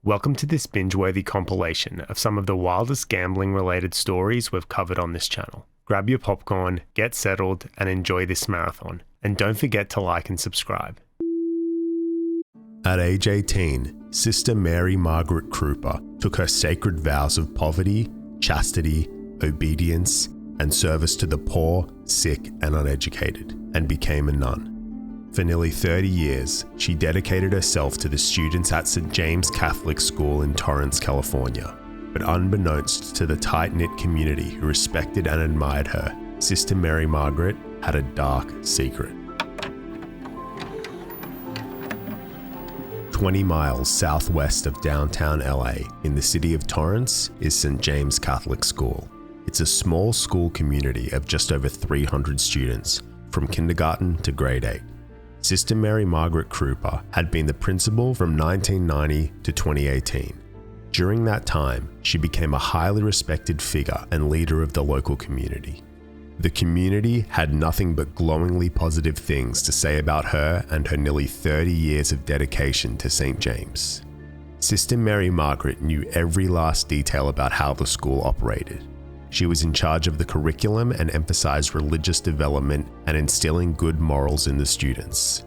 Welcome to this binge-worthy compilation of some of the wildest gambling-related stories we've covered on this channel. Grab your popcorn, get settled, and enjoy this marathon. And don't forget to like and subscribe. At age 18, Sister Mary Margaret Kreuper took her sacred vows of poverty, chastity, obedience, and service to the poor, sick, and uneducated, and became a nun. For nearly 30 years, she dedicated herself to the students at St. James Catholic School in Torrance, California. But unbeknownst to the tight-knit community who respected and admired her, Sister Mary Margaret had a dark secret. 20 miles southwest of downtown LA, in the city of Torrance, is St. James Catholic School. It's a small school community of just over 300 students, from kindergarten to grade 8. Sister Mary Margaret Kreuper had been the principal from 1990 to 2018. During that time, she became a highly respected figure and leader of the local community. The community had nothing but glowingly positive things to say about her and her nearly 30 years of dedication to St. James. Sister Mary Margaret knew every last detail about how the school operated. She was in charge of the curriculum and emphasized religious development and instilling good morals in the students.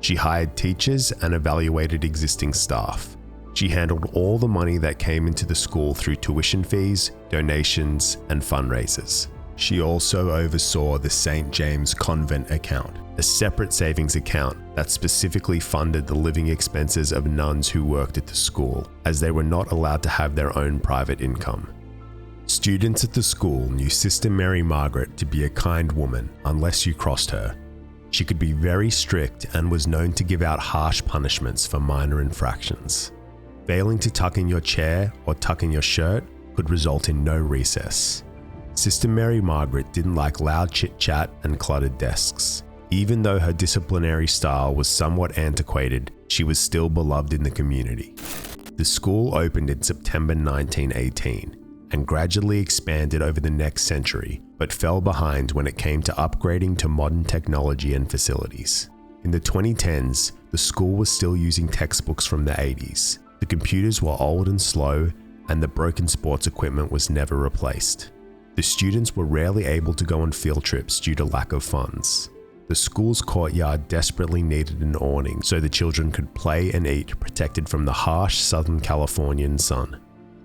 She hired teachers and evaluated existing staff. She handled all the money that came into the school through tuition fees, donations, and fundraisers. She also oversaw the St. James Convent account, a separate savings account that specifically funded the living expenses of nuns who worked at the school, as they were not allowed to have their own private income. Students at the school knew Sister Mary Margaret to be a kind woman unless you crossed her. She could be very strict and was known to give out harsh punishments for minor infractions. Failing to tuck in your chair or tuck in your shirt could result in no recess. Sister Mary Margaret didn't like loud chit-chat and cluttered desks. Even though her disciplinary style was somewhat antiquated, she was still beloved in the community. The school opened in September 1918. And gradually expanded over the next century, but fell behind when it came to upgrading to modern technology and facilities. In the 2010s, the school was still using textbooks from the 80s. The computers were old and slow, and the broken sports equipment was never replaced. The students were rarely able to go on field trips due to lack of funds. The school's courtyard desperately needed an awning so the children could play and eat, protected from the harsh Southern Californian sun.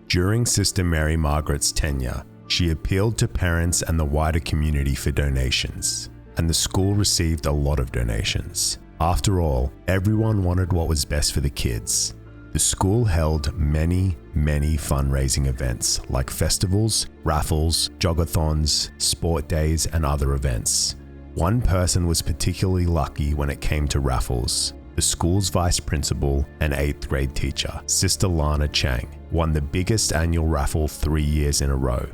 During Sister Mary Margaret's tenure, she appealed to parents and the wider community for donations, and the school received a lot of donations. After all, everyone wanted what was best for the kids. The school held many fundraising events like festivals, raffles, jogathons, sport days, and other events. One person was particularly lucky when it came to raffles. The school's vice principal and 8th grade teacher, Sister Lana Chang, won the biggest annual raffle 3 years in a row.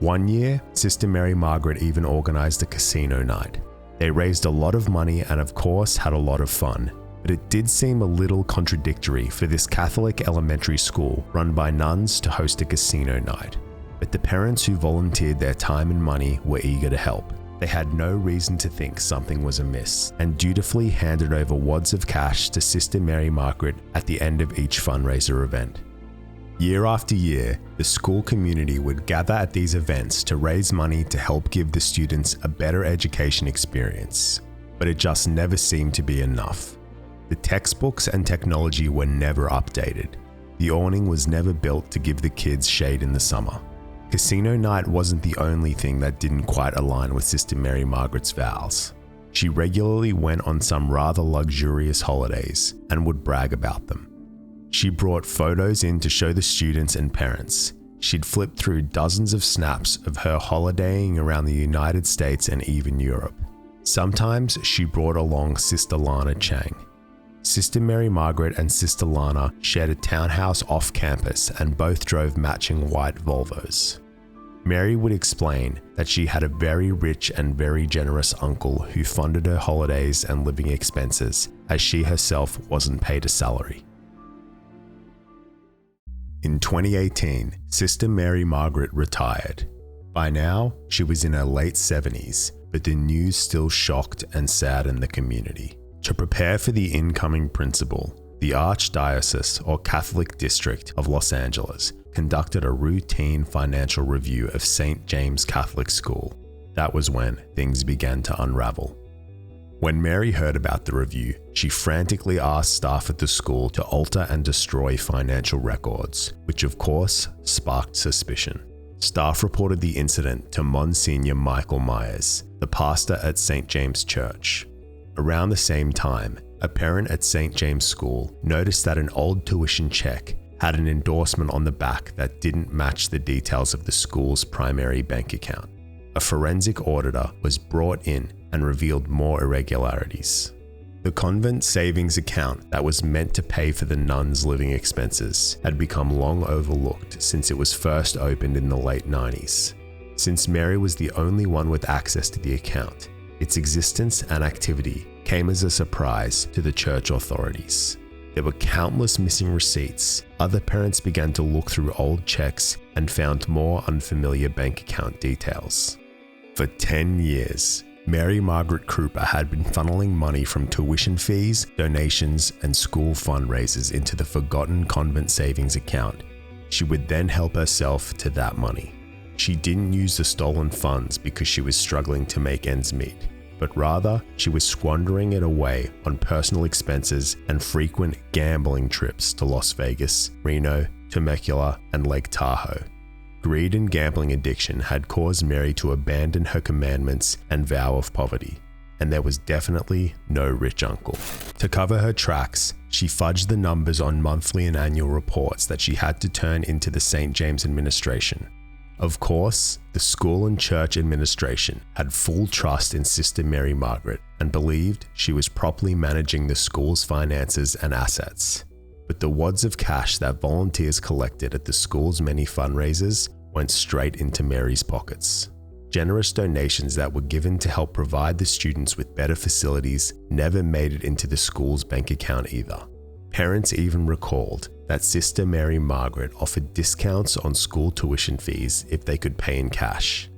One year, Sister Mary Margaret even organized a casino night. They raised a lot of money and of course had a lot of fun, but it did seem a little contradictory for this Catholic elementary school run by nuns to host a casino night. But the parents who volunteered their time and money were eager to help. They had no reason to think something was amiss and dutifully handed over wads of cash to Sister Mary Margaret at the end of each fundraiser event. Year after year, the school community would gather at these events to raise money to help give the students a better education experience. But it just never seemed to be enough. The textbooks and technology were never updated. The awning was never built to give the kids shade in the summer. Casino night wasn't the only thing that didn't quite align with Sister Mary Margaret's vows. She regularly went on some rather luxurious holidays and would brag about them. She brought photos in to show the students and parents. She'd flip through dozens of snaps of her holidaying around the United States and even Europe. Sometimes she brought along Sister Lana Chang. Sister Mary Margaret and Sister Lana shared a townhouse off campus and both drove matching white Volvos. Mary would explain that she had a very rich and very generous uncle who funded her holidays and living expenses, as she herself wasn't paid a salary. In 2018, Sister Mary Margaret retired. By now, she was in her late 70s, but the news still shocked and saddened the community. To prepare for the incoming principal, The Archdiocese or Catholic District of Los Angeles conducted a routine financial review of St. James Catholic School. That was when things began to unravel. When Mary heard about the review, she frantically asked staff at the school to alter and destroy financial records, which of course sparked suspicion. Staff reported the incident to Monsignor Michael Myers, the pastor at St. James Church. Around the same time, a parent at St. James School noticed that an old tuition check had an endorsement on the back that didn't match the details of the school's primary bank account. A forensic auditor was brought in and revealed more irregularities. The convent savings account that was meant to pay for the nuns' living expenses had become long overlooked since it was first opened in the late 90s. Since Mary was the only one with access to the account, its existence and activity came as a surprise to the church authorities. There were countless missing receipts. Other parents began to look through old checks and found more unfamiliar bank account details. For 10 years, Mary Margaret Kreuper had been funneling money from tuition fees, donations, and school fundraisers into the forgotten convent savings account. She would then help herself to that money. She didn't use the stolen funds because she was struggling to make ends meet, but rather she was squandering it away on personal expenses and frequent gambling trips to Las Vegas, Reno, Temecula, and Lake Tahoe. Greed and gambling addiction had caused Mary to abandon her commandments and vow of poverty, and there was definitely no rich uncle. To cover her tracks, she fudged the numbers on monthly and annual reports that she had to turn into the St. James administration. Of course, the school and church administration had full trust in Sister Mary Margaret and believed she was properly managing the school's finances and assets. But the wads of cash that volunteers collected at the school's many fundraisers went straight into Mary's pockets. Generous donations that were given to help provide the students with better facilities never made it into the school's bank account either. Parents even recalled that Sister Mary Margaret offered discounts on school tuition fees if they could pay in cash.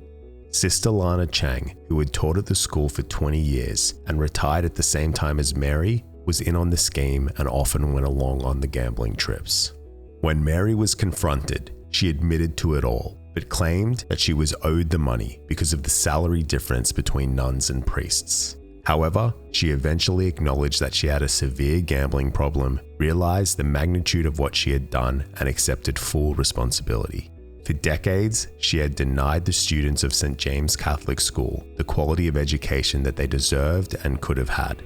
Sister Lana Chang, who had taught at the school for 20 years and retired at the same time as Mary, was in on the scheme and often went along on the gambling trips. When Mary was confronted, she admitted to it all, but claimed that she was owed the money because of the salary difference between nuns and priests. However, she eventually acknowledged that she had a severe gambling problem, realized the magnitude of what she had done, and accepted full responsibility. For decades, she had denied the students of St. James Catholic School the quality of education that they deserved and could have had.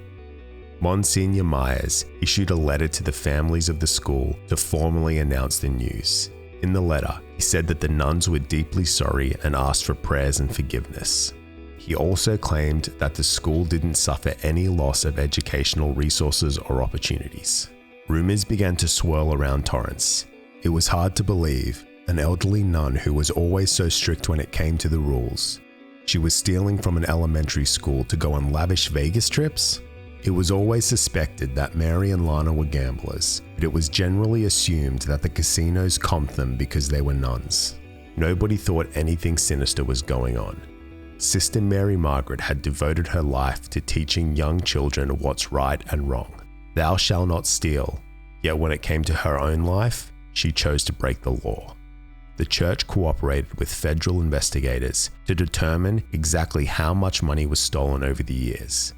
Monsignor Myers issued a letter to the families of the school to formally announce the news. In the letter, he said that the nuns were deeply sorry and asked for prayers and forgiveness. He also claimed that the school didn't suffer any loss of educational resources or opportunities. Rumors began to swirl around Torrance. It was hard to believe, an elderly nun who was always so strict when it came to the rules. She was stealing from an elementary school to go on lavish Vegas trips? It was always suspected that Mary and Lana were gamblers, but it was generally assumed that the casinos comped them because they were nuns. Nobody thought anything sinister was going on. Sister Mary Margaret had devoted her life to teaching young children what's right and wrong. Thou shalt not steal. Yet when it came to her own life, she chose to break the law. The church cooperated with federal investigators to determine exactly how much money was stolen over the years.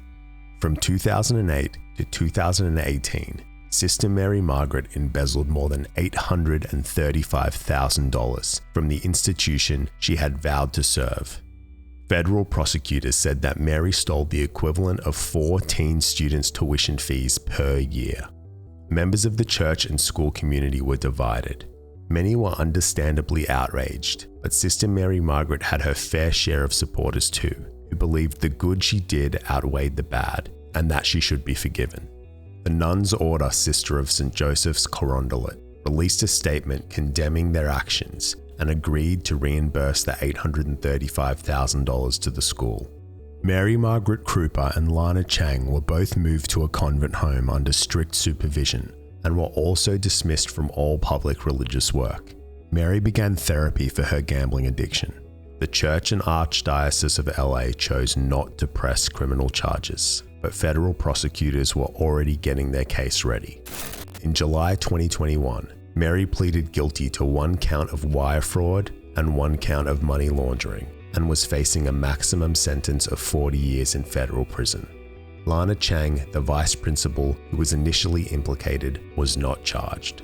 From 2008 to 2018, Sister Mary Margaret embezzled more than $835,000 from the institution she had vowed to serve. Federal prosecutors said that Mary stole the equivalent of 4 teen students' tuition fees per year. Members of the church and school community were divided. Many were understandably outraged, but Sister Mary Margaret had her fair share of supporters too, who believed the good she did outweighed the bad, and that she should be forgiven. The Nuns' Order Sister of St. Joseph's Carondelet released a statement condemning their actions and agreed to reimburse the $835,000 to the school. Mary Margaret Kreuper and Lana Chang were both moved to a convent home under strict supervision and were also dismissed from all public religious work. Mary began therapy for her gambling addiction. The Church and Archdiocese of LA chose not to press criminal charges, but federal prosecutors were already getting their case ready. In July 2021, Mary pleaded guilty to 1 count of wire fraud and 1 count of money laundering and was facing a maximum sentence of 40 years in federal prison. Lana Chang, the vice principal who was initially implicated, was not charged.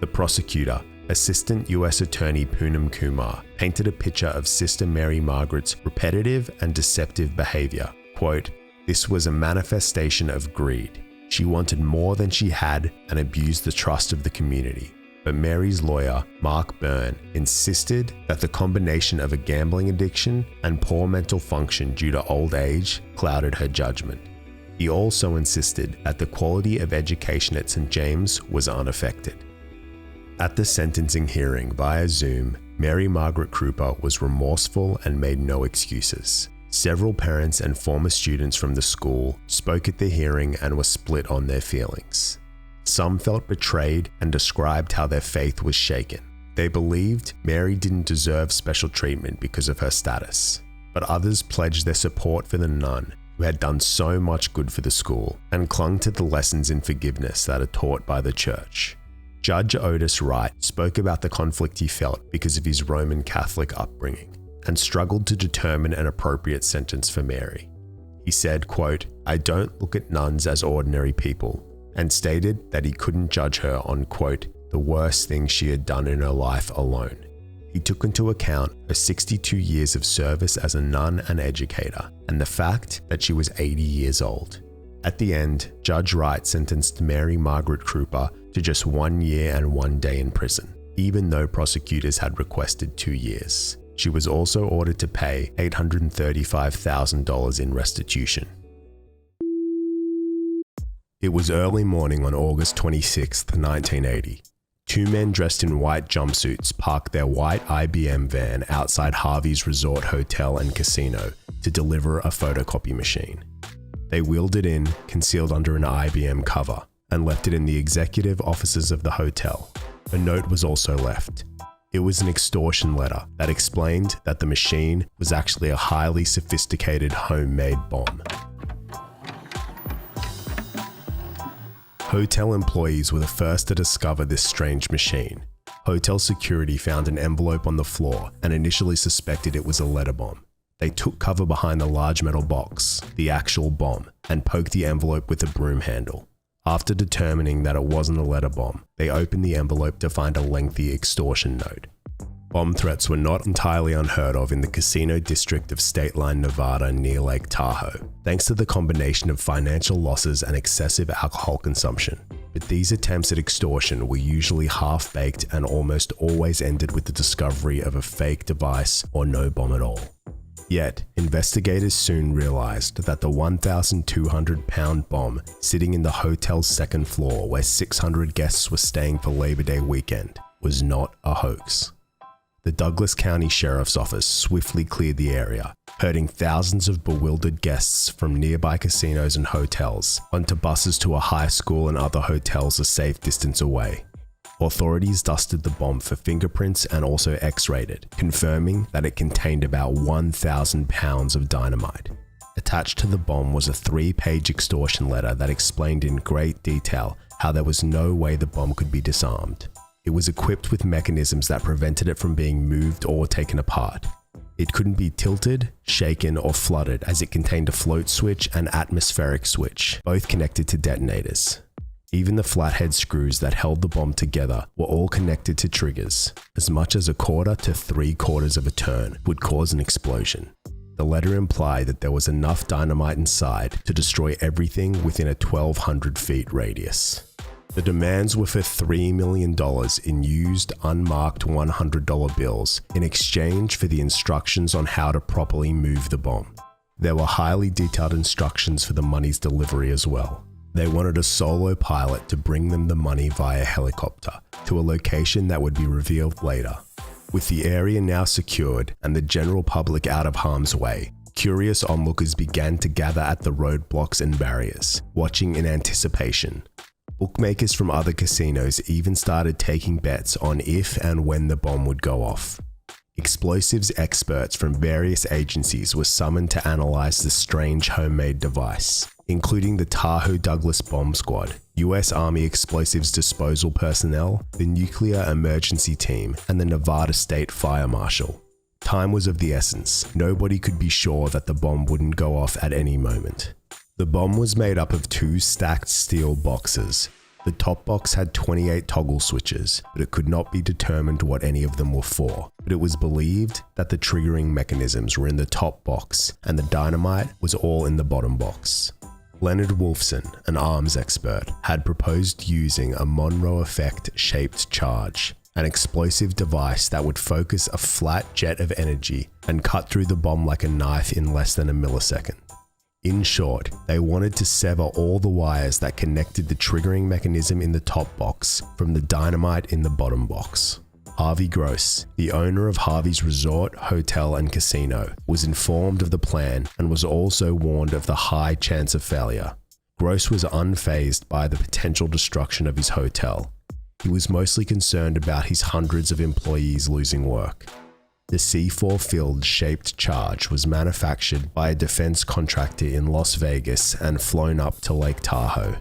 The prosecutor, Assistant U.S. Attorney Poonam Kumar, painted a picture of Sister Mary Margaret's repetitive and deceptive behavior. Quote, "This was a manifestation of greed. She wanted more than she had and abused the trust of the community." But Mary's lawyer, Mark Byrne, insisted that the combination of a gambling addiction and poor mental function due to old age clouded her judgment. He also insisted that the quality of education at St. James was unaffected. At the sentencing hearing via Zoom, Mary Margaret Kreuper was remorseful and made no excuses. Several parents and former students from the school spoke at the hearing and were split on their feelings. Some felt betrayed and described how their faith was shaken. They believed Mary didn't deserve special treatment because of her status, but others pledged their support for the nun who had done so much good for the school and clung to the lessons in forgiveness that are taught by the church. Judge Otis Wright spoke about the conflict he felt because of his Roman Catholic upbringing and struggled to determine an appropriate sentence for Mary. He said, quote, "I don't look at nuns as ordinary people," and stated that he couldn't judge her on, quote, "the worst thing she had done in her life alone." He took into account her 62 years of service as a nun and educator, and the fact that she was 80 years old. At the end, Judge Wright sentenced Mary Margaret Kreuper to just 1 year and 1 day in prison, even though prosecutors had requested 2 years. She was also ordered to pay $835,000 in restitution. It was early morning on August 26, 1980. 2 men dressed in white jumpsuits parked their white IBM van outside Harvey's Resort Hotel and Casino to deliver a photocopy machine. They wheeled it in, concealed under an IBM cover, and left it in the executive offices of the hotel. A note was also left. It was an extortion letter that explained that the machine was actually a highly sophisticated homemade bomb. Hotel employees were the first to discover this strange machine. Hotel security found an envelope on the floor and initially suspected it was a letter bomb. They took cover behind the large metal box, the actual bomb, and poked the envelope with a broom handle. After determining that it wasn't a letter bomb, they opened the envelope to find a lengthy extortion note. Bomb threats were not entirely unheard of in the casino district of State Line, Nevada near Lake Tahoe, thanks to the combination of financial losses and excessive alcohol consumption. But these attempts at extortion were usually half-baked and almost always ended with the discovery of a fake device or no bomb at all. Yet, investigators soon realized that the 1,200-pound bomb sitting in the hotel's second floor where 600 guests were staying for Labor Day weekend was not a hoax. The Douglas County Sheriff's Office swiftly cleared the area, herding thousands of bewildered guests from nearby casinos and hotels onto buses to a high school and other hotels a safe distance away. Authorities dusted the bomb for fingerprints and also x-rayed it, confirming that it contained about 1,000 pounds of dynamite. Attached to the bomb was a 3-page extortion letter that explained in great detail how there was no way the bomb could be disarmed. It was equipped with mechanisms that prevented it from being moved or taken apart. It couldn't be tilted, shaken, or flooded as it contained a float switch and atmospheric switch, both connected to detonators. Even the flathead screws that held the bomb together were all connected to triggers. As much as 1/4 to 3/4 of a turn would cause an explosion. The letter implied that there was enough dynamite inside to destroy everything within a 1,200 feet radius. The demands were for $3 million in used, unmarked $100 bills in exchange for the instructions on how to properly move the bomb. There were highly detailed instructions for the money's delivery as well. They wanted a solo pilot to bring them the money via helicopter to a location that would be revealed later. With the area now secured and the general public out of harm's way, curious onlookers began to gather at the roadblocks and barriers, watching in anticipation. Bookmakers from other casinos even started taking bets on if and when the bomb would go off. Explosives experts from various agencies were summoned to analyze the strange homemade device. including the Tahoe Douglas Bomb Squad, US Army Explosives Disposal Personnel, the Nuclear Emergency Team, and the Nevada State Fire Marshal. Time was of the essence. Nobody could be sure that the bomb wouldn't go off at any moment. The bomb was made up of 2 stacked steel boxes. The top box had 28 toggle switches, but it could not be determined what any of them were for. But it was believed that the triggering mechanisms were in the top box and the dynamite was all in the bottom box. Leonard Wolfson, an arms expert, had proposed using a Monroe effect shaped charge, an explosive device that would focus a flat jet of energy and cut through the bomb like a knife in less than a millisecond. In short, they wanted to sever all the wires that connected the triggering mechanism in the top box from the dynamite in the bottom box. Harvey Gross, the owner of Harvey's resort, hotel, and casino, was informed of the plan and was also warned of the high chance of failure. Gross was unfazed by the potential destruction of his hotel. He was mostly concerned about his hundreds of employees losing work. The C4-filled shaped charge was manufactured by a defense contractor in Las Vegas and flown up to Lake Tahoe.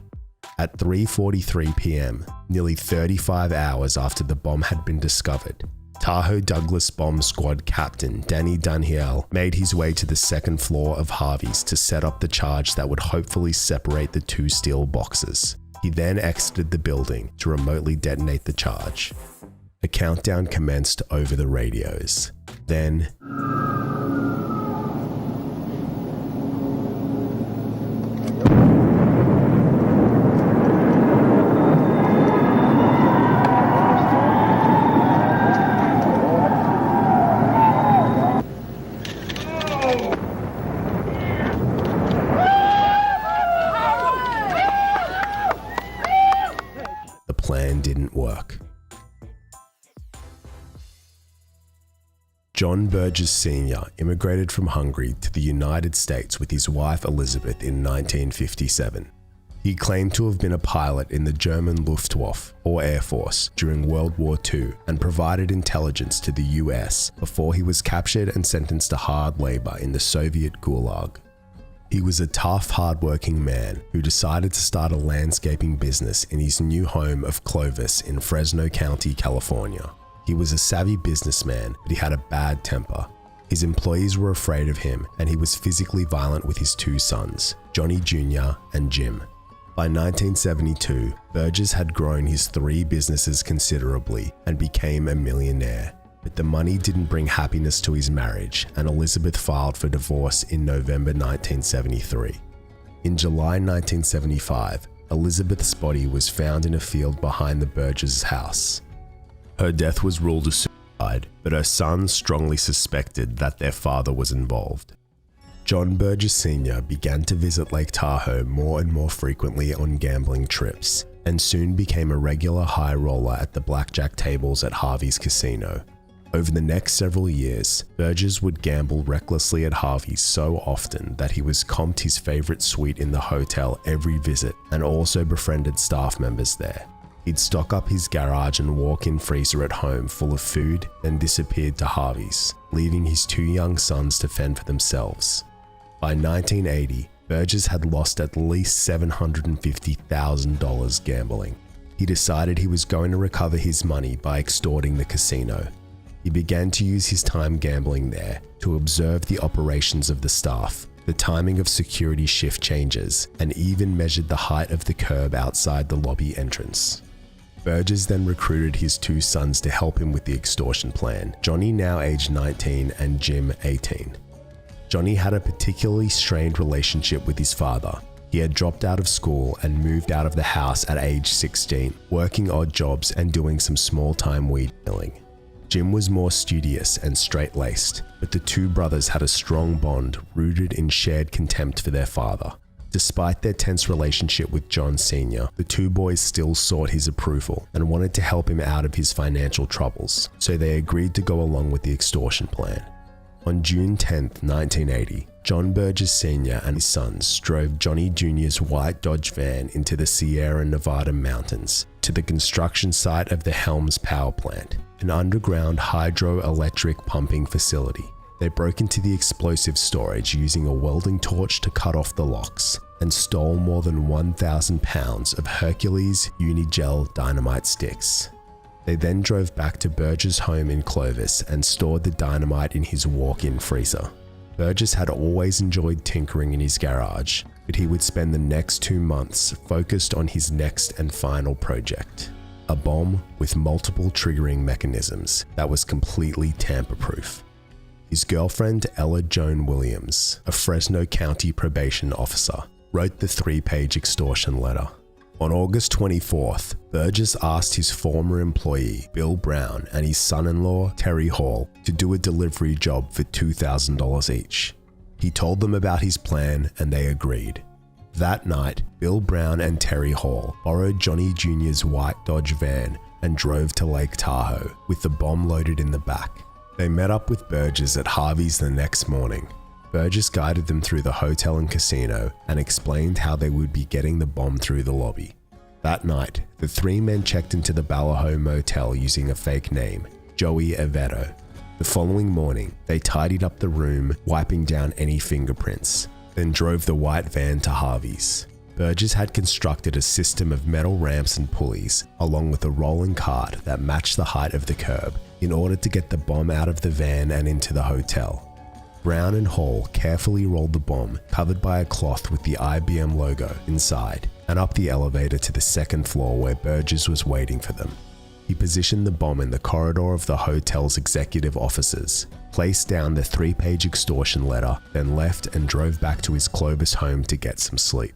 At 3:43 p.m., nearly 35 hours after the bomb had been discovered, Tahoe Douglas Bomb Squad Captain Danny Dunhiel made his way to the second floor of Harvey's to set up the charge that would hopefully separate the 2 steel boxes. He then exited the building to remotely detonate the charge. A countdown commenced over the radios. Then, the plan didn't work. John Birges Sr. immigrated from Hungary to the United States with his wife Elizabeth in 1957. He claimed to have been a pilot in the German Luftwaffe, or Air Force, during World War II and provided intelligence to the US before he was captured and sentenced to hard labor in the Soviet Gulag. He was a tough, hard-working man who decided to start a landscaping business in his new home of Clovis in Fresno County, California. He was a savvy businessman, but he had a bad temper. His employees were afraid of him, and he was physically violent with his 2 sons, Johnny Jr. and Jim. By 1972, Birges had grown his 3 businesses considerably and became a millionaire. But the money didn't bring happiness to his marriage, and Elizabeth filed for divorce in November 1973. In July 1975, Elizabeth's body was found in a field behind the Birges' house. Her death was ruled a suicide, but her sons strongly suspected that their father was involved. John Birges Sr. began to visit Lake Tahoe more and more frequently on gambling trips, and soon became a regular high roller at the blackjack tables at Harvey's casino. Over the next several years, Birges would gamble recklessly at Harvey's so often that he was comped his favorite suite in the hotel every visit and also befriended staff members there. He'd stock up his garage and walk-in freezer at home full of food, then disappeared to Harvey's, leaving his 2 young sons to fend for themselves. By 1980, Birges had lost at least $750,000 gambling. He decided he was going to recover his money by extorting the casino. He began to use his time gambling there to observe the operations of the staff, the timing of security shift changes, and even measured the height of the curb outside the lobby entrance. Birges then recruited his 2 sons to help him with the extortion plan, Johnny, now aged 19, and Jim, 18. Johnny had a particularly strained relationship with his father. He had dropped out of school and moved out of the house at age 16, working odd jobs and doing some small-time weed dealing. Jim was more studious and straight-laced, but the 2 brothers had a strong bond rooted in shared contempt for their father. Despite their tense relationship with John Sr., the 2 boys still sought his approval and wanted to help him out of his financial troubles, so they agreed to go along with the extortion plan. On June 10, 1980, John Birges Sr. and his sons drove Johnny Jr.'s white Dodge van into the Sierra Nevada mountains to the construction site of the Helms Power Plant, an underground hydroelectric pumping facility. They broke into the explosive storage using a welding torch to cut off the locks, and stole more than 1,000 pounds of Hercules Unigel dynamite sticks. They then drove back to Birges' home in Clovis and stored the dynamite in his walk-in freezer. Birges had always enjoyed tinkering in his garage, but he would spend the next 2 months focused on his next and final project, a bomb with multiple triggering mechanisms that was completely tamper-proof. His girlfriend Ella Joan Williams, a Fresno County probation officer, wrote the 3-page extortion letter. On August 24th, Birges asked his former employee, Bill Brown, and his son-in-law, Terry Hall, to do a delivery job for $2,000 each. He told them about his plan and they agreed. That night, Bill Brown and Terry Hall borrowed Johnny Jr.'s white Dodge van and drove to Lake Tahoe with the bomb loaded in the back. They met up with Birges at Harvey's the next morning. Birges guided them through the hotel and casino and explained how they would be getting the bomb through the lobby. That night, the 3 men checked into the Balsamo motel using a fake name, Joey Avedo. The following morning, they tidied up the room, wiping down any fingerprints, then drove the white van to Harvey's. Birges had constructed a system of metal ramps and pulleys, along with a rolling cart that matched the height of the curb, in order to get the bomb out of the van and into the hotel. Brown and Hall carefully rolled the bomb, covered by a cloth with the IBM logo, inside, and up the elevator to the 2nd floor where Birges was waiting for them. He positioned the bomb in the corridor of the hotel's executive offices, placed down the 3-page extortion letter, then left and drove back to his Clovis home to get some sleep.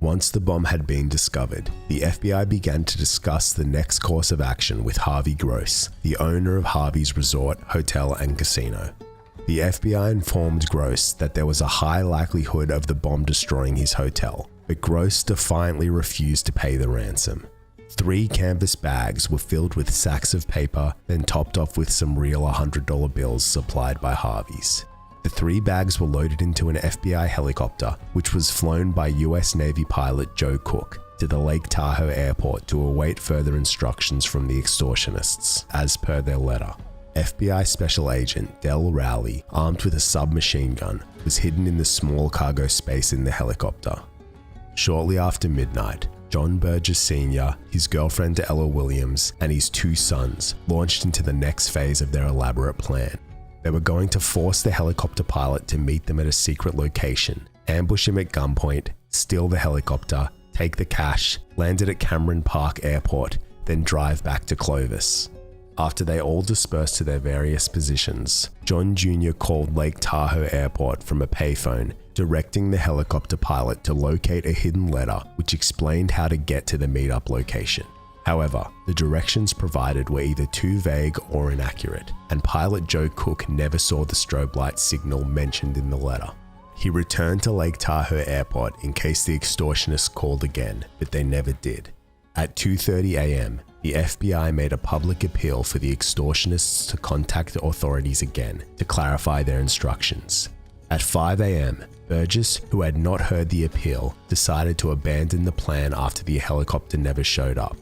Once the bomb had been discovered, the FBI began to discuss the next course of action with Harvey Gross, the owner of Harvey's resort, hotel, and casino. The FBI informed Gross that there was a high likelihood of the bomb destroying his hotel, but Gross defiantly refused to pay the ransom. 3 canvas bags were filled with sacks of paper, then topped off with some real $100 bills supplied by Harvey's. The 3 bags were loaded into an FBI helicopter, which was flown by US Navy pilot Joe Cook to the Lake Tahoe airport to await further instructions from the extortionists, as per their letter. FBI Special Agent Del Rowley, armed with a submachine gun, was hidden in the small cargo space in the helicopter. Shortly after midnight, John Birges Sr., his girlfriend Ella Williams, and his 2 sons launched into the next phase of their elaborate plan. They were going to force the helicopter pilot to meet them at a secret location, ambush him at gunpoint, steal the helicopter, take the cash, land it at Cameron Park Airport, then drive back to Clovis. After they all dispersed to their various positions, John Jr. called Lake Tahoe Airport from a payphone, directing the helicopter pilot to locate a hidden letter which explained how to get to the meetup location. However, the directions provided were either too vague or inaccurate, and pilot Joe Cook never saw the strobe light signal mentioned in the letter. He returned to Lake Tahoe Airport in case the extortionists called again, but they never did. At 2:30 a.m., the FBI made a public appeal for the extortionists to contact the authorities again to clarify their instructions. At 5 a.m., Birges, who had not heard the appeal, decided to abandon the plan after the helicopter never showed up.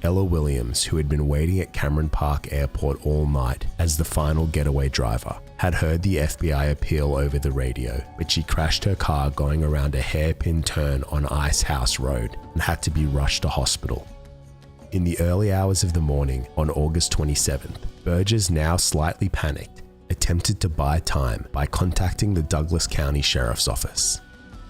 Ella Williams, who had been waiting at Cameron Park Airport all night as the final getaway driver, had heard the FBI appeal over the radio, but she crashed her car going around a hairpin turn on Ice House Road and had to be rushed to hospital. In the early hours of the morning on August 27th, Birges, now slightly panicked, attempted to buy time by contacting the Douglas County Sheriff's Office.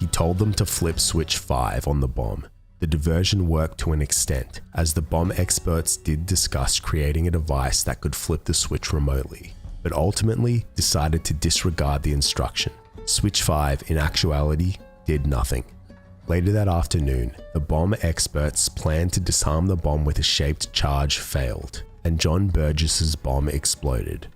He told them to flip switch 5 on the bomb. The diversion worked to an extent, as the bomb experts did discuss creating a device that could flip the switch remotely, but ultimately decided to disregard the instruction. Switch 5, in actuality, did nothing. Later that afternoon, the bomb experts planned to disarm the bomb with a shaped charge failed, and John Birges's bomb exploded.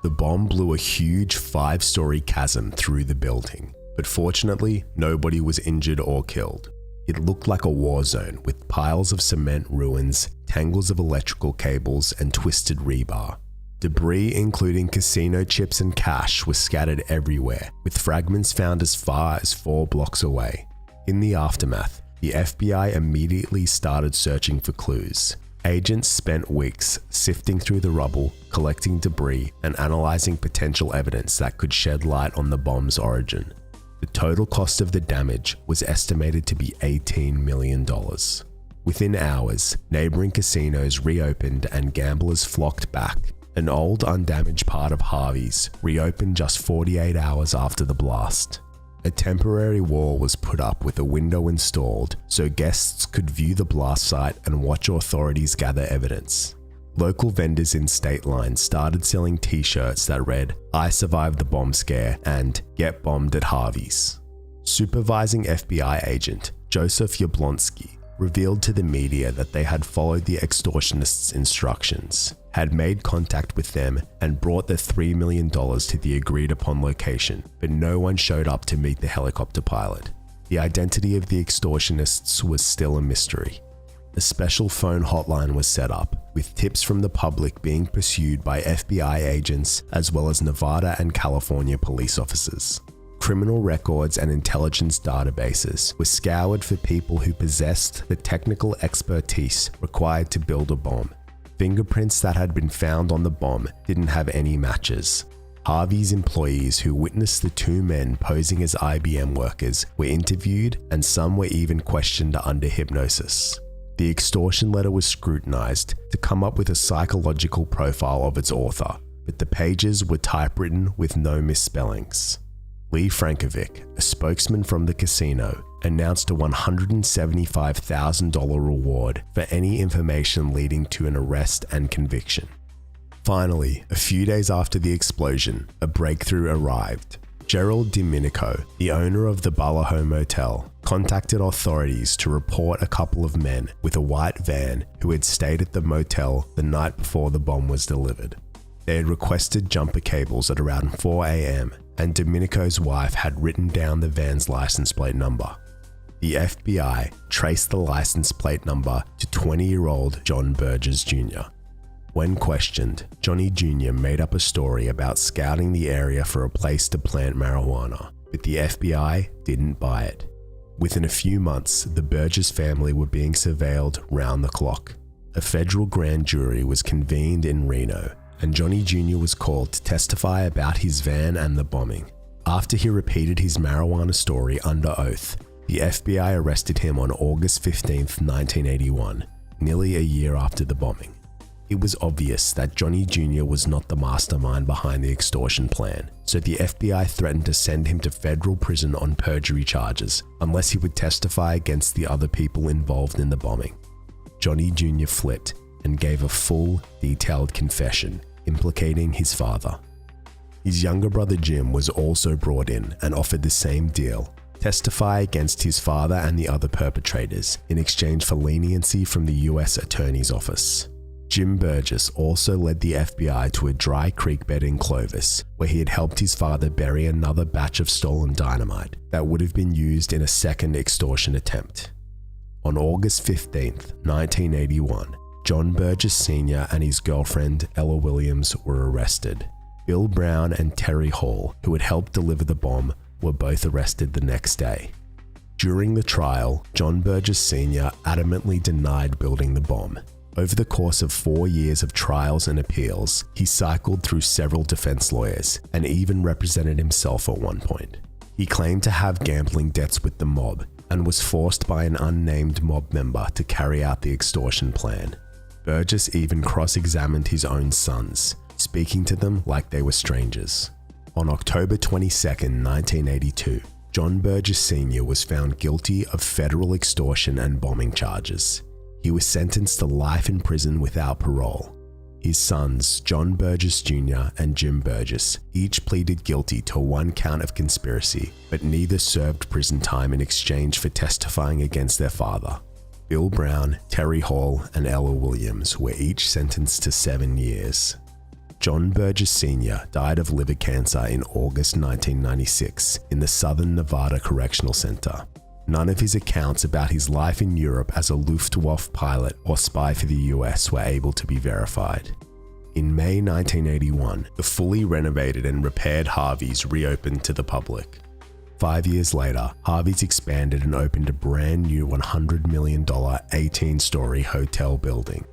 The bomb blew a huge 5-story chasm through the building, but fortunately, nobody was injured or killed. It looked like a war zone with piles of cement ruins, tangles of electrical cables, and twisted rebar. Debris, including casino chips and cash, was scattered everywhere, with fragments found as far as 4 blocks away. In the aftermath, the FBI immediately started searching for clues. Agents spent weeks sifting through the rubble, collecting debris, and analyzing potential evidence that could shed light on the bomb's origin. The total cost of the damage was estimated to be $18 million. Within hours, neighboring casinos reopened and gamblers flocked back. An old, undamaged part of Harvey's reopened just 48 hours after the blast. A temporary wall was put up with a window installed so guests could view the blast site and watch authorities gather evidence. Local vendors in State Line started selling t-shirts that read, "I survived the bomb scare" and "Get bombed at Harvey's." Supervising FBI agent Joseph Yablonsky revealed to the media that they had followed the extortionists' instructions, had made contact with them, and brought the $3 million to the agreed upon location, but no one showed up to meet the helicopter pilot. The identity of the extortionists was still a mystery. A special phone hotline was set up, with tips from the public being pursued by FBI agents as well as Nevada and California police officers. Criminal records and intelligence databases were scoured for people who possessed the technical expertise required to build a bomb. Fingerprints that had been found on the bomb didn't have any matches. Harvey's employees who witnessed the two men posing as IBM workers were interviewed, and some were even questioned under hypnosis. The extortion letter was scrutinized to come up with a psychological profile of its author, but the pages were typewritten with no misspellings. Lee Frankovic, a spokesman from the casino, announced a $175,000 reward for any information leading to an arrest and conviction. Finally, a few days after the explosion, a breakthrough arrived. Gerald Domenico, the owner of the Balsamo Motel, contacted authorities to report a couple of men with a white van who had stayed at the motel the night before the bomb was delivered. They had requested jumper cables at around 4 a.m. and Domenico's wife had written down the van's license plate number. The FBI traced the license plate number to 20-year-old John Birges Jr. When questioned, Johnny Jr. made up a story about scouting the area for a place to plant marijuana, but the FBI didn't buy it. Within a few months, the Birges family were being surveilled round the clock. A federal grand jury was convened in Reno, and Johnny Jr. was called to testify about his van and the bombing. After he repeated his marijuana story under oath, the FBI arrested him on August 15, 1981, nearly a year after the bombing. It was obvious that Johnny Jr. was not the mastermind behind the extortion plan, so the FBI threatened to send him to federal prison on perjury charges unless he would testify against the other people involved in the bombing. Johnny Jr. flipped and gave a full, detailed confession implicating his father. His younger brother Jim was also brought in and offered the same deal: testify against his father and the other perpetrators in exchange for leniency from the US Attorney's Office. Jim Birges also led the FBI to a dry creek bed in Clovis, where he had helped his father bury another batch of stolen dynamite that would have been used in a second extortion attempt. On August 15, 1981, John Birges Sr. and his girlfriend Ella Williams were arrested. Bill Brown and Terry Hall, who had helped deliver the bomb, were both arrested the next day. During the trial, John Birges Sr. adamantly denied building the bomb. Over the course of 4 years of trials and appeals, he cycled through several defense lawyers and even represented himself at one point. He claimed to have gambling debts with the mob and was forced by an unnamed mob member to carry out the extortion plan. Birges even cross-examined his own sons, speaking to them like they were strangers. On October 22, 1982, John Birges Sr. was found guilty of federal extortion and bombing charges. He was sentenced to life in prison without parole. His sons, John Birges Jr. and Jim Birges, each pleaded guilty to 1 count of conspiracy, but neither served prison time in exchange for testifying against their father. Bill Brown, Terry Hall, and Ella Williams were each sentenced to 7 years. John Birges Sr. died of liver cancer in August 1996 in the Southern Nevada Correctional Center. None of his accounts about his life in Europe as a Luftwaffe pilot or spy for the US were able to be verified. In May 1981, the fully renovated and repaired Harvey's reopened to the public. 5 years later, Harvey's expanded and opened a brand new $100 million 18-story hotel building.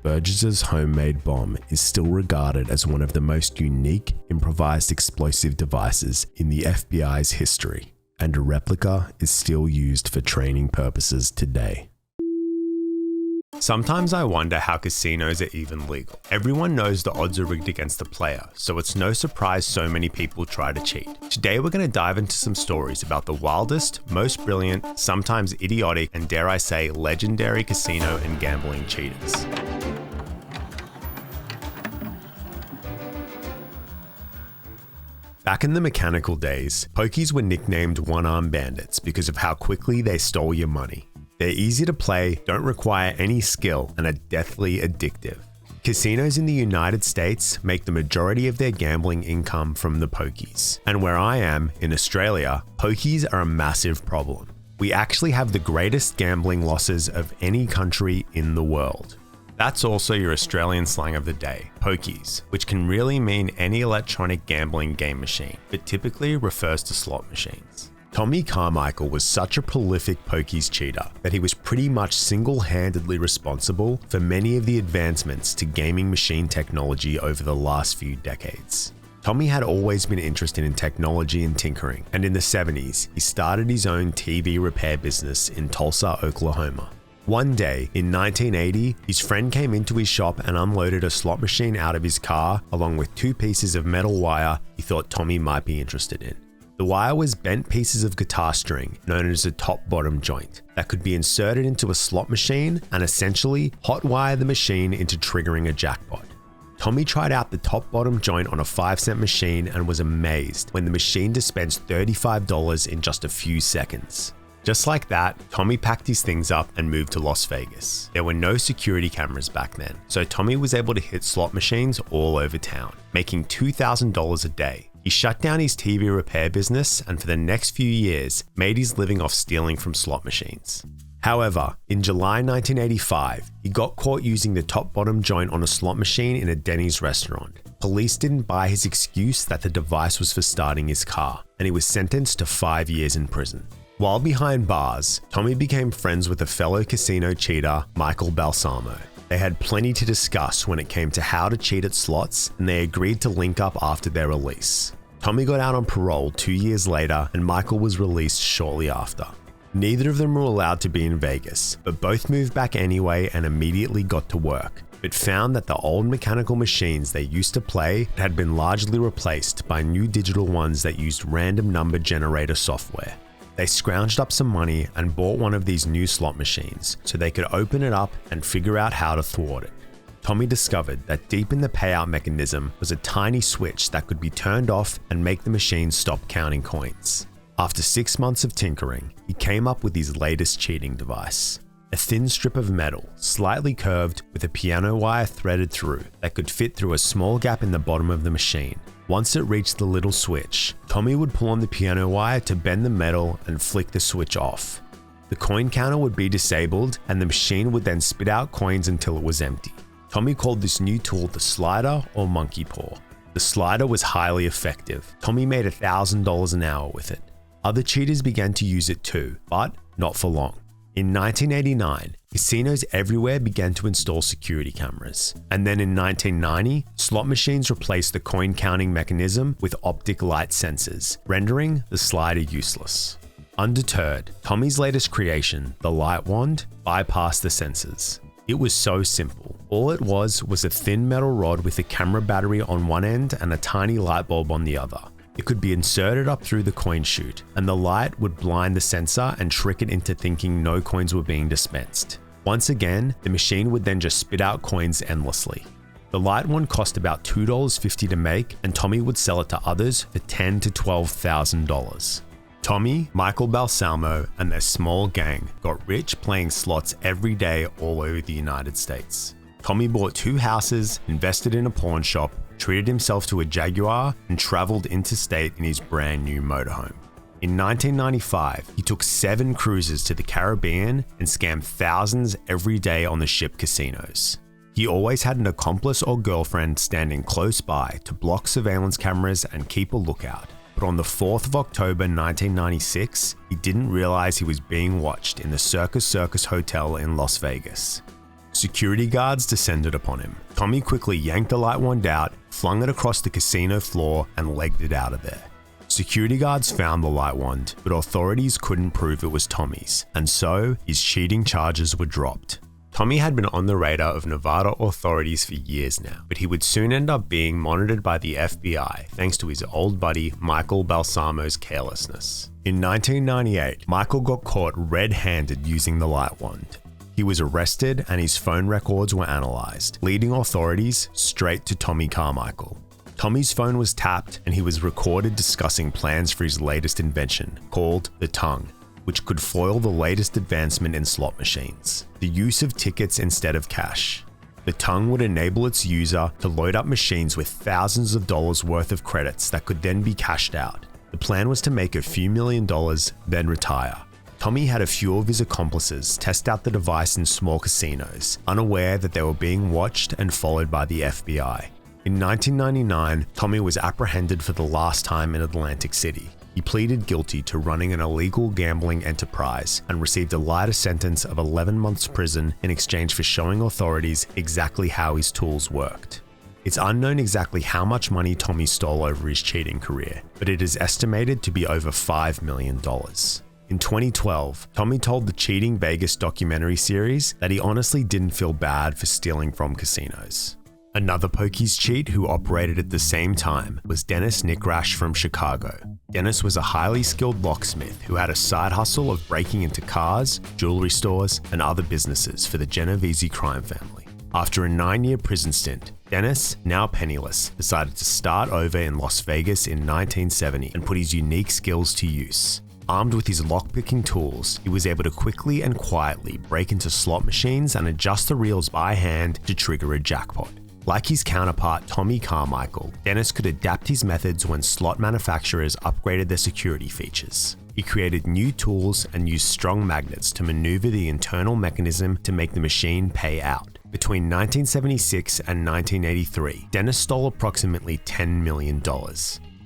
Birges' homemade bomb is still regarded as one of the most unique improvised explosive devices in the FBI's history, and a replica is still used for training purposes today. Sometimes I wonder how casinos are even legal. Everyone knows the odds are rigged against the player, so it's no surprise so many people try to cheat. Today we're going to dive into some stories about the wildest, most brilliant, sometimes idiotic, and dare I say legendary casino and gambling cheaters. Back in the mechanical days, pokies were nicknamed one-arm bandits because of how quickly they stole your money. They're easy to play, don't require any skill, and are deathly addictive. Casinos in the United States make the majority of their gambling income from the pokies. And where I am, in Australia, pokies are a massive problem. We actually have the greatest gambling losses of any country in the world. That's also your Australian slang of the day, pokies, which can really mean any electronic gambling game machine, but typically refers to slot machines. Tommy Carmichael was such a prolific pokies cheater that he was pretty much single-handedly responsible for many of the advancements to gaming machine technology over the last few decades. Tommy had always been interested in technology and tinkering, and in the 70s, he started his own TV repair business in Tulsa, Oklahoma. One day, in 1980, his friend came into his shop and unloaded a slot machine out of his car, along with 2 pieces of metal wire he thought Tommy might be interested in. The wire was bent pieces of guitar string, known as a top-bottom joint, that could be inserted into a slot machine and essentially hotwire the machine into triggering a jackpot. Tommy tried out the top-bottom joint on a 5-cent machine and was amazed when the machine dispensed $35 in just a few seconds. Just like that, Tommy packed his things up and moved to Las Vegas. There were no security cameras back then, so Tommy was able to hit slot machines all over town, making $2,000 a day. He shut down his TV repair business and for the next few years made his living off stealing from slot machines. However, in July 1985, he got caught using the top-bottom joint on a slot machine in a Denny's restaurant. Police didn't buy his excuse that the device was for starting his car, and he was sentenced to 5 years in prison. While behind bars, Tommy became friends with a fellow casino cheater, Michael Balsamo. They had plenty to discuss when it came to how to cheat at slots, and they agreed to link up after their release. Tommy got out on parole 2 years later, and Michael was released shortly after. Neither of them were allowed to be in Vegas, but both moved back anyway and immediately got to work, but found that the old mechanical machines they used to play had been largely replaced by new digital ones that used random number generator software. They scrounged up some money and bought one of these new slot machines so they could open it up and figure out how to thwart it. Tommy discovered that deep in the payout mechanism was a tiny switch that could be turned off and make the machine stop counting coins. After 6 months of tinkering, he came up with his latest cheating device. A thin strip of metal, slightly curved with a piano wire threaded through that could fit through a small gap in the bottom of the machine. Once it reached the little switch, Tommy would pull on the piano wire to bend the metal and flick the switch off. The coin counter would be disabled and the machine would then spit out coins until it was empty. Tommy called this new tool the slider or monkey paw. The slider was highly effective. Tommy made $1,000 an hour with it. Other cheaters began to use it too, but not for long. In 1989, casinos everywhere began to install security cameras. And then in 1990, slot machines replaced the coin counting mechanism with optic light sensors, rendering the slider useless. Undeterred, Tommy's latest creation, the light wand, bypassed the sensors. It was so simple. All it was a thin metal rod with a camera battery on one end and a tiny light bulb on the other. It could be inserted up through the coin chute, and the light would blind the sensor and trick it into thinking no coins were being dispensed. Once again, the machine would then just spit out coins endlessly. The light one cost about $2.50 to make, and Tommy would sell it to others for $10,000 to $12,000. Tommy, Michael Balsamo, and their small gang got rich playing slots every day all over the United States. Tommy bought 2 houses, invested in a pawn shop, treated himself to a Jaguar, and traveled interstate in his brand new motorhome. In 1995, he took 7 cruises to the Caribbean and scammed thousands every day on the ship casinos. He always had an accomplice or girlfriend standing close by to block surveillance cameras and keep a lookout. But on the 4th of October 1996, he didn't realize he was being watched in the Circus Hotel in Las Vegas. Security guards descended upon him. Tommy quickly yanked the light wand out, flung it across the casino floor, and legged it out of there. Security guards found the light wand, but authorities couldn't prove it was Tommy's, and so his cheating charges were dropped. Tommy had been on the radar of Nevada authorities for years now, but he would soon end up being monitored by the FBI thanks to his old buddy Michael Balsamo's carelessness. In 1998, Michael got caught red-handed using the light wand. He was arrested and his phone records were analysed, leading authorities straight to Tommy Carmichael. Tommy's phone was tapped and he was recorded discussing plans for his latest invention, called the tongue, which could foil the latest advancement in slot machines, the use of tickets instead of cash. The tongue would enable its user to load up machines with thousands of dollars worth of credits that could then be cashed out. The plan was to make a few $1,000,000, then retire. Tommy had a few of his accomplices test out the device in small casinos, unaware that they were being watched and followed by the FBI. In 1999, Tommy was apprehended for the last time in Atlantic City. He pleaded guilty to running an illegal gambling enterprise and received a lighter sentence of 11 months prison in exchange for showing authorities exactly how his tools worked. It's unknown exactly how much money Tommy stole over his cheating career, but it is estimated to be over $5 million. In 2012, Tommy told the Cheating Vegas documentary series that he honestly didn't feel bad for stealing from casinos. Another pokies cheat who operated at the same time was Dennis Nikrasch from Chicago. Dennis was a highly skilled locksmith who had a side hustle of breaking into cars, jewelry stores, and other businesses for the Genovese crime family. After a 9-year prison stint, Dennis, now penniless, decided to start over in Las Vegas in 1970 and put his unique skills to use. Armed with his lockpicking tools, he was able to quickly and quietly break into slot machines and adjust the reels by hand to trigger a jackpot. Like his counterpart Tommy Carmichael, Dennis could adapt his methods when slot manufacturers upgraded their security features. He created new tools and used strong magnets to maneuver the internal mechanism to make the machine pay out. Between 1976 and 1983, Dennis stole approximately $10 million.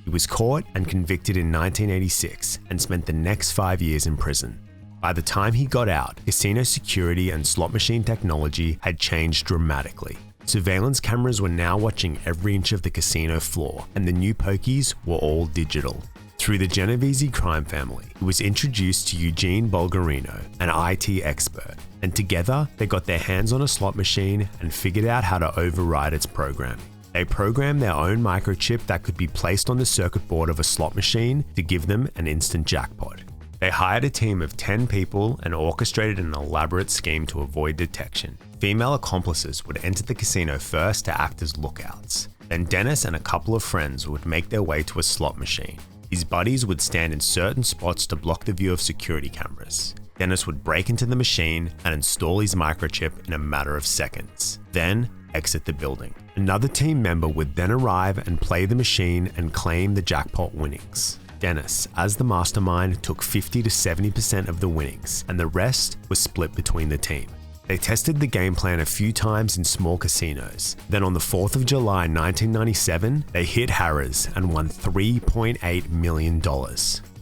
He was caught and convicted in 1986 and spent the next 5 years in prison. By the time he got out, casino security and slot machine technology had changed dramatically. Surveillance cameras were now watching every inch of the casino floor, and the new pokies were all digital. Through the Genovese crime family, he was introduced to Eugene Bulgarino, an IT expert, and together they got their hands on a slot machine and figured out how to override its programming. They programmed their own microchip that could be placed on the circuit board of a slot machine to give them an instant jackpot. They hired a team of 10 people and orchestrated an elaborate scheme to avoid detection. Female accomplices would enter the casino first to act as lookouts. Then Dennis and a couple of friends would make their way to a slot machine. His buddies would stand in certain spots to block the view of security cameras. Dennis would break into the machine and install his microchip in a matter of seconds. Then exit the building. Another team member would then arrive and play the machine and claim the jackpot winnings. Dennis, as the mastermind, took 50 to 70% of the winnings, and the rest was split between the team. They tested the game plan a few times in small casinos. Then on the 4th of July 1997, they hit Harrah's and won $3.8 million.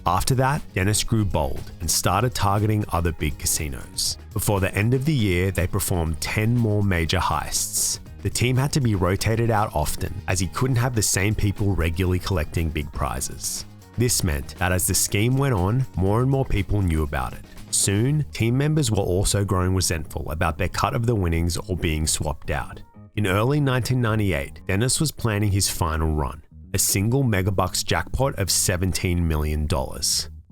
After that, Dennis grew bold and started targeting other big casinos. Before the end of the year, they performed 10 more major heists. The team had to be rotated out often, as he couldn't have the same people regularly collecting big prizes. This meant that as the scheme went on, more and more people knew about it. Soon, team members were also growing resentful about their cut of the winnings or being swapped out. In early 1998, Dennis was planning his final run, a single megabucks jackpot of $17 million.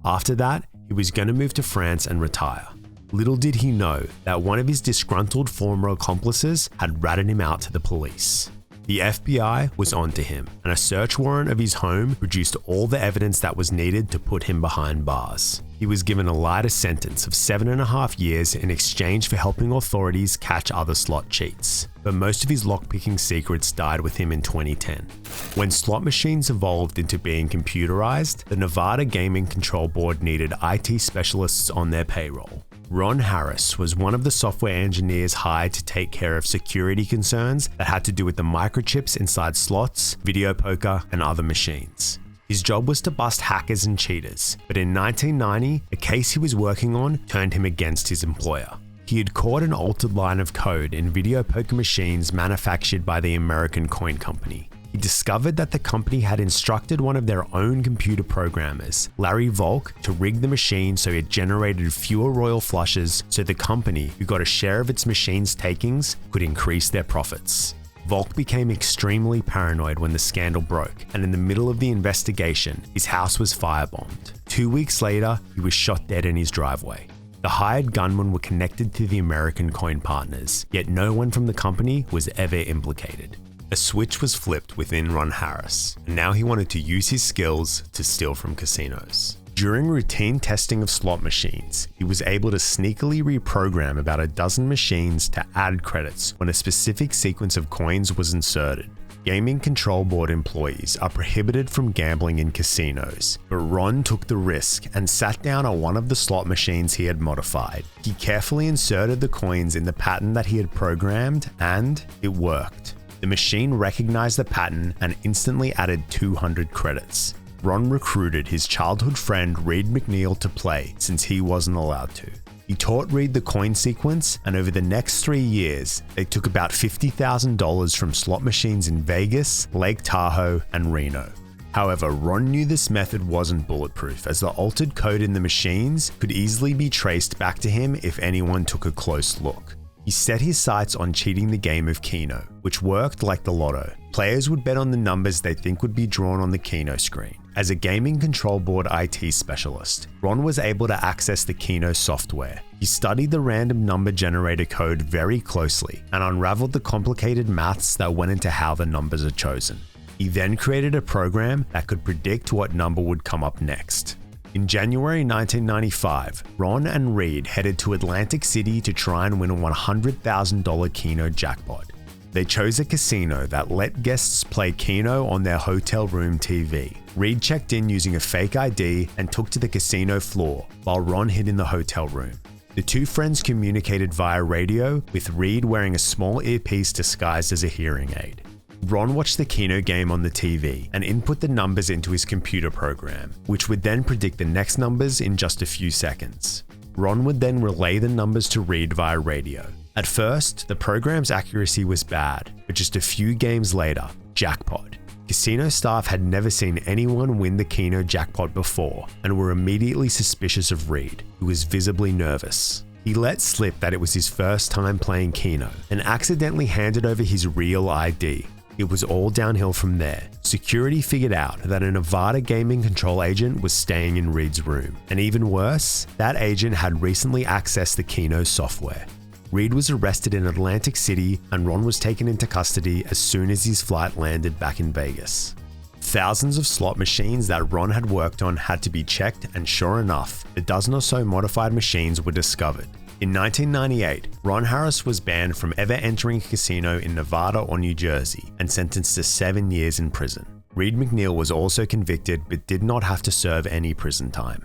After that, he was going to move to France and retire. Little did he know that one of his disgruntled former accomplices had ratted him out to the police. The FBI was onto him, and a search warrant of his home produced all the evidence that was needed to put him behind bars. He was given a lighter sentence of 7.5 years in exchange for helping authorities catch other slot cheats. But most of his lockpicking secrets died with him in 2010. When slot machines evolved into being computerized, the Nevada Gaming Control Board needed IT specialists on their payroll. Ron Harris was one of the software engineers hired to take care of security concerns that had to do with the microchips inside slots, video poker, and other machines. His job was to bust hackers and cheaters, but in 1990, a case he was working on turned him against his employer. He had caught an altered line of code in video poker machines manufactured by the American Coin Company. He discovered that the company had instructed one of their own computer programmers, Larry Volk, to rig the machine so it generated fewer royal flushes so the company, who got a share of its machine's takings, could increase their profits. Volk became extremely paranoid when the scandal broke, and in the middle of the investigation, his house was firebombed. 2 weeks later, he was shot dead in his driveway. The hired gunmen were connected to the American Coin partners, yet no one from the company was ever implicated. A switch was flipped within Ron Harris, and now he wanted to use his skills to steal from casinos. During routine testing of slot machines, he was able to sneakily reprogram about a dozen machines to add credits when a specific sequence of coins was inserted. Gaming control board employees are prohibited from gambling in casinos, but Ron took the risk and sat down on one of the slot machines he had modified. He carefully inserted the coins in the pattern that he had programmed, and it worked. The machine recognized the pattern and instantly added 200 credits. Ron recruited his childhood friend Reed McNeil to play since he wasn't allowed to. He taught Reed the coin sequence, and over the next 3 years, they took about $50,000 from slot machines in Vegas, Lake Tahoe, and Reno. However, Ron knew this method wasn't bulletproof, as the altered code in the machines could easily be traced back to him if anyone took a close look. He set his sights on cheating the game of Keno, which worked like the lotto. Players would bet on the numbers they think would be drawn on the Keno screen. As a gaming control board IT specialist, Ron was able to access the Keno software. He studied the random number generator code very closely and unraveled the complicated maths that went into how the numbers are chosen. He then created a program that could predict what number would come up next. In January 1995, Ron and Reed headed to Atlantic City to try and win a $100,000 Keno jackpot. They chose a casino that let guests play Keno on their hotel room TV. Reed checked in using a fake ID and took to the casino floor, while Ron hid in the hotel room. The two friends communicated via radio, with Reed wearing a small earpiece disguised as a hearing aid. Ron watched the Keno game on the TV and input the numbers into his computer program, which would then predict the next numbers in just a few seconds. Ron would then relay the numbers to Reed via radio. At first, the program's accuracy was bad, but just a few games later, jackpot. Casino staff had never seen anyone win the Keno jackpot before and were immediately suspicious of Reed, who was visibly nervous. He let slip that it was his first time playing Keno and accidentally handed over his real ID. It was all downhill from there. Security figured out that a Nevada gaming control agent was staying in Reed's room. And even worse, that agent had recently accessed the Keno software. Reed was arrested in Atlantic City and Ron was taken into custody as soon as his flight landed back in Vegas. Thousands of slot machines that Ron had worked on had to be checked, and sure enough, a dozen or so modified machines were discovered. In 1998, Ron Harris was banned from ever entering a casino in Nevada or New Jersey and sentenced to 7 years in prison. Reed McNeil was also convicted but did not have to serve any prison time.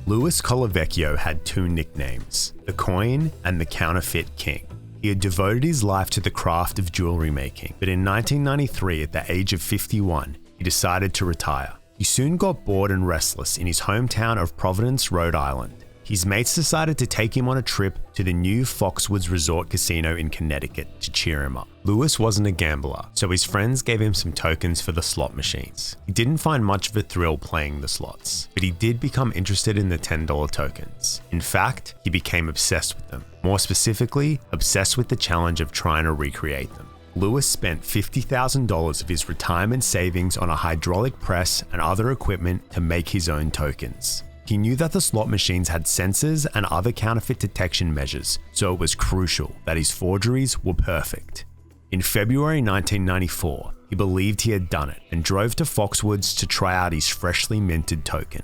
Louis Colavecchio had two nicknames, the Coin and the Counterfeit King. He had devoted his life to the craft of jewelry making, but in 1993, at the age of 51, he decided to retire. He soon got bored and restless in his hometown of Providence, Rhode Island. His mates decided to take him on a trip to the new Foxwoods Resort Casino in Connecticut to cheer him up. Louis wasn't a gambler, so his friends gave him some tokens for the slot machines. He didn't find much of a thrill playing the slots, but he did become interested in the $10 tokens. In fact, he became obsessed with them. More specifically, obsessed with the challenge of trying to recreate them. Louis spent $50,000 of his retirement savings on a hydraulic press and other equipment to make his own tokens. He knew that the slot machines had sensors and other counterfeit detection measures, so it was crucial that his forgeries were perfect. In February 1994, he believed he had done it and drove to Foxwoods to try out his freshly minted token.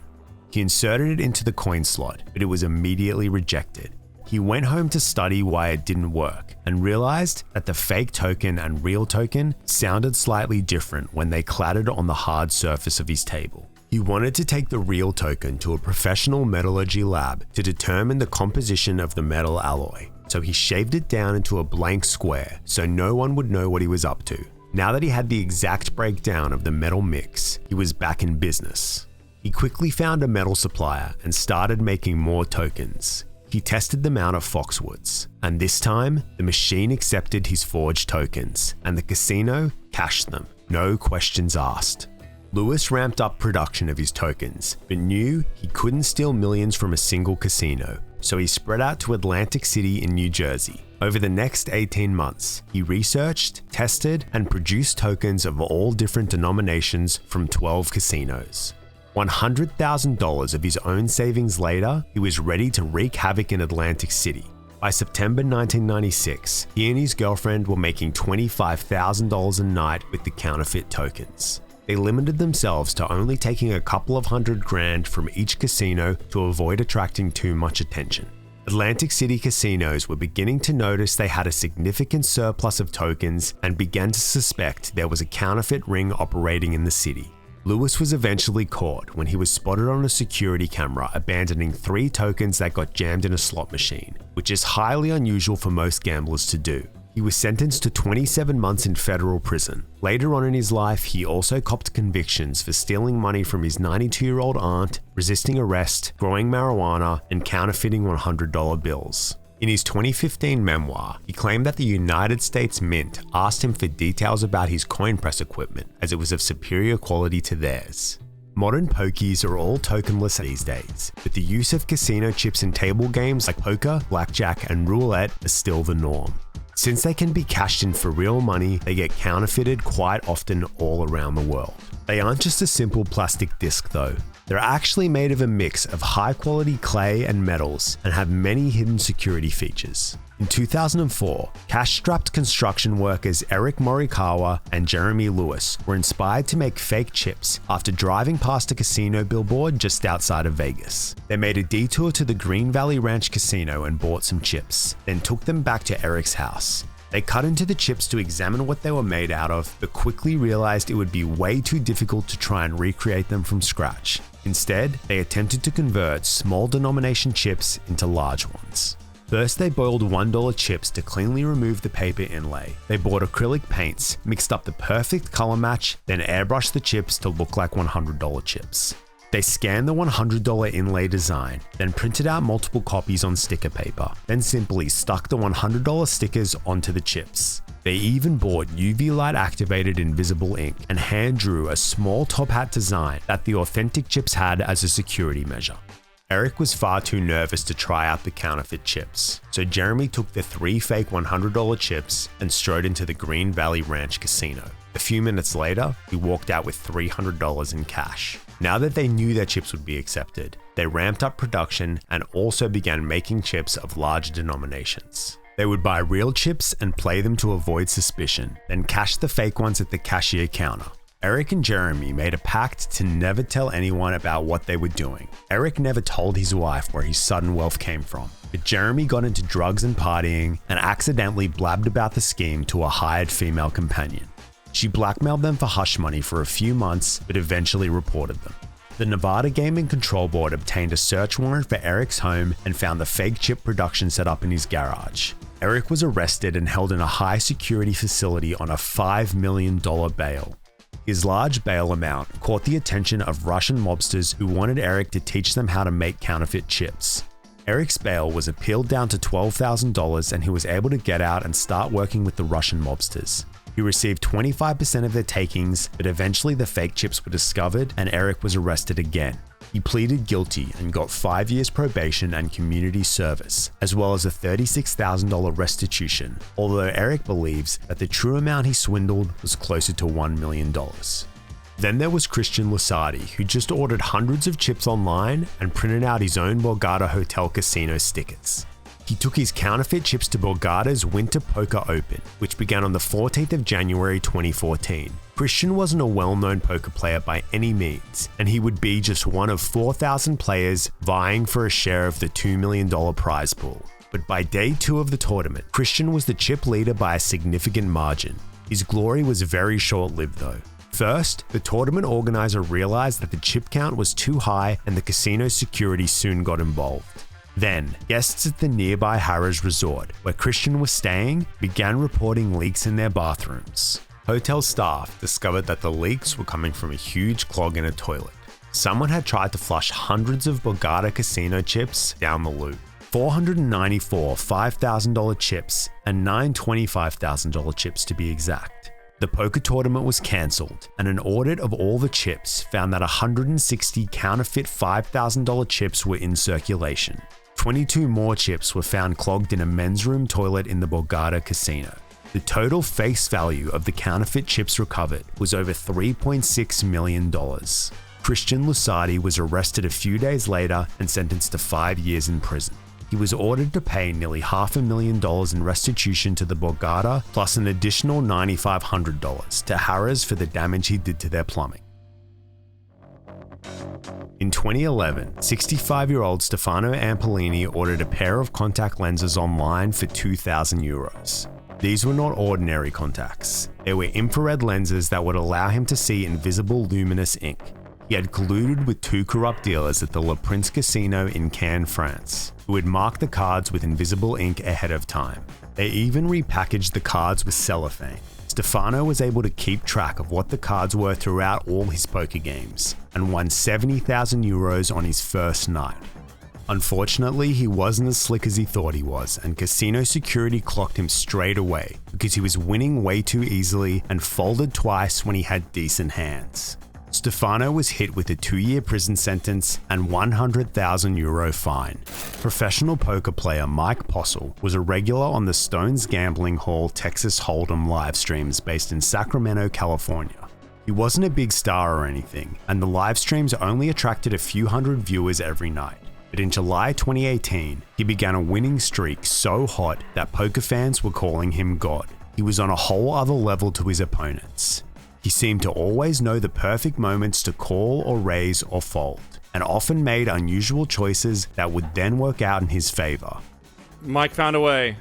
He inserted it into the coin slot, but it was immediately rejected. He went home to study why it didn't work and realized that the fake token and real token sounded slightly different when they clattered on the hard surface of his table. He wanted to take the real token to a professional metallurgy lab to determine the composition of the metal alloy, so he shaved it down into a blank square so no one would know what he was up to. Now that he had the exact breakdown of the metal mix, he was back in business. He quickly found a metal supplier and started making more tokens. He tested them out at Foxwoods, and this time, the machine accepted his forged tokens, and the casino cashed them, no questions asked. Lewis ramped up production of his tokens, but knew he couldn't steal millions from a single casino, so he spread out to Atlantic City in New Jersey. Over the next 18 months, he researched, tested, and produced tokens of all different denominations from 12 casinos. $100,000 of his own savings later, he was ready to wreak havoc in Atlantic City. By September 1996, he and his girlfriend were making $25,000 a night with the counterfeit tokens. They limited themselves to only taking a couple of $100,000 from each casino to avoid attracting too much attention. Atlantic City casinos were beginning to notice they had a significant surplus of tokens and began to suspect there was a counterfeit ring operating in the city. Lewis was eventually caught when he was spotted on a security camera abandoning 3 tokens that got jammed in a slot machine, which is highly unusual for most gamblers to do. He was sentenced to 27 months in federal prison. Later on in his life, he also copped convictions for stealing money from his 92-year-old aunt, resisting arrest, growing marijuana, and counterfeiting $100 bills. In his 2015 memoir, he claimed that the United States Mint asked him for details about his coin press equipment, as it was of superior quality to theirs. Modern pokies are all tokenless these days, but the use of casino chips in table games like poker, blackjack, and roulette is still the norm. Since they can be cashed in for real money, they get counterfeited quite often all around the world. They aren't just a simple plastic disc though. They're actually made of a mix of high-quality clay and metals and have many hidden security features. In 2004, cash-strapped construction workers Erick Morikawa and Jeremy Lewis were inspired to make fake chips after driving past a casino billboard just outside of Vegas. They made a detour to the Green Valley Ranch Casino and bought some chips, then took them back to Erick's house. They cut into the chips to examine what they were made out of, but quickly realized it would be way too difficult to try and recreate them from scratch. Instead, they attempted to convert small denomination chips into large ones. First, they boiled $1 chips to cleanly remove the paper inlay. They bought acrylic paints, mixed up the perfect color match, then airbrushed the chips to look like $100 chips. They scanned the $100 inlay design, then printed out multiple copies on sticker paper, then simply stuck the $100 stickers onto the chips. They even bought UV light activated invisible ink and hand drew a small top hat design that the authentic chips had as a security measure. Erick was far too nervous to try out the counterfeit chips, so Jeremy took the 3 fake $100 chips and strode into the Green Valley Ranch Casino. A few minutes later, he walked out with $300 in cash. Now that they knew their chips would be accepted, they ramped up production and also began making chips of larger denominations. They would buy real chips and play them to avoid suspicion, then cash the fake ones at the cashier counter. Erick and Jeremy made a pact to never tell anyone about what they were doing. Erick never told his wife where his sudden wealth came from, but Jeremy got into drugs and partying and accidentally blabbed about the scheme to a hired female companion. She blackmailed them for hush money for a few months, but eventually reported them. The Nevada Gaming Control Board obtained a search warrant for Erick's home and found the fake chip production set up in his garage. Erick was arrested and held in a high security facility on a $5 million bail. His large bail amount caught the attention of Russian mobsters who wanted Erick to teach them how to make counterfeit chips. Erick's bail was appealed down to $12,000 and he was able to get out and start working with the Russian mobsters. He received 25% of their takings, but eventually the fake chips were discovered and Erick was arrested again. He pleaded guilty and got 5 years probation and community service, as well as a $36,000 restitution, although Erick believes that the true amount he swindled was closer to $1 million. Then there was Christian Lusardi, who just ordered hundreds of chips online and printed out his own Borgata Hotel casino stickers. He took his counterfeit chips to Borgata's Winter Poker Open, which began on the 14th of January 2014. Christian wasn't a well-known poker player by any means, and he would be just one of 4,000 players vying for a share of the $2 million prize pool. But by day 2 of the tournament, Christian was the chip leader by a significant margin. His glory was very short-lived though. First, the tournament organizer realized that the chip count was too high and the casino security soon got involved. Then, guests at the nearby Harrah's resort, where Christian was staying, began reporting leaks in their bathrooms. Hotel staff discovered that the leaks were coming from a huge clog in a toilet. Someone had tried to flush hundreds of Borgata casino chips down the loop. 494 $5,000 chips and 9 $25,000 chips to be exact. The poker tournament was cancelled, and an audit of all the chips found that 160 counterfeit $5,000 chips were in circulation. 22 more chips were found clogged in a men's room toilet in the Borgata casino. The total face value of the counterfeit chips recovered was over $3.6 million. Christian Lusardi was arrested a few days later and sentenced to 5 years in prison. He was ordered to pay nearly $500,000 in restitution to the Borgata, plus an additional $9,500 to Harrah's for the damage he did to their plumbing. In 2011, 65-year-old Stefano Ampollini ordered a pair of contact lenses online for €2,000. These were not ordinary contacts. They were infrared lenses that would allow him to see invisible luminous ink. He had colluded with 2 corrupt dealers at the Le Prince Casino in Cannes, France, who had marked the cards with invisible ink ahead of time. They even repackaged the cards with cellophane. Stefano was able to keep track of what the cards were throughout all his poker games, and won €70,000 on his first night. Unfortunately, he wasn't as slick as he thought he was, and casino security clocked him straight away because he was winning way too easily and folded twice when he had decent hands. Stefano was hit with a 2-year prison sentence and €100,000 fine. Professional poker player Mike Postle was a regular on the Stones Gambling Hall Texas Hold'em live streams based in Sacramento, California. He wasn't a big star or anything, and the live streams only attracted a few hundred viewers every night. But in July 2018, he began a winning streak so hot that poker fans were calling him God. He was on a whole other level to his opponents. He seemed to always know the perfect moments to call or raise or fold, and often made unusual choices that would then work out in his favor. Mike found a way.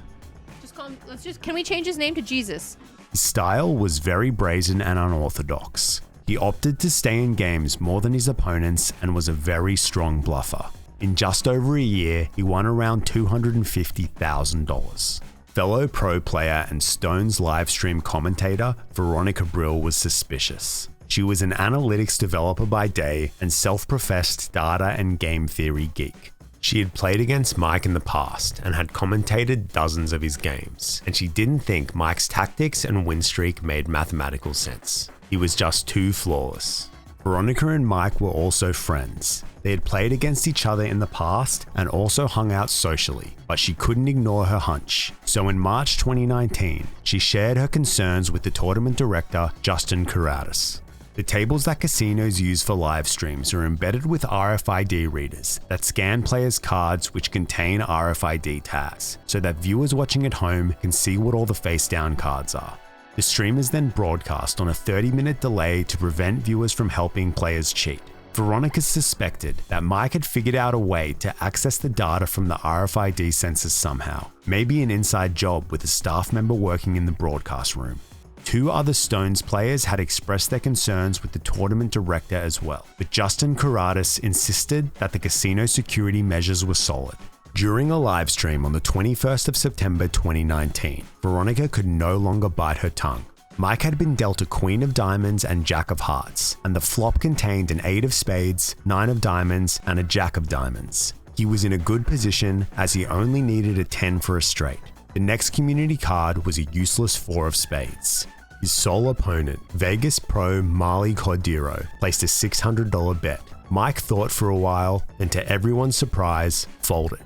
Just call him, can we change his name to Jesus? His style was very brazen and unorthodox. He opted to stay in games more than his opponents and was a very strong bluffer. In just over a year, he won around $250,000. Fellow pro player and Stones livestream commentator Veronica Brill was suspicious. She was an analytics developer by day and self-professed data and game theory geek. She had played against Mike in the past and had commentated dozens of his games, and she didn't think Mike's tactics and win streak made mathematical sense. He was just too flawless. Veronica and Mike were also friends. They had played against each other in the past and also hung out socially, but she couldn't ignore her hunch. So in March 2019, she shared her concerns with the tournament director, Justin Karatis. The tables that casinos use for live streams are embedded with RFID readers that scan players' cards which contain RFID tags, so that viewers watching at home can see what all the face-down cards are. The stream is then broadcast on a 30-minute delay to prevent viewers from helping players cheat. Veronica suspected that Mike had figured out a way to access the data from the RFID sensors somehow, maybe an inside job with a staff member working in the broadcast room. 2 other Stones players had expressed their concerns with the tournament director as well, but Justin Karatis insisted that the casino security measures were solid. During a live stream on the 21st of September 2019, Veronica could no longer bite her tongue. Mike had been dealt a Queen of Diamonds and Jack of Hearts, and the flop contained an 8 of Spades, 9 of Diamonds, and a Jack of Diamonds. He was in a good position as he only needed a 10 for a straight. The next community card was a useless 4 of Spades. His sole opponent, Vegas pro Marley Cordero, placed a $600 bet. Mike thought for a while, and to everyone's surprise, folded.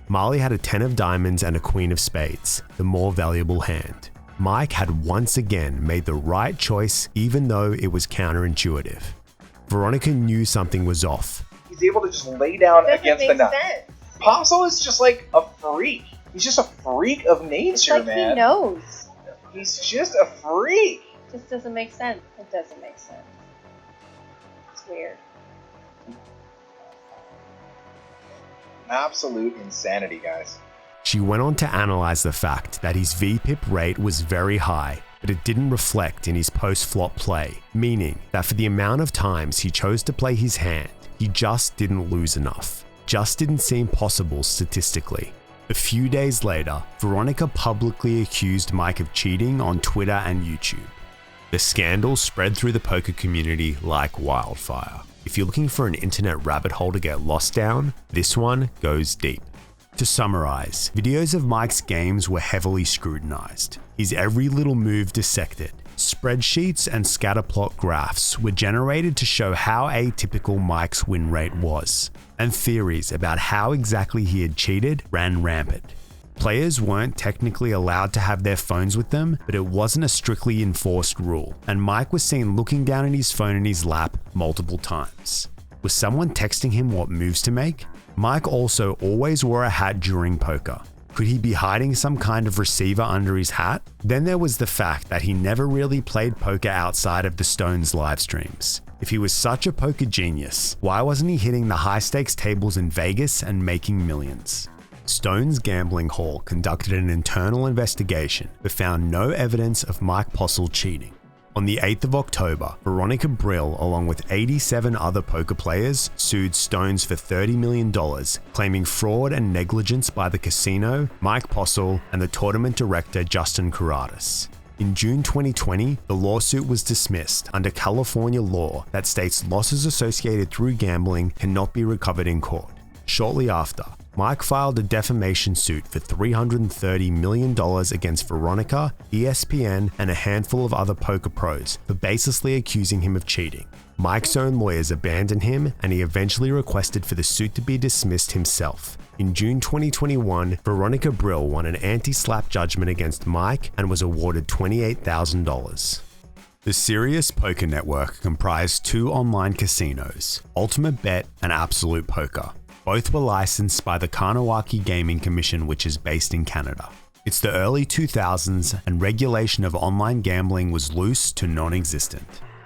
Marley had a 10 of Diamonds and a Queen of Spades, the more valuable hand. Mike had once again made the right choice even though it was counterintuitive. Veronica knew something was off. He's able to just lay down against the nut. Postle is just like a freak. He's just a freak of nature, it's like man. He knows. He's just a freak. It just doesn't make sense. It doesn't make sense. It's weird. Absolute insanity, guys. She went on to analyze the fact that his VPIP rate was very high, but it didn't reflect in his post-flop play, meaning that for the amount of times he chose to play his hand, he just didn't lose enough. Just didn't seem possible statistically. A few days later, Veronica publicly accused Mike of cheating on Twitter and YouTube. The scandal spread through the poker community like wildfire. If you're looking for an internet rabbit hole to get lost down, this one goes deep. To summarize, videos of Mike's games were heavily scrutinized, his every little move dissected. Spreadsheets and scatterplot graphs were generated to show how atypical Mike's win rate was, and theories about how exactly he had cheated ran rampant. Players weren't technically allowed to have their phones with them, but it wasn't a strictly enforced rule, and Mike was seen looking down at his phone in his lap multiple times. Was someone texting him what moves to make? Mike also always wore a hat during poker. Could he be hiding some kind of receiver under his hat? Then there was the fact that he never really played poker outside of the Stones live streams. If he was such a poker genius, why wasn't he hitting the high stakes tables in Vegas and making millions? Stone's Gambling Hall conducted an internal investigation but found no evidence of Mike Postle cheating. On the 8th of October, Veronica Brill, along with 87 other poker players, sued Stones for $30 million, claiming fraud and negligence by the casino, Mike Postle, and the tournament director Justin Curatis. In June 2020, the lawsuit was dismissed under California law that states losses associated through gambling cannot be recovered in court. Shortly after, Mike filed a defamation suit for $330 million against Veronica, ESPN, and a handful of other poker pros for baselessly accusing him of cheating. Mike's own lawyers abandoned him, and he eventually requested for the suit to be dismissed himself. In June 2021, Veronica Brill won an anti-slap judgment against Mike and was awarded $28,000. The Serious Poker Network comprised two online casinos, Ultimate Bet and Absolute Poker. Both were licensed by the Kahnawake Gaming Commission, which is based in Canada. It's the early 2000s, and regulation of online gambling was loose to non-existent.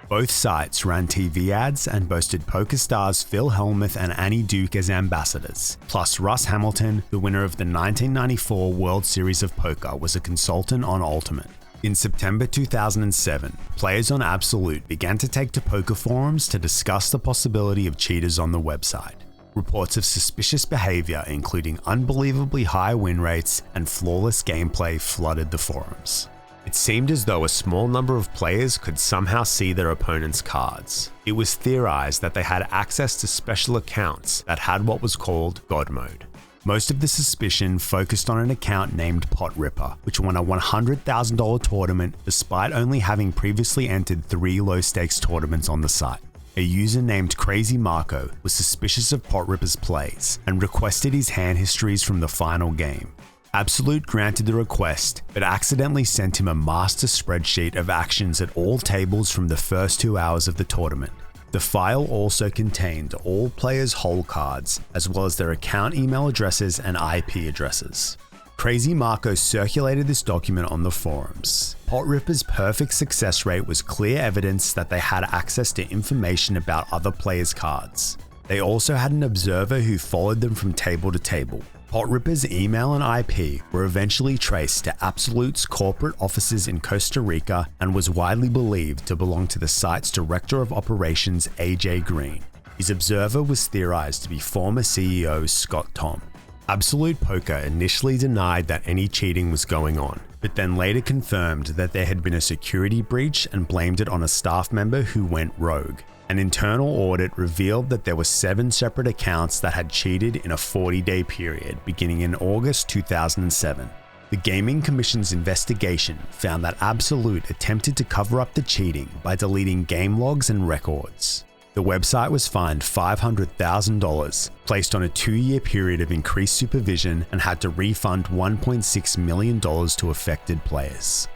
Both sites ran TV ads and boasted poker stars Phil Hellmuth and Annie Duke as ambassadors. Plus, Russ Hamilton, the winner of the 1994 World Series of Poker, was a consultant on Ultimate. In September 2007, players on Absolute began to take to poker forums to discuss the possibility of cheaters on the website. Reports of suspicious behavior, including unbelievably high win rates and flawless gameplay, flooded the forums. It seemed as though a small number of players could somehow see their opponent's cards. It was theorized that they had access to special accounts that had what was called God mode. Most of the suspicion focused on an account named Pot Ripper, which won a $100,000 tournament despite only having previously entered 3 low-stakes tournaments on the site. A user named Crazy Marco was suspicious of Pot Ripper's plays and requested his hand histories from the final game. Absolute granted the request, but accidentally sent him a master spreadsheet of actions at all tables from the first 2 hours of the tournament. The file also contained all players' hole cards, as well as their account email addresses and IP addresses. Crazy Marco circulated this document on the forums. Pot Ripper's perfect success rate was clear evidence that they had access to information about other players' cards. They also had an observer who followed them from table to table. Pot Ripper's email and IP were eventually traced to Absolute's corporate offices in Costa Rica and was widely believed to belong to the site's director of operations, AJ Green. His observer was theorized to be former CEO Scott Tom. Absolute Poker initially denied that any cheating was going on, but then later confirmed that there had been a security breach and blamed it on a staff member who went rogue. An internal audit revealed that there were 7 separate accounts that had cheated in a 40-day period beginning in August 2007. The Gaming Commission's investigation found that Absolute attempted to cover up the cheating by deleting game logs and records. The website was fined $500,000, placed on a 2-year period of increased supervision, and had to refund $1.6 million to affected players.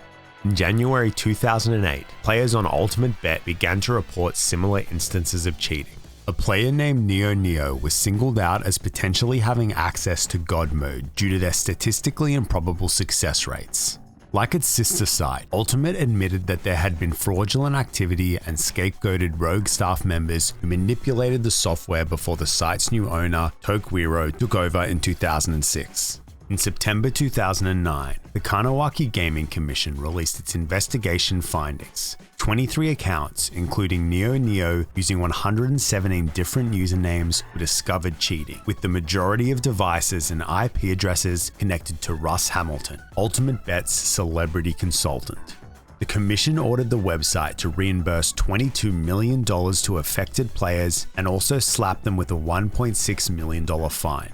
In January 2008, players on Ultimate Bet began to report similar instances of cheating. A player named Neo was singled out as potentially having access to God mode due to their statistically improbable success rates. Like its sister site, Ultimate admitted that there had been fraudulent activity and scapegoated rogue staff members who manipulated the software before the site's new owner, Tokwiro, took over in 2006. In September 2009, the Kahnawake Gaming Commission released its investigation findings. 23 accounts, including Neo, using 117 different usernames, were discovered cheating, with the majority of devices and IP addresses connected to Russ Hamilton, Ultimate Bet's celebrity consultant. The The commission ordered the website to reimburse $22 million to affected players and also slap them with a $1.6 million fine.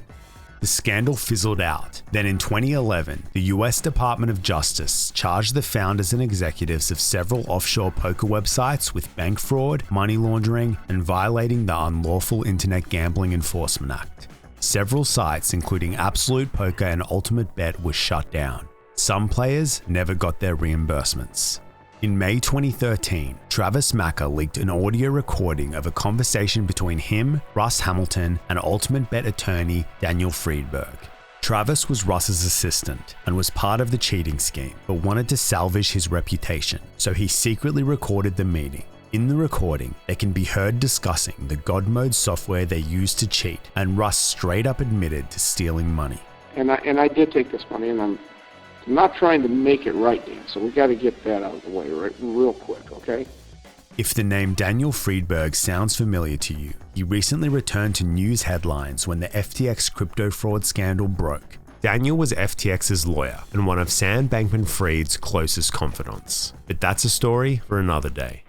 The scandal fizzled out. Then in 2011, the US Department of Justice charged the founders and executives of several offshore poker websites with bank fraud, money laundering, and violating the Unlawful Internet Gambling Enforcement Act. Several sites, including Absolute Poker and Ultimate Bet, were shut down. Some players never got their reimbursements. In May 2013, Travis Macker leaked an audio recording of a conversation between him, Russ Hamilton, and Ultimate Bet attorney Daniel Friedberg. Travis was Russ's assistant and was part of the cheating scheme, but wanted to salvage his reputation, so he secretly recorded the meeting. In the recording, they can be heard discussing the God Mode software they used to cheat, and Russ straight up admitted to stealing money. And I did take this money, and I'm not trying to make it right, Dan, so we got to get that out of the way real quick, okay? If the name Daniel Friedberg sounds familiar to you, he recently returned to news headlines when the FTX crypto fraud scandal broke. Daniel was FTX's lawyer and one of Sam Bankman-Fried's closest confidants. But that's a story for another day.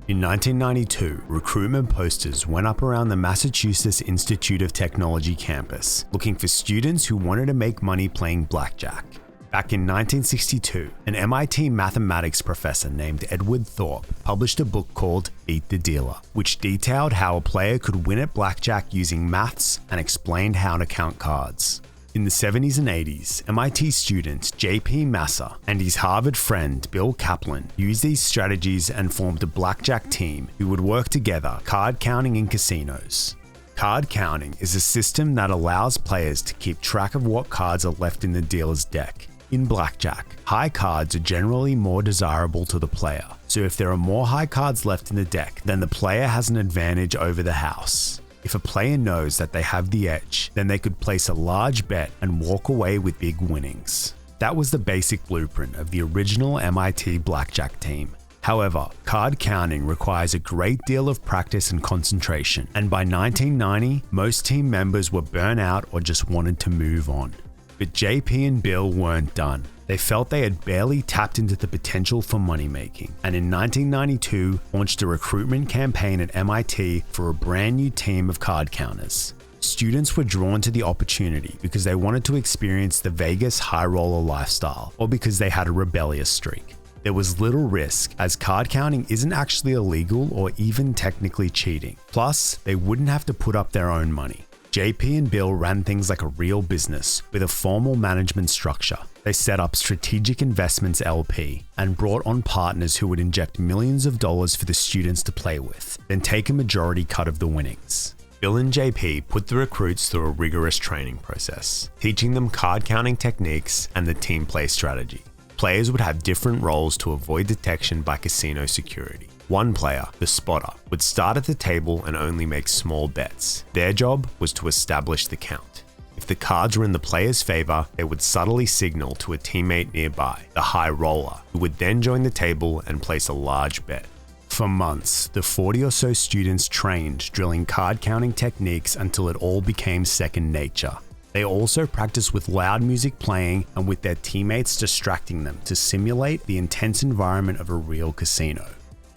In 1992, recruitment posters went up around the Massachusetts Institute of Technology campus, looking for students who wanted to make money playing blackjack. Back in 1962, an MIT mathematics professor named Edward Thorpe published a book called Beat the Dealer, which detailed how a player could win at blackjack using maths and explained how to count cards. In the 70s and 80s, MIT student J.P. Massa and his Harvard friend Bill Kaplan used these strategies and formed a blackjack team who would work together card counting in casinos. Card counting is a system that allows players to keep track of what cards are left in the dealer's deck. In blackjack, high cards are generally more desirable to the player, so if there are more high cards left in the deck, then the player has an advantage over the house. If a player knows that they have the edge, then they could place a large bet and walk away with big winnings. That was the basic blueprint of the original MIT blackjack team. However, card counting requires a great deal of practice and concentration, and by 1990, most team members were burnt out or just wanted to move on. But JP and Bill weren't done. They felt they had barely tapped into the potential for money-making, and in 1992 launched a recruitment campaign at MIT for a brand new team of card counters. Students were drawn to the opportunity because they wanted to experience the Vegas high roller lifestyle, or because they had a rebellious streak. There was little risk, as card counting isn't actually illegal or even technically cheating. Plus, they wouldn't have to put up their own money. JP and Bill ran things like a real business with a formal management structure. They set up Strategic Investments LP and brought on partners who would inject millions of dollars for the students to play with, then take a majority cut of the winnings. Bill and JP put the recruits through a rigorous training process, teaching them card counting techniques and the team play strategy. Players would have different roles to avoid detection by casino security. One player, the spotter, would start at the table and only make small bets. Their job was to establish the count. If the cards were in the player's favor, they would subtly signal to a teammate nearby, the high roller, who would then join the table and place a large bet. For months, the 40 or so students trained drilling card counting techniques until it all became second nature. They also practiced with loud music playing and with their teammates distracting them to simulate the intense environment of a real casino.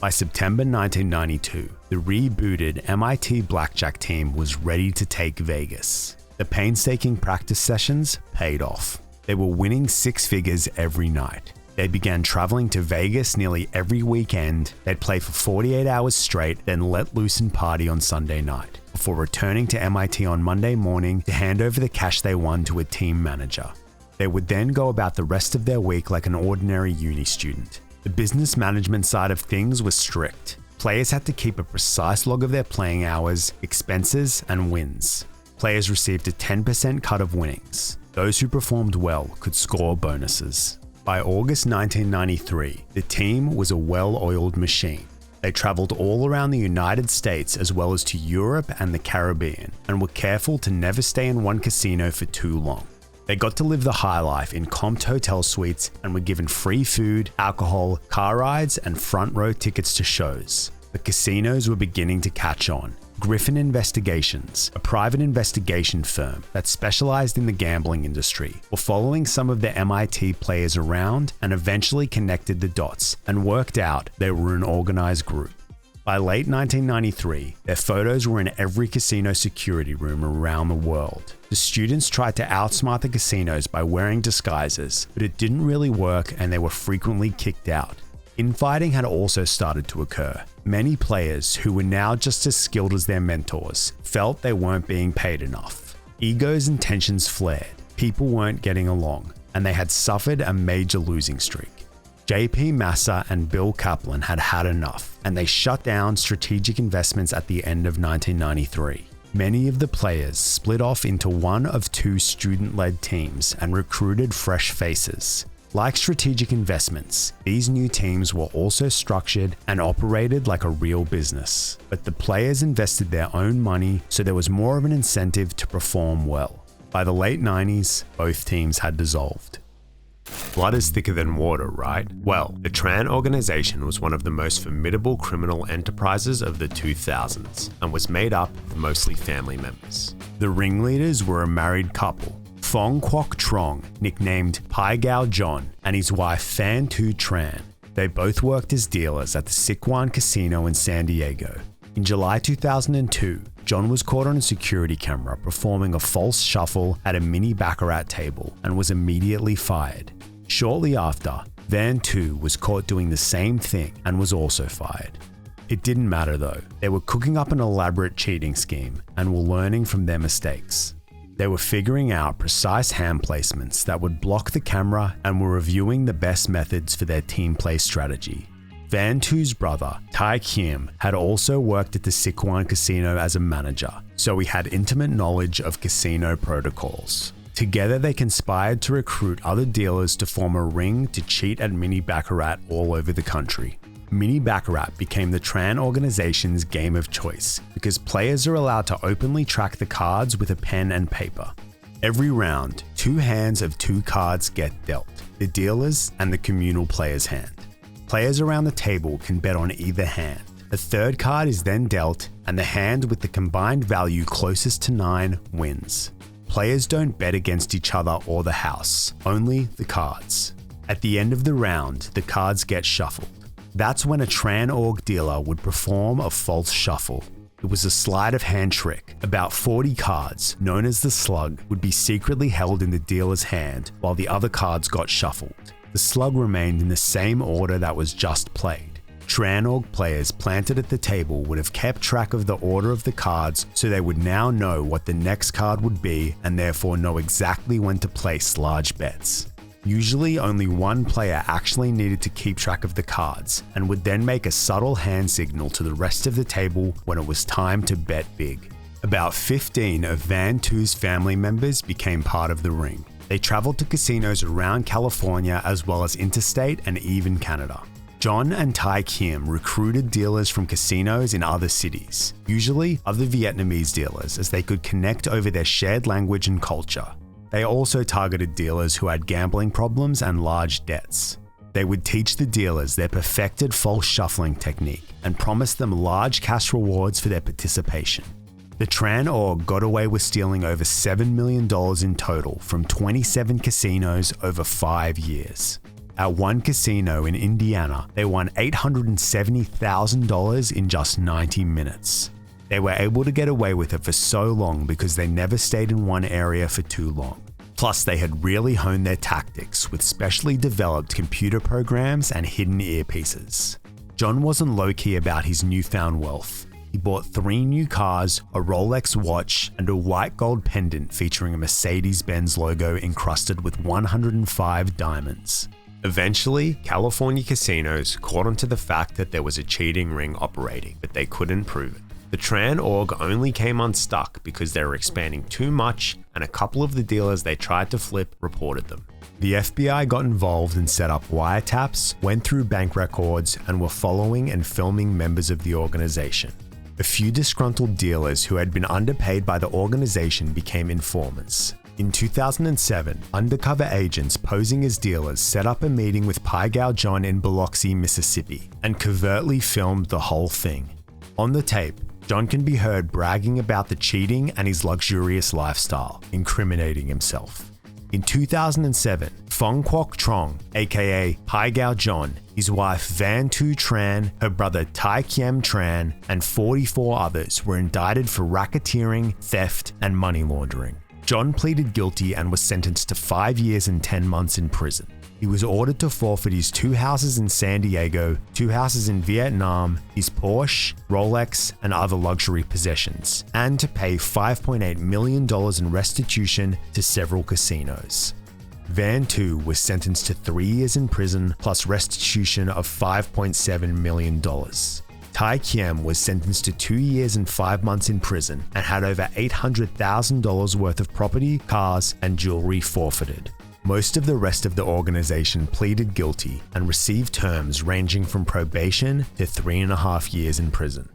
By September 1992, the rebooted MIT blackjack team was ready to take Vegas. The painstaking practice sessions paid off. They were winning six figures every night. They began traveling to Vegas nearly every weekend. They'd play for 48 hours straight, then let loose and party on Sunday night, before returning to MIT on Monday morning to hand over the cash they won to a team manager. They would then go about the rest of their week like an ordinary uni student. The business management side of things was strict. Players had to keep a precise log of their playing hours, expenses, and wins. Players received a 10% cut of winnings. Those who performed well could score bonuses. By August 1993, the team was a well-oiled machine. They traveled all around the United States as well as to Europe and the Caribbean, and were careful to never stay in one casino for too long. They got to live the high life in comped hotel suites and were given free food, alcohol, car rides, and front row tickets to shows. The casinos were beginning to catch on. Griffin Investigations, a private investigation firm that specialized in the gambling industry, were following some of the MIT players around and eventually connected the dots and worked out they were an organized group. By late 1993, their photos were in every casino security room around the world. The students tried to outsmart the casinos by wearing disguises, but it didn't really work and they were frequently kicked out. Infighting had also started to occur. Many players, who were now just as skilled as their mentors, felt they weren't being paid enough. Egos and tensions flared, people weren't getting along, and they had suffered a major losing streak. JP Massa and Bill Kaplan had had enough, and they shut down strategic investments at the end of 1993. Many of the players split off into one of two student-led teams and recruited fresh faces. Like strategic investments, these new teams were also structured and operated like a real business. But the players invested their own money, so there was more of an incentive to perform well. By the late 90s, both teams had dissolved. Blood is thicker than water, right? Well, the Tran organization was one of the most formidable criminal enterprises of the 2000s and was made up of mostly family members. The ringleaders were a married couple, Phong Quoc Trong, nicknamed Pai Gao John, and his wife Phan Tu Tran. They both worked as dealers at the Siquan Casino in San Diego. In July 2002, John was caught on a security camera performing a false shuffle at a mini baccarat table and was immediately fired. Shortly after, Van Tu was caught doing the same thing and was also fired. It didn't matter though. They were cooking up an elaborate cheating scheme and were learning from their mistakes. They were figuring out precise hand placements that would block the camera and were reviewing the best methods for their team play strategy. Van Tu's brother, Tai Kim, had also worked at the Siquan Casino as a manager, so he had intimate knowledge of casino protocols. Together they conspired to recruit other dealers to form a ring to cheat at mini baccarat all over the country. Mini baccarat became the Tran organization's game of choice because players are allowed to openly track the cards with a pen and paper. Every round, 2 hands of 2 cards get dealt, the dealer's and the communal player's hand. Players around the table can bet on either hand. A 3rd card is then dealt, and the hand with the combined value closest to 9 wins. Players don't bet against each other or the house, only the cards. At the end of the round, the cards get shuffled. That's when a Tran org dealer would perform a false shuffle. It was a sleight of hand trick. About 40 cards, known as the slug, would be secretly held in the dealer's hand while the other cards got shuffled. The slug remained in the same order that was just played. Tran org players planted at the table would have kept track of the order of the cards, so they would now know what the next card would be and therefore know exactly when to place large bets. Usually only one player actually needed to keep track of the cards and would then make a subtle hand signal to the rest of the table when it was time to bet big. About 15 of Van Tu's family members became part of the ring. They traveled to casinos around California as well as interstate and even Canada. John and Tai Kim recruited dealers from casinos in other cities, usually other Vietnamese dealers, as they could connect over their shared language and culture. They also targeted dealers who had gambling problems and large debts. They would teach the dealers their perfected false shuffling technique and promise them large cash rewards for their participation. The Tran org got away with stealing over $7 million in total from 27 casinos over 5 years. At one casino in Indiana, they won $870,000 in just 90 minutes. They were able to get away with it for so long because they never stayed in one area for too long. Plus, they had really honed their tactics with specially developed computer programs and hidden earpieces. John wasn't low-key about his newfound wealth. He bought 3 new cars, a Rolex watch, and a white gold pendant featuring a Mercedes-Benz logo encrusted with 105 diamonds. Eventually, California casinos caught on to the fact that there was a cheating ring operating, but they couldn't prove it. The Tran org only came unstuck because they were expanding too much, and a couple of the dealers they tried to flip reported them. The FBI got involved and set up wiretaps, went through bank records, and were following and filming members of the organization. A few disgruntled dealers who had been underpaid by the organization became informants. In 2007, undercover agents posing as dealers set up a meeting with Pai Gao John in Biloxi, Mississippi, and covertly filmed the whole thing. On the tape, John can be heard bragging about the cheating and his luxurious lifestyle, incriminating himself. In 2007, Phong Quoc Trong, aka Pai Gao John, his wife Van Tu Tran, her brother Tai Kiem Tran, and 44 others were indicted for racketeering, theft, and money laundering. John pleaded guilty and was sentenced to 5 years and 10 months in prison. He was ordered to forfeit his 2 houses in San Diego, 2 houses in Vietnam, his Porsche, Rolex, and other luxury possessions, and to pay $5.8 million in restitution to several casinos. Van Tu was sentenced to 3 years in prison plus restitution of $5.7 million. Tai Kiem was sentenced to 2 years and 5 months in prison and had over $800,000 worth of property, cars, and jewelry forfeited. Most of the rest of the organization pleaded guilty and received terms ranging from probation to 3.5 years in prison.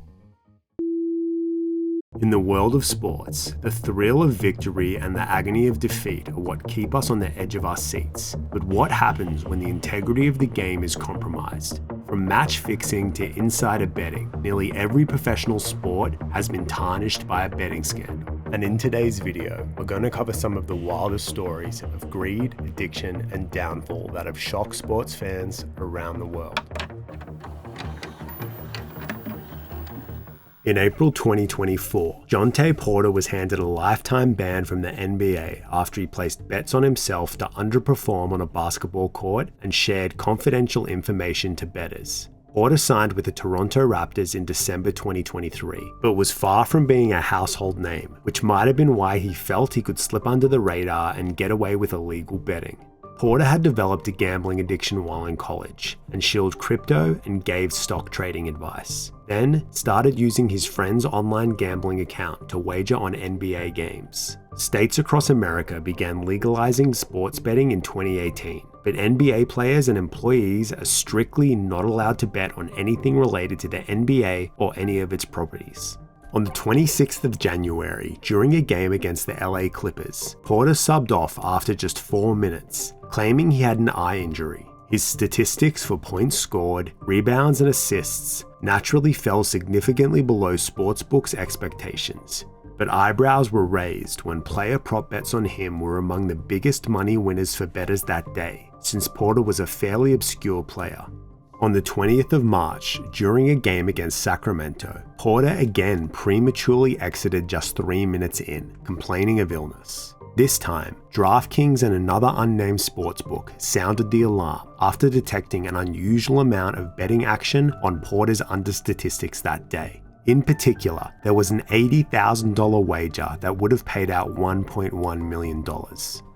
In the world of sports, the thrill of victory and the agony of defeat are what keep us on the edge of our seats. But what happens when the integrity of the game is compromised? From match fixing to insider betting, nearly every professional sport has been tarnished by a betting scandal. And in today's video, we're going to cover some of the wildest stories of greed, addiction, and downfall that have shocked sports fans around the world. In April 2024, Jontay Porter was handed a lifetime ban from the NBA after he placed bets on himself to underperform on a basketball court and shared confidential information to bettors. Porter signed with the Toronto Raptors in December 2023, but was far from being a household name, which might have been why he felt he could slip under the radar and get away with illegal betting. Porter had developed a gambling addiction while in college and shilled crypto and gave stock trading advice. Then started using his friend's online gambling account to wager on NBA games. States across America began legalizing sports betting in 2018, but NBA players and employees are strictly not allowed to bet on anything related to the NBA or any of its properties. On the 26th of January, during a game against the LA Clippers, Porter subbed off after just 4 minutes, claiming he had an eye injury. His statistics for points scored, rebounds, and assists naturally fell significantly below sportsbooks' expectations, but eyebrows were raised when player prop bets on him were among the biggest money winners for bettors that day, since Porter was a fairly obscure player. On the 20th of March, during a game against Sacramento, Porter again prematurely exited just 3 minutes in, complaining of illness. This time, DraftKings and another unnamed sportsbook sounded the alarm after detecting an unusual amount of betting action on Porter's under statistics that day. In particular, there was an $80,000 wager that would have paid out $1.1 million.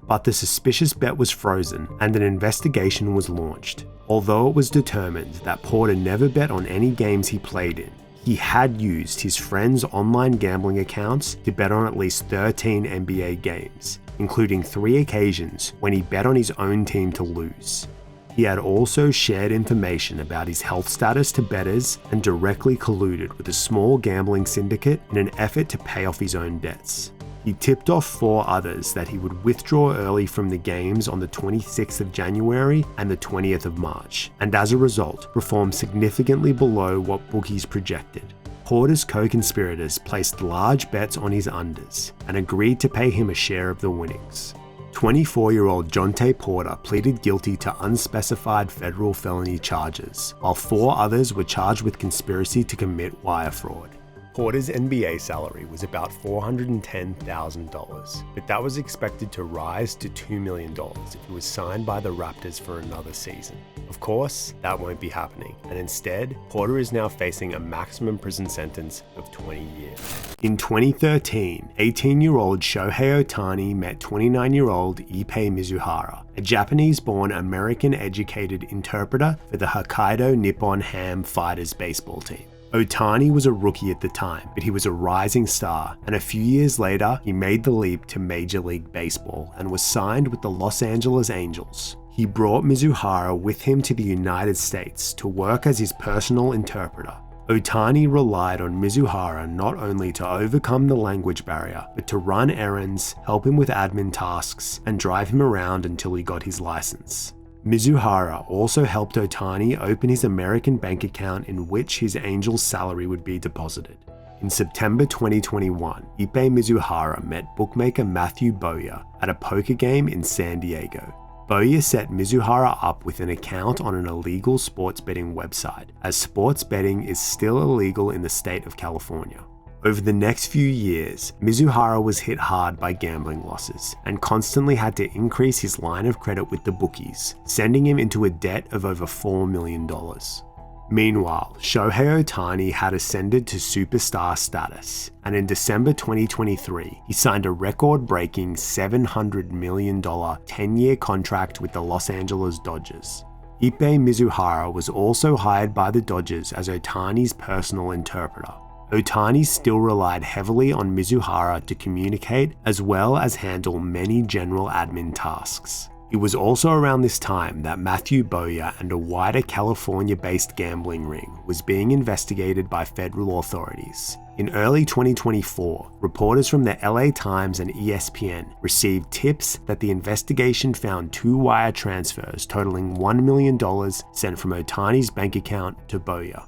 But the suspicious bet was frozen and an investigation was launched. Although it was determined that Porter never bet on any games he played in, he had used his friend's online gambling accounts to bet on at least 13 NBA games, including 3 occasions when he bet on his own team to lose. He had also shared information about his health status to bettors and directly colluded with a small gambling syndicate in an effort to pay off his own debts. He tipped off 4 others that he would withdraw early from the games on the 26th of January and the 20th of March, and as a result, performed significantly below what bookies projected. Porter's co-conspirators placed large bets on his unders and agreed to pay him a share of the winnings. 24-year-old Jontay Porter pleaded guilty to unspecified federal felony charges, while 4 others were charged with conspiracy to commit wire fraud. Porter's NBA salary was about $410,000, but that was expected to rise to $2 million if he was signed by the Raptors for another season. Of course, that won't be happening, and instead, Porter is now facing a maximum prison sentence of 20 years. In 2013, 18-year-old Shohei Ohtani met 29-year-old Ippei Mizuhara, a Japanese-born American-educated interpreter for the Hokkaido Nippon Ham Fighters baseball team. Ohtani was a rookie at the time, but he was a rising star, and a few years later, he made the leap to Major League Baseball and was signed with the Los Angeles Angels. He brought Mizuhara with him to the United States to work as his personal interpreter. Ohtani relied on Mizuhara not only to overcome the language barrier, but to run errands, help him with admin tasks, and drive him around until he got his license. Mizuhara also helped Ohtani open his American bank account in which his Angels' salary would be deposited. In September 2021, Ippei Mizuhara met bookmaker Matthew Bowyer at a poker game in San Diego. Bowyer set Mizuhara up with an account on an illegal sports betting website, as sports betting is still illegal in the state of California. Over the next few years, Mizuhara was hit hard by gambling losses and constantly had to increase his line of credit with the bookies, sending him into a debt of over $4 million. Meanwhile, Shohei Ohtani had ascended to superstar status, and in December 2023, he signed a record-breaking $700 million 10-year contract with the Los Angeles Dodgers. Ippei Mizuhara was also hired by the Dodgers as Ohtani's personal interpreter. Ohtani still relied heavily on Mizuhara to communicate as well as handle many general admin tasks. It was also around this time that Matthew Bowyer and a wider California-based gambling ring was being investigated by federal authorities. In early 2024, reporters from the LA Times and ESPN received tips that the investigation found 2 wire transfers totaling $1 million sent from Ohtani's bank account to Bowyer.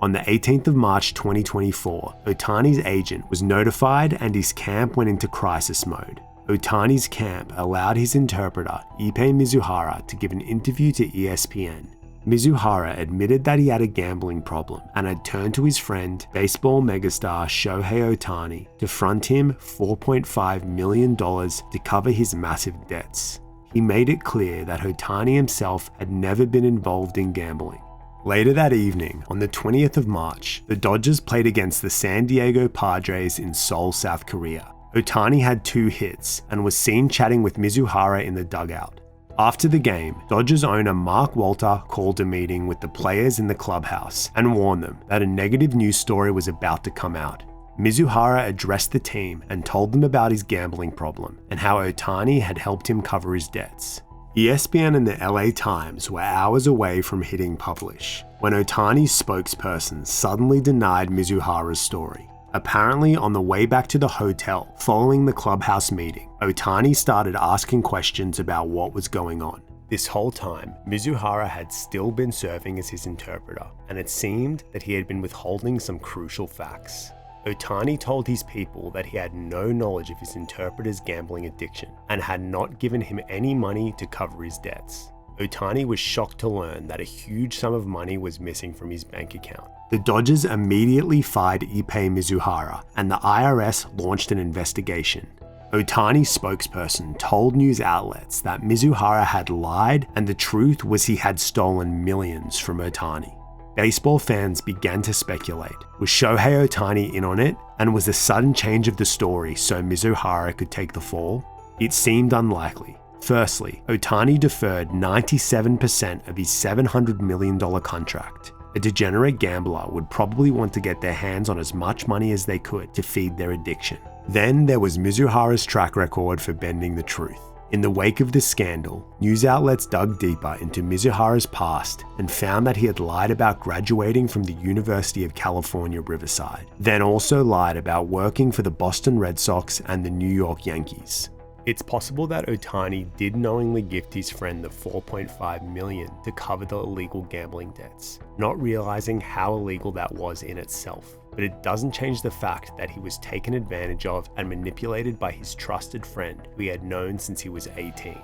On the 18th of March 2024, Ohtani's agent was notified and his camp went into crisis mode. Ohtani's camp allowed his interpreter, Ippei Mizuhara, to give an interview to ESPN. Mizuhara admitted that he had a gambling problem and had turned to his friend, baseball megastar Shohei Ohtani, to front him $4.5 million to cover his massive debts. He made it clear that Ohtani himself had never been involved in gambling. Later that evening, on the 20th of March, the Dodgers played against the San Diego Padres in Seoul, South Korea. Ohtani had 2 hits and was seen chatting with Mizuhara in the dugout. After the game, Dodgers owner Mark Walter called a meeting with the players in the clubhouse and warned them that a negative news story was about to come out. Mizuhara addressed the team and told them about his gambling problem and how Ohtani had helped him cover his debts. ESPN and the LA Times were hours away from hitting publish when Ohtani's spokesperson suddenly denied Mizuhara's story. Apparently, on the way back to the hotel following the clubhouse meeting, Ohtani started asking questions about what was going on. This whole time, Mizuhara had still been serving as his interpreter, and it seemed that he had been withholding some crucial facts. Ohtani told his people that he had no knowledge of his interpreter's gambling addiction and had not given him any money to cover his debts. Ohtani was shocked to learn that a huge sum of money was missing from his bank account. The Dodgers immediately fired Ippei Mizuhara, and the IRS launched an investigation. Ohtani's spokesperson told news outlets that Mizuhara had lied, and the truth was he had stolen millions from Ohtani. Baseball fans began to speculate. Was Shohei Ohtani in on it, and was the sudden change of the story so Mizuhara could take the fall? It seemed unlikely. Firstly, Ohtani deferred 97% of his $700 million contract. A degenerate gambler would probably want to get their hands on as much money as they could to feed their addiction. Then there was Mizuhara's track record for bending the truth. In the wake of this scandal, news outlets dug deeper into Mizuhara's past and found that he had lied about graduating from the University of California, Riverside, then also lied about working for the Boston Red Sox and the New York Yankees. It's possible that Ohtani did knowingly gift his friend the $4.5 million to cover the illegal gambling debts, not realizing how illegal that was in itself. But it doesn't change the fact that he was taken advantage of and manipulated by his trusted friend who he had known since he was 18.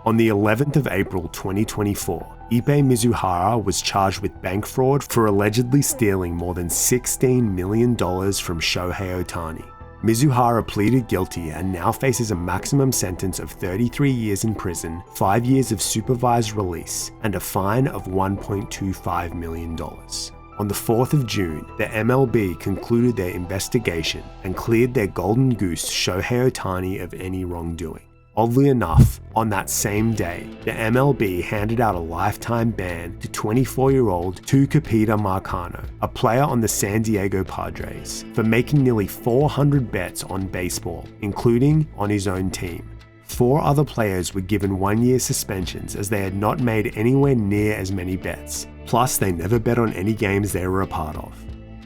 On the 11th of April 2024, Ippei Mizuhara was charged with bank fraud for allegedly stealing more than $16 million from Shohei Ohtani. Mizuhara pleaded guilty and now faces a maximum sentence of 33 years in prison, 5 years of supervised release, and a fine of $1.25 million. On the 4th of June, the MLB concluded their investigation and cleared their golden goose Shohei Ohtani of any wrongdoing. Oddly enough, on that same day, the MLB handed out a lifetime ban to 24-year-old Tucupita Marcano, a player on the San Diego Padres, for making nearly 400 bets on baseball, including on his own team. 4 other players were given 1-year suspensions as they had not made anywhere near as many bets. Plus, they never bet on any games they were a part of.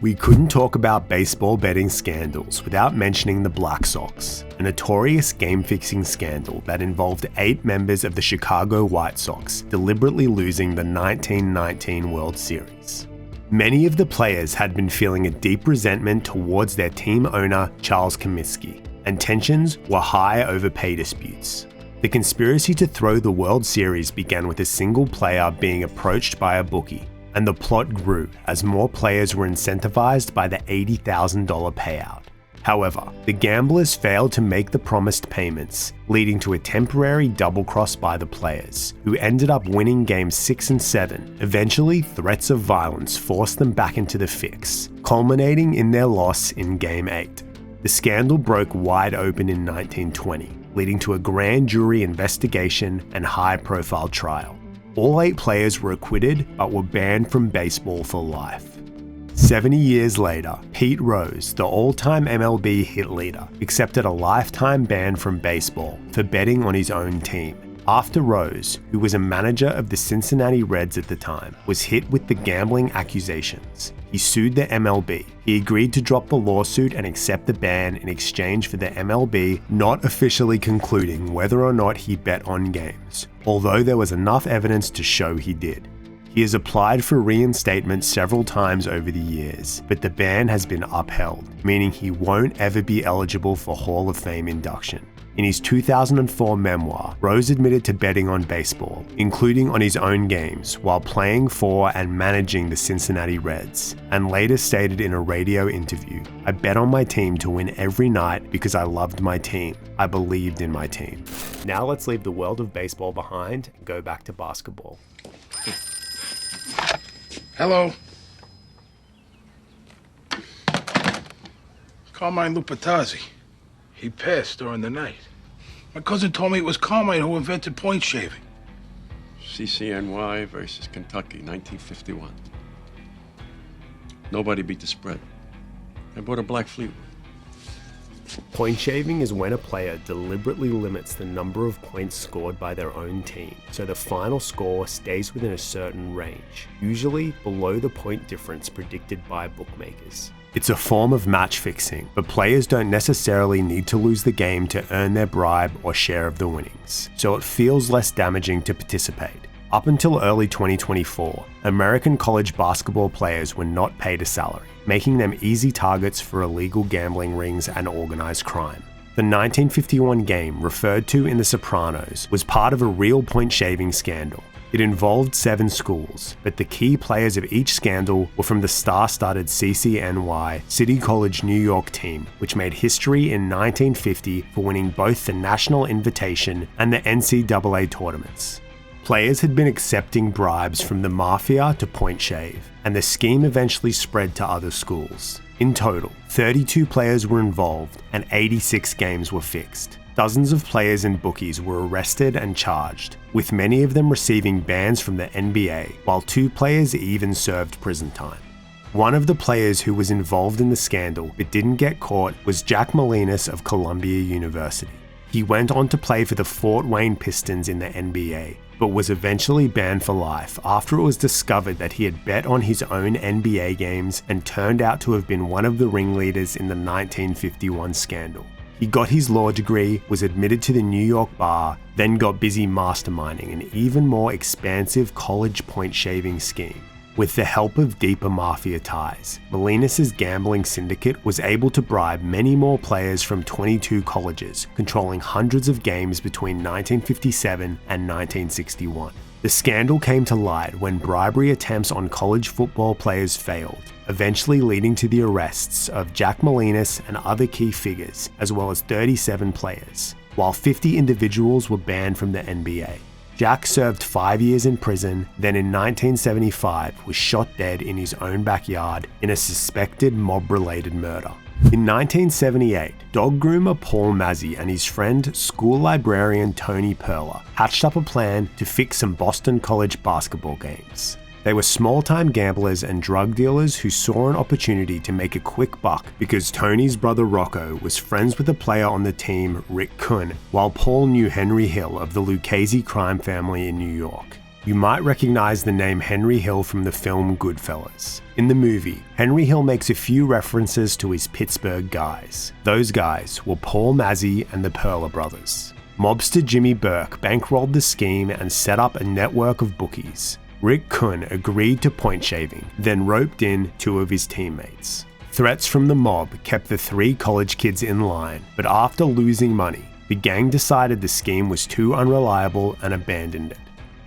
We couldn't talk about baseball betting scandals without mentioning the Black Sox, a notorious game-fixing scandal that involved 8 members of the Chicago White Sox deliberately losing the 1919 World Series. Many of the players had been feeling a deep resentment towards their team owner, Charles Comiskey, and tensions were high over pay disputes. The conspiracy to throw the World Series began with a single player being approached by a bookie, and the plot grew as more players were incentivized by the $80,000 payout. However, the gamblers failed to make the promised payments, leading to a temporary double-cross by the players, who ended up winning games 6 and 7. Eventually, threats of violence forced them back into the fix, culminating in their loss in Game 8. The scandal broke wide open in 1920, leading to a grand jury investigation and high-profile trial. All 8 players were acquitted, but were banned from baseball for life. 70 years later, Pete Rose, the all-time MLB hit leader, accepted a lifetime ban from baseball for betting on his own team, after Rose, who was a manager of the Cincinnati Reds at the time, was hit with the gambling accusations. He sued the MLB. He agreed to drop the lawsuit and accept the ban in exchange for the MLB not officially concluding whether or not he bet on games, although there was enough evidence to show he did. He has applied for reinstatement several times over the years, but the ban has been upheld, meaning he won't ever be eligible for Hall of Fame induction. In his 2004 memoir, Rose admitted to betting on baseball, including on his own games, while playing for and managing the Cincinnati Reds, and later stated in a radio interview, "I bet on my team to win every night because I loved my team. I believed in my team." Now let's leave the world of baseball behind and go back to basketball. Hello. Carmine Lupatazzi. He passed during the night. My cousin told me it was Carmine who invented point shaving. CCNY versus Kentucky, 1951. Nobody beat the spread. I bought a black Fleetwood. Point shaving is when a player deliberately limits the number of points scored by their own team, so the final score stays within a certain range, usually below the point difference predicted by bookmakers. It's a form of match fixing, but players don't necessarily need to lose the game to earn their bribe or share of the winnings, so it feels less damaging to participate. Up until early 2024, American college basketball players were not paid a salary, making them easy targets for illegal gambling rings and organized crime. The 1951 game, referred to in The Sopranos, was part of a real point-shaving scandal. It involved 7 schools, but the key players of each scandal were from the star-studded CCNY City College New York team, which made history in 1950 for winning both the National Invitation and the NCAA tournaments. Players had been accepting bribes from the mafia to point shave, and the scheme eventually spread to other schools. In total, 32 players were involved and 86 games were fixed. Dozens of players and bookies were arrested and charged, with many of them receiving bans from the NBA, while 2 players even served prison time. One of the players who was involved in the scandal but didn't get caught was Jack Molinas of Columbia University. He went on to play for the Fort Wayne Pistons in the NBA, but was eventually banned for life after it was discovered that he had bet on his own NBA games and turned out to have been one of the ringleaders in the 1951 scandal. He got his law degree, was admitted to the New York bar, then got busy masterminding an even more expansive college point shaving scheme. With the help of deeper mafia ties, Molinas' gambling syndicate was able to bribe many more players from 22 colleges, controlling hundreds of games between 1957 and 1961. The scandal came to light when bribery attempts on college football players failed, eventually leading to the arrests of Jack Molinas and other key figures, as well as 37 players, while 50 individuals were banned from the NBA. Jack served 5 years in prison, then in 1975 was shot dead in his own backyard in a suspected mob-related murder. In 1978, dog groomer Paul Mazzi and his friend, school librarian Tony Perla, hatched up a plan to fix some Boston College basketball games. They were small-time gamblers and drug dealers who saw an opportunity to make a quick buck because Tony's brother Rocco was friends with a player on the team, Rick Kuhn, while Paul knew Henry Hill of the Lucchese crime family in New York. You might recognize the name Henry Hill from the film Goodfellas. In the movie, Henry Hill makes a few references to his Pittsburgh guys. Those guys were Paul Mazzi and the Perla brothers. Mobster Jimmy Burke bankrolled the scheme and set up a network of bookies. Rick Kuhn agreed to point shaving, then roped in 2 of his teammates. Threats from the mob kept the 3 college kids in line, but after losing money, the gang decided the scheme was too unreliable and abandoned it.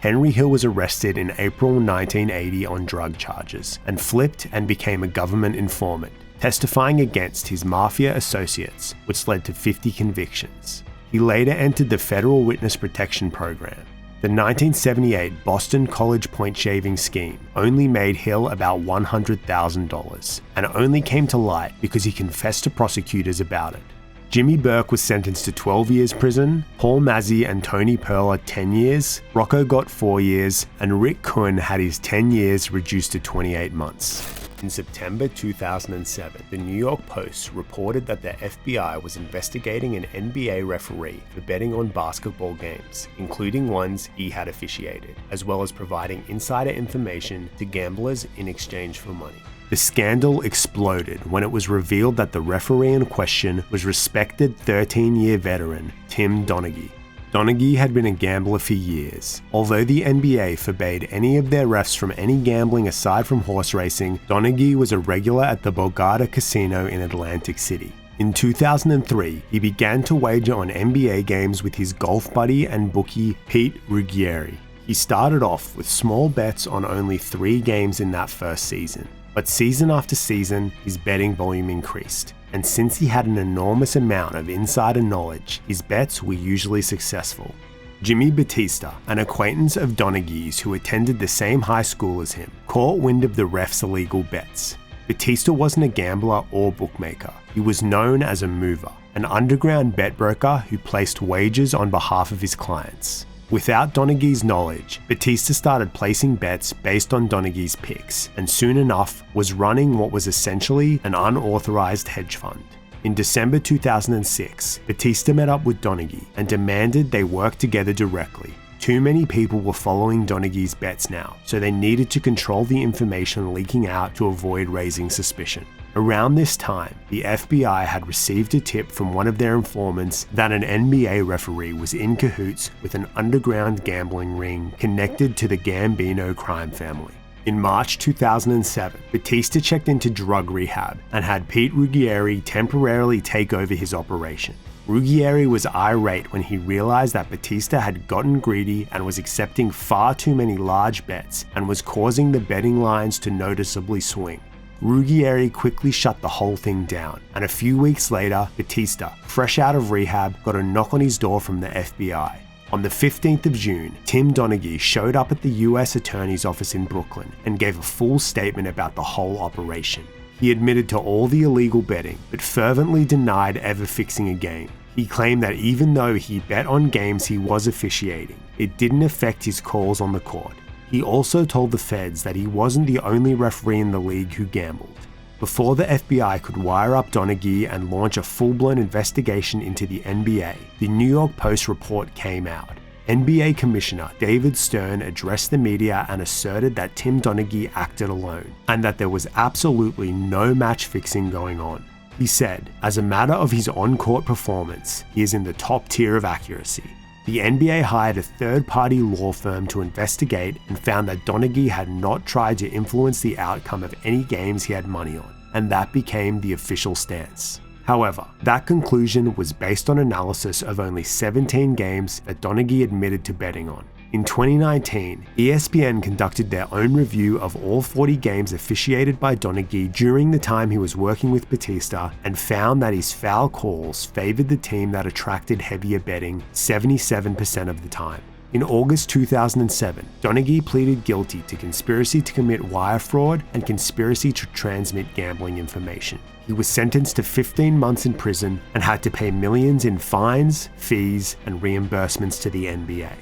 Henry Hill was arrested in April 1980 on drug charges and flipped and became a government informant, testifying against his mafia associates, which led to 50 convictions. He later entered the Federal Witness Protection Program. The 1978 Boston College point shaving scheme only made Hill about $100,000 and only came to light because he confessed to prosecutors about it. Jimmy Burke was sentenced to 12 years prison, Paul Mazzy and Tony Perla 10 years, Rocco got 4 years, and Rick Kuhn had his 10 years reduced to 28 months. In September 2007, the New York Post reported that the FBI was investigating an NBA referee for betting on basketball games, including ones he had officiated, as well as providing insider information to gamblers in exchange for money. The scandal exploded when it was revealed that the referee in question was respected 13-year veteran Tim Donaghy. Donaghy had been a gambler for years. Although the NBA forbade any of their refs from any gambling aside from horse racing, Donaghy was a regular at the Borgata Casino in Atlantic City. In 2003, he began to wager on NBA games with his golf buddy and bookie Pete Ruggieri. He started off with small bets on only 3 games in that first season, but season after season, his betting volume increased. And since he had an enormous amount of insider knowledge, his bets were usually successful. Jimmy Batista, an acquaintance of Donaghy's who attended the same high school as him, caught wind of the ref's illegal bets. Batista wasn't a gambler or bookmaker. He was known as a mover, an underground bet broker who placed wagers on behalf of his clients. Without Donaghy's knowledge, Batista started placing bets based on Donaghy's picks, and soon enough was running what was essentially an unauthorized hedge fund. In December 2006, Batista met up with Donaghy and demanded they work together directly. Too many people were following Donaghy's bets now, so they needed to control the information leaking out to avoid raising suspicion. Around this time, the FBI had received a tip from one of their informants that an NBA referee was in cahoots with an underground gambling ring connected to the Gambino crime family. In March 2007, Batista checked into drug rehab and had Pete Ruggieri temporarily take over his operation. Ruggieri was irate when he realized that Batista had gotten greedy and was accepting far too many large bets and was causing the betting lines to noticeably swing. Ruggieri quickly shut the whole thing down, and a few weeks later, Batista, fresh out of rehab, got a knock on his door from the FBI. On the 15th of June, Tim Donaghy showed up at the US Attorney's office in Brooklyn and gave a full statement about the whole operation. He admitted to all the illegal betting, but fervently denied ever fixing a game. He claimed that even though he bet on games he was officiating, it didn't affect his calls on the court. He also told the feds that he wasn't the only referee in the league who gambled. Before the FBI could wire up Donaghy and launch a full-blown investigation into the NBA, the New York Post report came out. NBA Commissioner David Stern addressed the media and asserted that Tim Donaghy acted alone, and that there was absolutely no match fixing going on. He said, as a matter of his on-court performance, he is in the top tier of accuracy. The NBA hired a third-party law firm to investigate and found that Donaghy had not tried to influence the outcome of any games he had money on, and that became the official stance. However, that conclusion was based on analysis of only 17 games that Donaghy admitted to betting on. In 2019, ESPN conducted their own review of all 40 games officiated by Donaghy during the time he was working with Batista and found that his foul calls favored the team that attracted heavier betting 77% of the time. In August 2007, Donaghy pleaded guilty to conspiracy to commit wire fraud and conspiracy to transmit gambling information. He was sentenced to 15 months in prison and had to pay millions in fines, fees, and reimbursements to the NBA.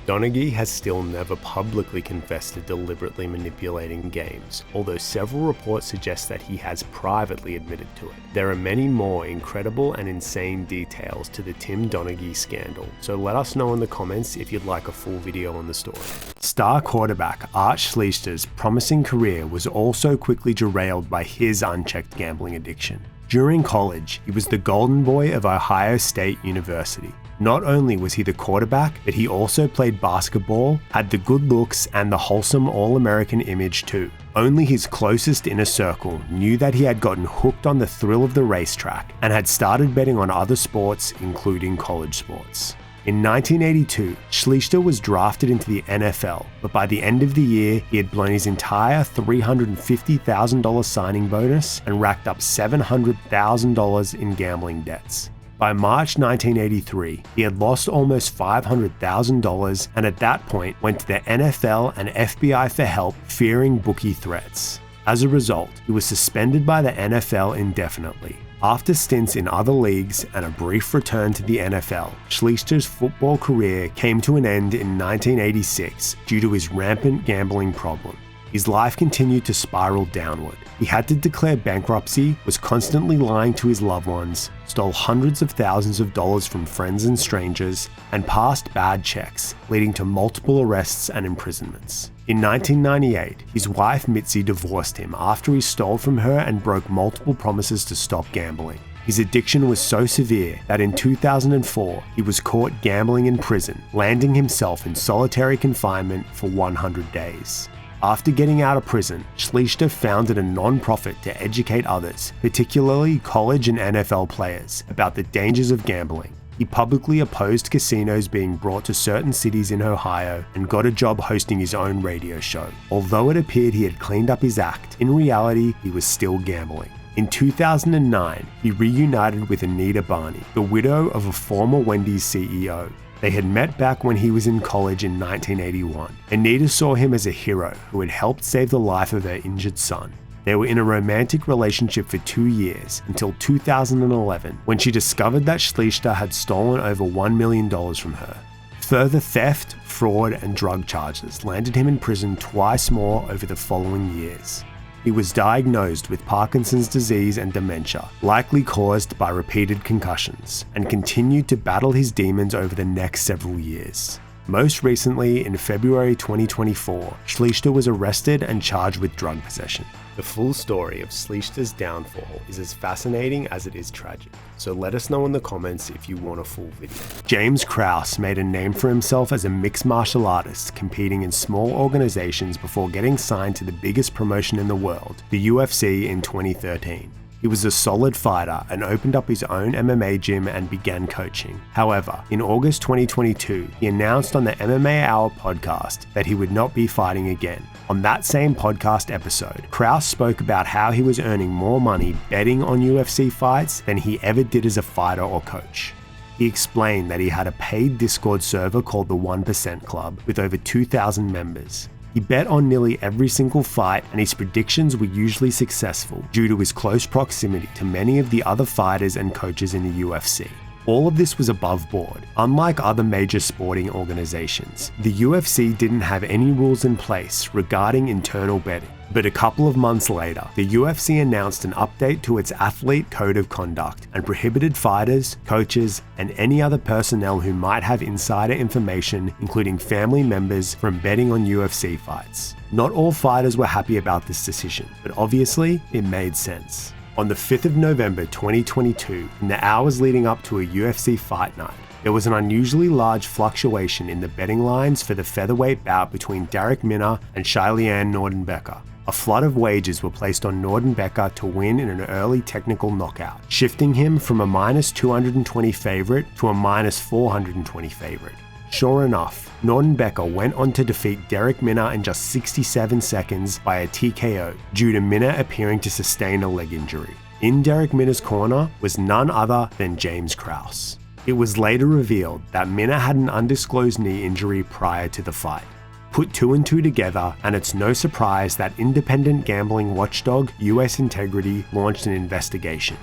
Donaghy has still never publicly confessed to deliberately manipulating games, although several reports suggest that he has privately admitted to it. There are many more incredible and insane details to the Tim Donaghy scandal, so let us know in the comments if you'd like a full video on the story. Star quarterback Art Schleicher's promising career was also quickly derailed by his unchecked gambling addiction. During college, he was the golden boy of Ohio State University. Not only was he the quarterback, but he also played basketball, had the good looks and the wholesome All-American image too. Only his closest inner circle knew that he had gotten hooked on the thrill of the racetrack and had started betting on other sports, including college sports. In 1982, Schlichter was drafted into the NFL, but by the end of the year, he had blown his entire $350,000 signing bonus and racked up $700,000 in gambling debts. By March 1983, he had lost almost $500,000 and at that point went to the NFL and FBI for help, fearing bookie threats. As a result, he was suspended by the NFL indefinitely. After stints in other leagues and a brief return to the NFL, Schlichter's football career came to an end in 1986 due to his rampant gambling problem. His life continued to spiral downward. He had to declare bankruptcy, was constantly lying to his loved ones, stole hundreds of thousands of dollars from friends and strangers, and passed bad checks, leading to multiple arrests and imprisonments. In 1998, his wife Mitzi divorced him after he stole from her and broke multiple promises to stop gambling. His addiction was so severe that in 2004, he was caught gambling in prison, landing himself in solitary confinement for 100 days. After getting out of prison, Schlichter founded a non-profit to educate others, particularly college and NFL players, about the dangers of gambling. He publicly opposed casinos being brought to certain cities in Ohio and got a job hosting his own radio show. Although it appeared he had cleaned up his act, in reality, he was still gambling. In 2009, he reunited with Anita Barney, the widow of a former Wendy's CEO. They had met back when he was in college in 1981. Anita saw him as a hero who had helped save the life of her injured son. They were in a romantic relationship for 2 years until 2011, when she discovered that Schlichter had stolen over $1 million from her. Further theft, fraud, and drug charges landed him in prison twice more over the following years. He was diagnosed with Parkinson's disease and dementia, likely caused by repeated concussions, and continued to battle his demons over the next several years. Most recently, in February 2024, Schlichter was arrested and charged with drug possession. The full story of Schlichter's downfall is as fascinating as it is tragic, so let us know in the comments if you want a full video. James Krause made a name for himself as a mixed martial artist, competing in small organizations before getting signed to the biggest promotion in the world, the UFC, in 2013. He was a solid fighter and opened up his own MMA gym and began coaching. However, in August 2022, he announced on the MMA Hour podcast that he would not be fighting again. On that same podcast episode, Krause spoke about how he was earning more money betting on UFC fights than he ever did as a fighter or coach. He explained that he had a paid Discord server called the 1% Club with over 2,000 members. He bet on nearly every single fight, and his predictions were usually successful due to his close proximity to many of the other fighters and coaches in the UFC. All of this was above board. Unlike other major sporting organizations, the UFC didn't have any rules in place regarding internal betting. But a couple of months later, the UFC announced an update to its athlete code of conduct and prohibited fighters, coaches, and any other personnel who might have insider information, including family members, from betting on UFC fights. Not all fighters were happy about this decision, but obviously it made sense. On the 5th of November 2022, in the hours leading up to a UFC fight night, there was an unusually large fluctuation in the betting lines for the featherweight bout between Darrick Minner and Shaileann Nordenbecker. A flood of wagers were placed on Nordenbecker to win in an early technical knockout, shifting him from a -220 favorite to a -420 favorite. Sure enough, Nordenbecker went on to defeat Darrick Minner in just 67 seconds by a TKO, due to Minner appearing to sustain a leg injury. In Darrick Minner's corner was none other than James Krause. It was later revealed that Minner had an undisclosed knee injury prior to the fight. Put 2 and 2 together, and it's no surprise that independent gambling watchdog US Integrity launched an investigation.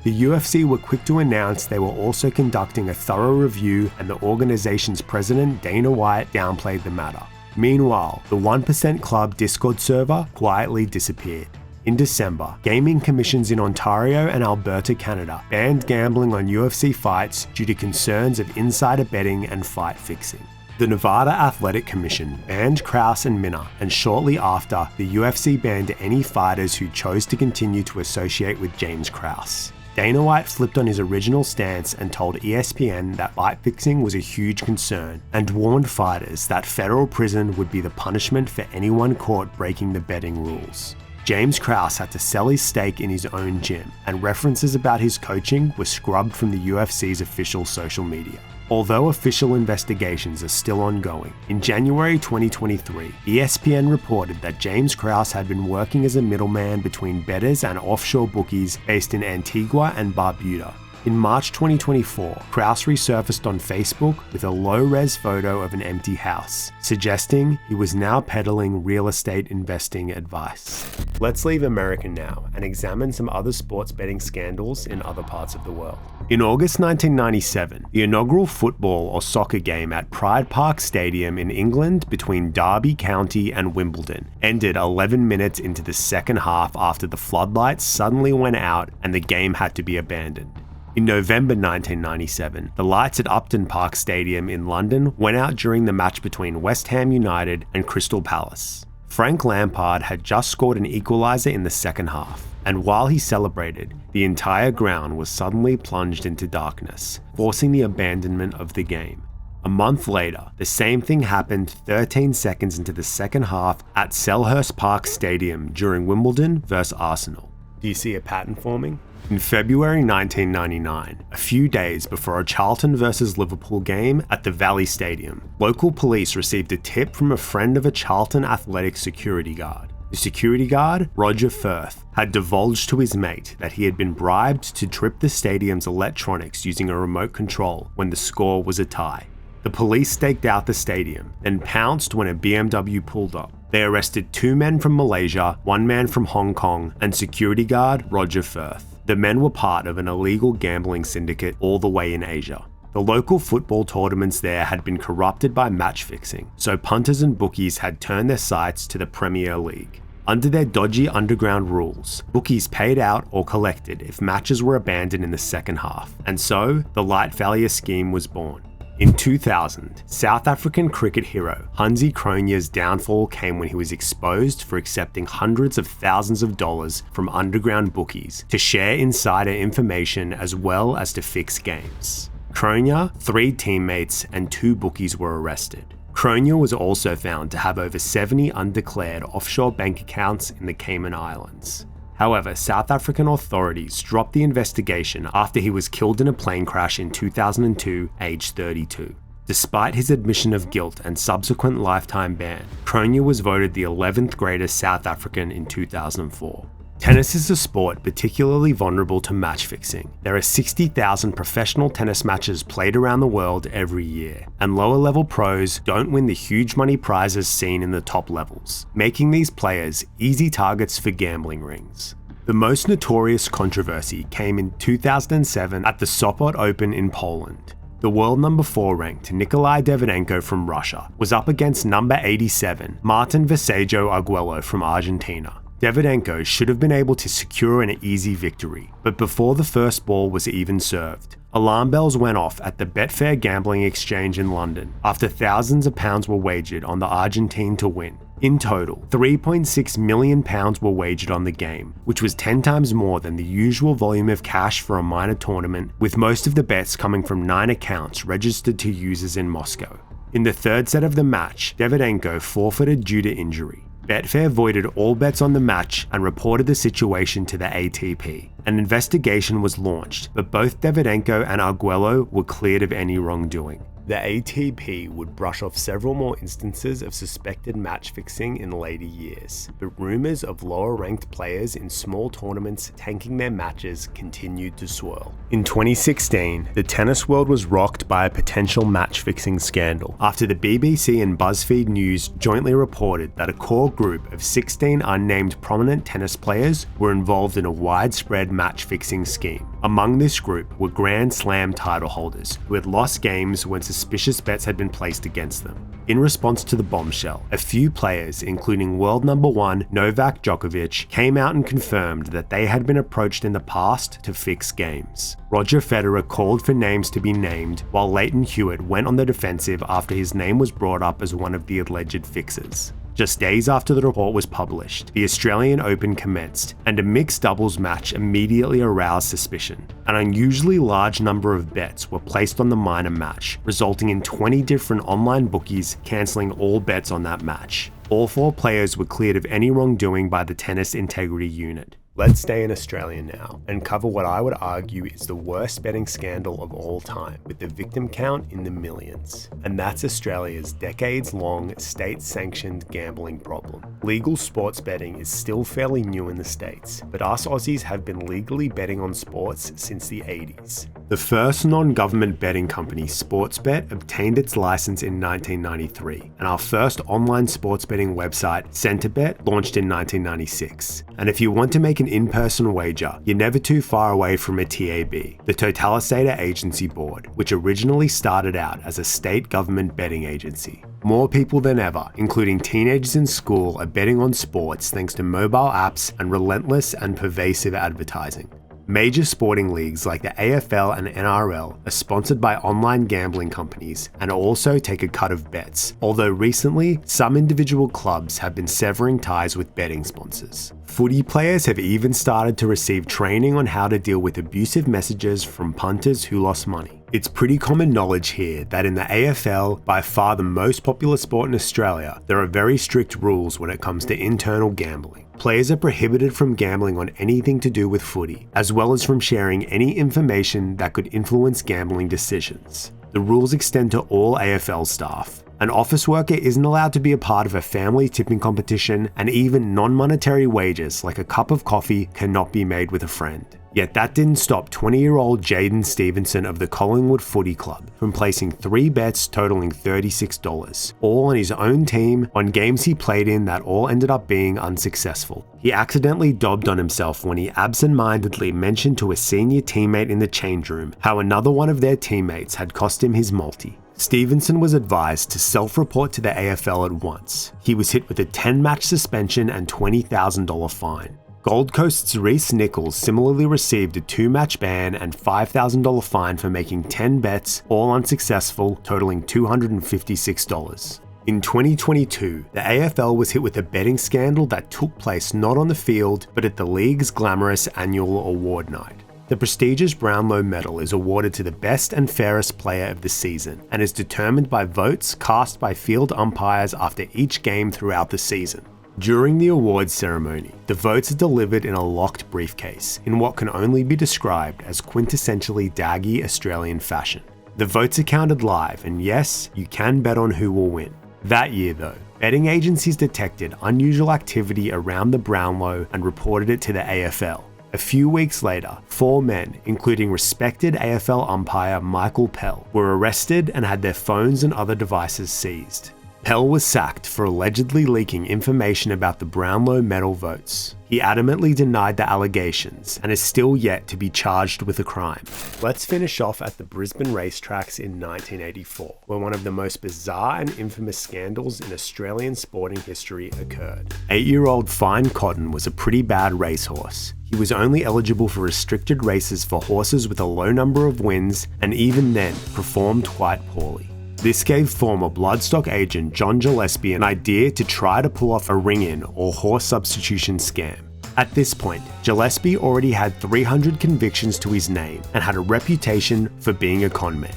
The UFC were quick to announce they were also conducting a thorough review, and the organization's president, Dana White, downplayed the matter. Meanwhile, the 1% Club Discord server quietly disappeared. In December, gaming commissions in Ontario and Alberta, Canada, banned gambling on UFC fights due to concerns of insider betting and fight fixing. The Nevada Athletic Commission banned Krause and Minner, and shortly after, the UFC banned any fighters who chose to continue to associate with James Krause. Dana White flipped on his original stance and told ESPN that fight fixing was a huge concern and warned fighters that federal prison would be the punishment for anyone caught breaking the betting rules. James Krause had to sell his stake in his own gym, and references about his coaching were scrubbed from the UFC's official social media. Although official investigations are still ongoing, in January 2023, ESPN reported that James Krause had been working as a middleman between bettors and offshore bookies based in Antigua and Barbuda. In March 2024, Krause resurfaced on Facebook with a low-res photo of an empty house, suggesting he was now peddling real estate investing advice. Let's leave America now and examine some other sports betting scandals in other parts of the world. In August 1997, the inaugural football or soccer game at Pride Park Stadium in England between Derby County and Wimbledon ended 11 minutes into the second half after the floodlights suddenly went out and the game had to be abandoned. In November 1997, the lights at Upton Park Stadium in London went out during the match between West Ham United and Crystal Palace. Frank Lampard had just scored an equaliser in the second half, and while he celebrated, the entire ground was suddenly plunged into darkness, forcing the abandonment of the game. A month later, the same thing happened 13 seconds into the second half at Selhurst Park Stadium during Wimbledon vs Arsenal. Do you see a pattern forming? In February 1999, a few days before a Charlton vs Liverpool game at the Valley Stadium, local police received a tip from a friend of a Charlton Athletic security guard. The security guard, Roger Firth, had divulged to his mate that he had been bribed to trip the stadium's electronics using a remote control when the score was a tie. The police staked out the stadium, then pounced when a BMW pulled up. They arrested 2 men from Malaysia, 1 man from Hong Kong, and security guard Roger Firth. The men were part of an illegal gambling syndicate all the way in Asia. The local football tournaments there had been corrupted by match fixing, so punters and bookies had turned their sights to the Premier League. Under their dodgy underground rules, bookies paid out or collected if matches were abandoned in the second half, and so the light failure scheme was born. In 2000, South African cricket hero Hansie Cronje's downfall came when he was exposed for accepting hundreds of thousands of dollars from underground bookies to share insider information as well as to fix games. Cronje, 3 teammates, and 2 bookies were arrested. Cronje was also found to have over 70 undeclared offshore bank accounts in the Cayman Islands. However, South African authorities dropped the investigation after he was killed in a plane crash in 2002, aged 32. Despite his admission of guilt and subsequent lifetime ban, Cronje was voted the 11th greatest South African in 2004. Tennis is a sport particularly vulnerable to match fixing. There are 60,000 professional tennis matches played around the world every year, and lower level pros don't win the huge money prizes seen in the top levels, making these players easy targets for gambling rings. The most notorious controversy came in 2007 at the Sopot Open in Poland. The world number 4 ranked Nikolai Davydenko from Russia was up against number 87 Martin Visajo Arguello from Argentina. Davydenko should have been able to secure an easy victory, but before the first ball was even served, alarm bells went off at the Betfair gambling exchange in London after thousands of pounds were wagered on the Argentine to win. In total, £3.6 million were wagered on the game, which was 10 times more than the usual volume of cash for a minor tournament, with most of the bets coming from 9 accounts registered to users in Moscow. In the third set of the match, Davydenko forfeited due to injury. Betfair voided all bets on the match and reported the situation to the ATP. An investigation was launched, but both Davydenko and Arguello were cleared of any wrongdoing. The ATP would brush off several more instances of suspected match fixing in later years, but rumours of lower-ranked players in small tournaments tanking their matches continued to swirl. In 2016, the tennis world was rocked by a potential match-fixing scandal after the BBC and BuzzFeed News jointly reported that a core group of 16 unnamed prominent tennis players were involved in a widespread match-fixing scheme. Among this group were Grand Slam title holders who had lost games when suspicious bets had been placed against them. In response to the bombshell, a few players, including world number 1 Novak Djokovic, came out and confirmed that they had been approached in the past to fix games. Roger Federer called for names to be named, while Leighton Hewitt went on the defensive after his name was brought up as one of the alleged fixers. Just days after the report was published, the Australian Open commenced, and a mixed doubles match immediately aroused suspicion. An unusually large number of bets were placed on the minor match, resulting in 20 different online bookies cancelling all bets on that match. All 4 players were cleared of any wrongdoing by the Tennis Integrity Unit. Let's stay in Australia now and cover what I would argue is the worst betting scandal of all time, with the victim count in the millions. And that's Australia's decades-long state-sanctioned gambling problem. Legal sports betting is still fairly new in the States, but us Aussies have been legally betting on sports since the 80s. The first non-government betting company, Sportsbet, obtained its license in 1993, and our first online sports betting website, CenterBet, launched in 1996. And if you want to make an in-person wager, you're never too far away from a TAB, the Totalisator Agency Board, which originally started out as a state government betting agency. More people than ever, including teenagers in school, are betting on sports thanks to mobile apps and relentless and pervasive advertising. Major sporting leagues like the AFL and NRL are sponsored by online gambling companies and also take a cut of bets, although recently, some individual clubs have been severing ties with betting sponsors. Footy players have even started to receive training on how to deal with abusive messages from punters who lost money. It's pretty common knowledge here that in the AFL, by far the most popular sport in Australia, there are very strict rules when it comes to internal gambling. Players are prohibited from gambling on anything to do with footy, as well as from sharing any information that could influence gambling decisions. The rules extend to all AFL staff. An office worker isn't allowed to be a part of a family tipping competition, and even non-monetary wagers like a cup of coffee cannot be made with a friend. Yet that didn't stop 20-year-old Jaden Stevenson of the Collingwood Footy Club from placing 3 bets totaling $36, all on his own team on games he played in that all ended up being unsuccessful. He accidentally dobbed on himself when he absent-mindedly mentioned to a senior teammate in the change room how another one of their teammates had cost him his multi. Stevenson was advised to self-report to the AFL at once. He was hit with a 10-match suspension and $20,000 fine. Gold Coast's Reece Nichols similarly received a 2-match ban and $5,000 fine for making 10 bets, all unsuccessful, totaling $256. In 2022, the AFL was hit with a betting scandal that took place not on the field, but at the league's glamorous annual award night. The prestigious Brownlow Medal is awarded to the best and fairest player of the season, and is determined by votes cast by field umpires after each game throughout the season. During the awards ceremony, the votes are delivered in a locked briefcase, in what can only be described as quintessentially daggy Australian fashion. The votes are counted live, and yes, you can bet on who will win. That year though, betting agencies detected unusual activity around the Brownlow and reported it to the AFL. A few weeks later, 4 men, including respected AFL umpire Michael Pell, were arrested and had their phones and other devices seized. Pell was sacked for allegedly leaking information about the Brownlow medal votes. He adamantly denied the allegations and is still yet to be charged with a crime. Let's finish off at the Brisbane racetracks in 1984, where one of the most bizarre and infamous scandals in Australian sporting history occurred. 8-year-old Fine Cotton was a pretty bad racehorse. He was only eligible for restricted races for horses with a low number of wins, and even then performed quite poorly. This gave former Bloodstock agent John Gillespie an idea to try to pull off a ring-in or horse substitution scam. At this point, Gillespie already had 300 convictions to his name and had a reputation for being a con man.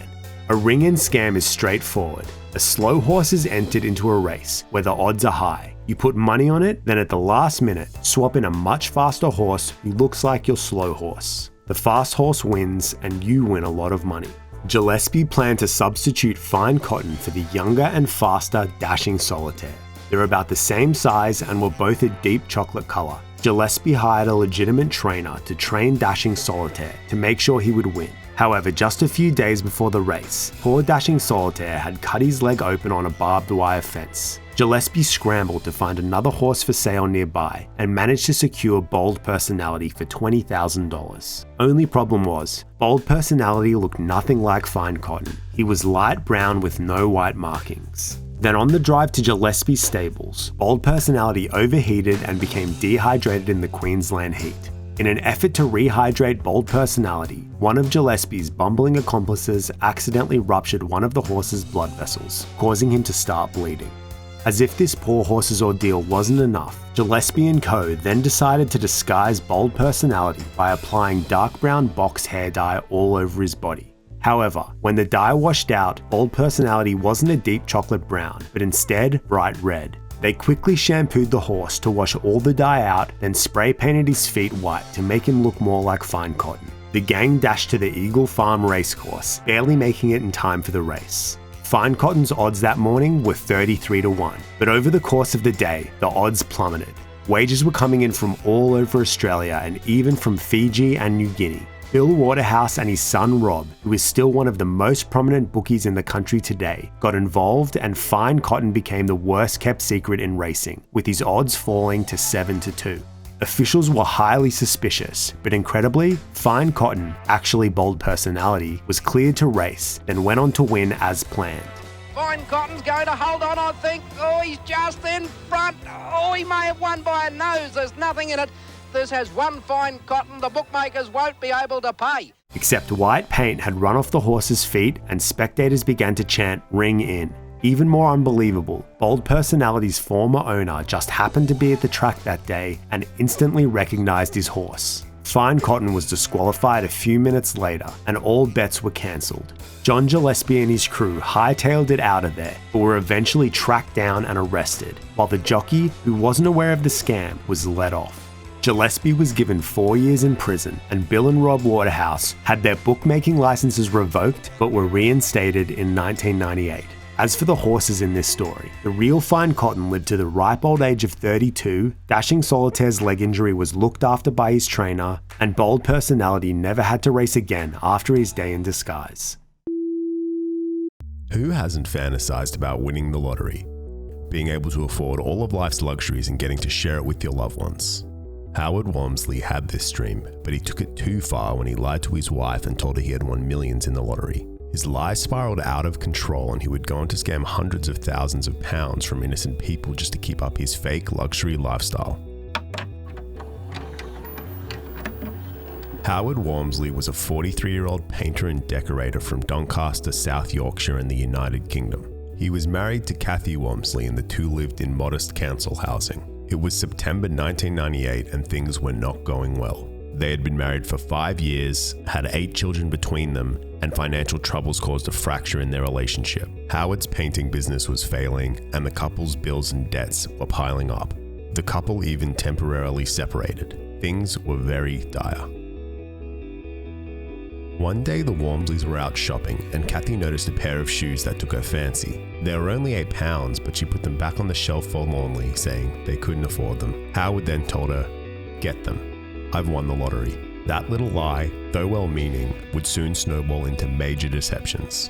A ring-in scam is straightforward. A slow horse is entered into a race where the odds are high. You put money on it, then at the last minute, swap in a much faster horse who looks like your slow horse. The fast horse wins and you win a lot of money. Gillespie planned to substitute Fine Cotton for the younger and faster Dashing Solitaire. They're about the same size and were both a deep chocolate colour. Gillespie hired a legitimate trainer to train Dashing Solitaire to make sure he would win. However, just a few days before the race, poor Dashing Solitaire had cut his leg open on a barbed wire fence. Gillespie scrambled to find another horse for sale nearby and managed to secure Bold Personality for $20,000. Only problem was, Bold Personality looked nothing like Fine Cotton. He was light brown with no white markings. Then on the drive to Gillespie's stables, Bold Personality overheated and became dehydrated in the Queensland heat. In an effort to rehydrate Bold Personality, one of Gillespie's bumbling accomplices accidentally ruptured one of the horse's blood vessels, causing him to start bleeding. As if this poor horse's ordeal wasn't enough, Gillespie & Co. then decided to disguise Bold Personality by applying dark brown box hair dye all over his body. However, when the dye washed out, Bold Personality wasn't a deep chocolate brown, but instead bright red. They quickly shampooed the horse to wash all the dye out, then spray painted his feet white to make him look more like fine cotton. The gang dashed to the Eagle Farm racecourse, barely making it in time for the race. Fine Cotton's odds that morning were 33-1, but over the course of the day, the odds plummeted. Wagers were coming in from all over Australia and even from Fiji and New Guinea. Bill Waterhouse and his son Rob, who is still one of the most prominent bookies in the country today, got involved, and Fine Cotton became the worst kept secret in racing, with his odds falling to 7-2. Officials were highly suspicious, but incredibly, Fine Cotton, actually Bold Personality, was cleared to race, then went on to win as planned. Fine Cotton's going to hold on, I think. Oh, he's just in front. Oh, he may have won by a nose. There's nothing in it. This has one Fine Cotton the bookmakers won't be able to pay. Except white paint had run off the horse's feet and spectators began to chant, "Ring in." Even more unbelievable, Bold Personality's former owner just happened to be at the track that day and instantly recognized his horse. Fine Cotton was disqualified a few minutes later and all bets were cancelled. John Gillespie and his crew hightailed it out of there, but were eventually tracked down and arrested, while the jockey, who wasn't aware of the scam, was let off. Gillespie was given 4 years in prison, and Bill and Rob Waterhouse had their bookmaking licenses revoked but were reinstated in 1998. As for the horses in this story, the real Fine Cotton lived to the ripe old age of 32, Dashing Solitaire's leg injury was looked after by his trainer, and Bold Personality never had to race again after his day in disguise. Who hasn't fantasized about winning the lottery? Being able to afford all of life's luxuries and getting to share it with your loved ones. Howard Walmsley had this dream, but he took it too far when he lied to his wife and told her he had won millions in the lottery. His lies spiraled out of control and he would go on to scam hundreds of thousands of pounds from innocent people just to keep up his fake luxury lifestyle. Howard Walmsley was a 43-year-old painter and decorator from Doncaster, South Yorkshire in the United Kingdom. He was married to Kathy Walmsley and the two lived in modest council housing. It was September 1998 and things were not going well. They had been married for 5 years, had 8 children between them, and financial troubles caused a fracture in their relationship. Howard's painting business was failing, and the couple's bills and debts were piling up. The couple even temporarily separated. Things were very dire. One day the Walmsleys were out shopping, and Kathy noticed a pair of shoes that took her fancy. They were only £8, but she put them back on the shelf forlornly, saying they couldn't afford them. Howard then told her, "Get them. I've won the lottery." That little lie, though well-meaning, would soon snowball into major deceptions.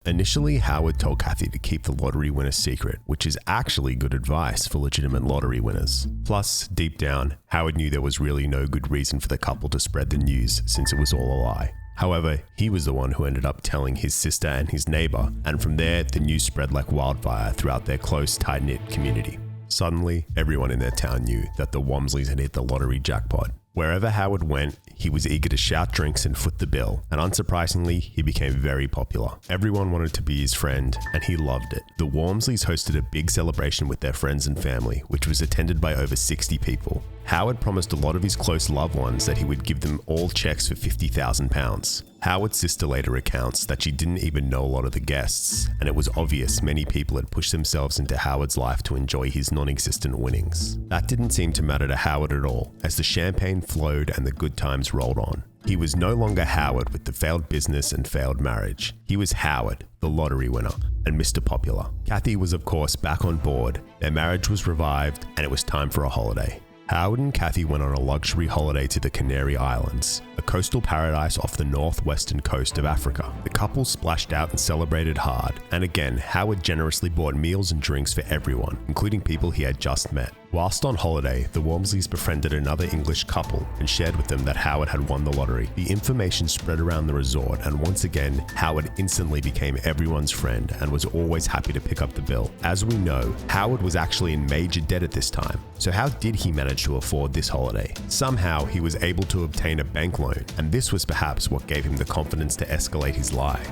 Initially, Howard told Kathy to keep the lottery winner secret, which is actually good advice for legitimate lottery winners. Plus, deep down, Howard knew there was really no good reason for the couple to spread the news since it was all a lie. However, he was the one who ended up telling his sister and his neighbor, and from there, the news spread like wildfire throughout their close, tight-knit community. Suddenly, everyone in their town knew that the Walmsleys had hit the lottery jackpot. Wherever Howard went, he was eager to shout drinks and foot the bill, and unsurprisingly, he became very popular. Everyone wanted to be his friend, and he loved it. The Walmsleys hosted a big celebration with their friends and family, which was attended by over 60 people. Howard promised a lot of his close loved ones that he would give them all checks for £50,000. Howard's sister later recounts that she didn't even know a lot of the guests, and it was obvious many people had pushed themselves into Howard's life to enjoy his non-existent winnings. That didn't seem to matter to Howard at all, as the champagne flowed and the good times rolled on. He was no longer Howard with the failed business and failed marriage. He was Howard, the lottery winner, and Mr. Popular. Kathy was of course back on board, their marriage was revived, and it was time for a holiday. Howard and Kathy went on a luxury holiday to the Canary Islands, a coastal paradise off the northwestern coast of Africa. The couple splashed out and celebrated hard, and again, Howard generously bought meals and drinks for everyone, including people he had just met. Whilst on holiday, the Walmsleys befriended another English couple and shared with them that Howard had won the lottery. The information spread around the resort, and once again, Howard instantly became everyone's friend and was always happy to pick up the bill. As we know, Howard was actually in major debt at this time, so how did he manage to afford this holiday? Somehow, he was able to obtain a bank loan, and this was perhaps what gave him the confidence to escalate his lie.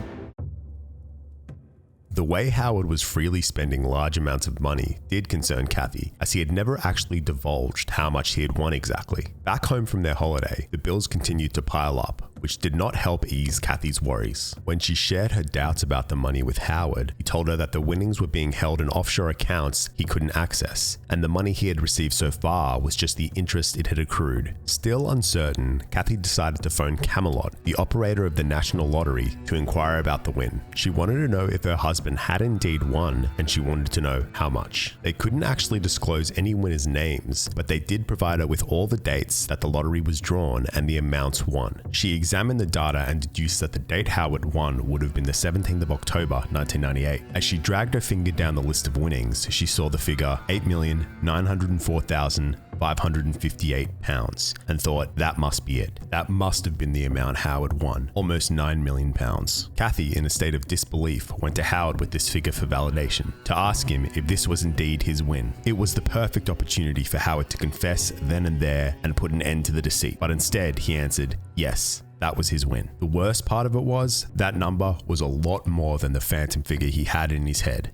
The way Howard was freely spending large amounts of money did concern Kathy, as he had never actually divulged how much he had won exactly. Back home from their holiday, the bills continued to pile up, which did not help ease Kathy's worries. When she shared her doubts about the money with Howard, he told her that the winnings were being held in offshore accounts he couldn't access, and the money he had received so far was just the interest it had accrued. Still uncertain, Kathy decided to phone Camelot, the operator of the National Lottery, to inquire about the win. She wanted to know if her husband had indeed won, and she wanted to know how much. They couldn't actually disclose any winners' names, but they did provide her with all the dates that the lottery was drawn and the amounts won. She examined the data and deduced that the date Howard won would have been the 17th of October 1998. As she dragged her finger down the list of winnings, she saw the figure £8,904,558 and thought, that must be it. That must have been the amount Howard won, almost £9 million. Kathy, in a state of disbelief, went to Howard with this figure for validation, to ask him if this was indeed his win. It was the perfect opportunity for Howard to confess then and there and put an end to the deceit, but instead he answered, yes, that was his win. The worst part of it was, that number was a lot more than the phantom figure he had in his head.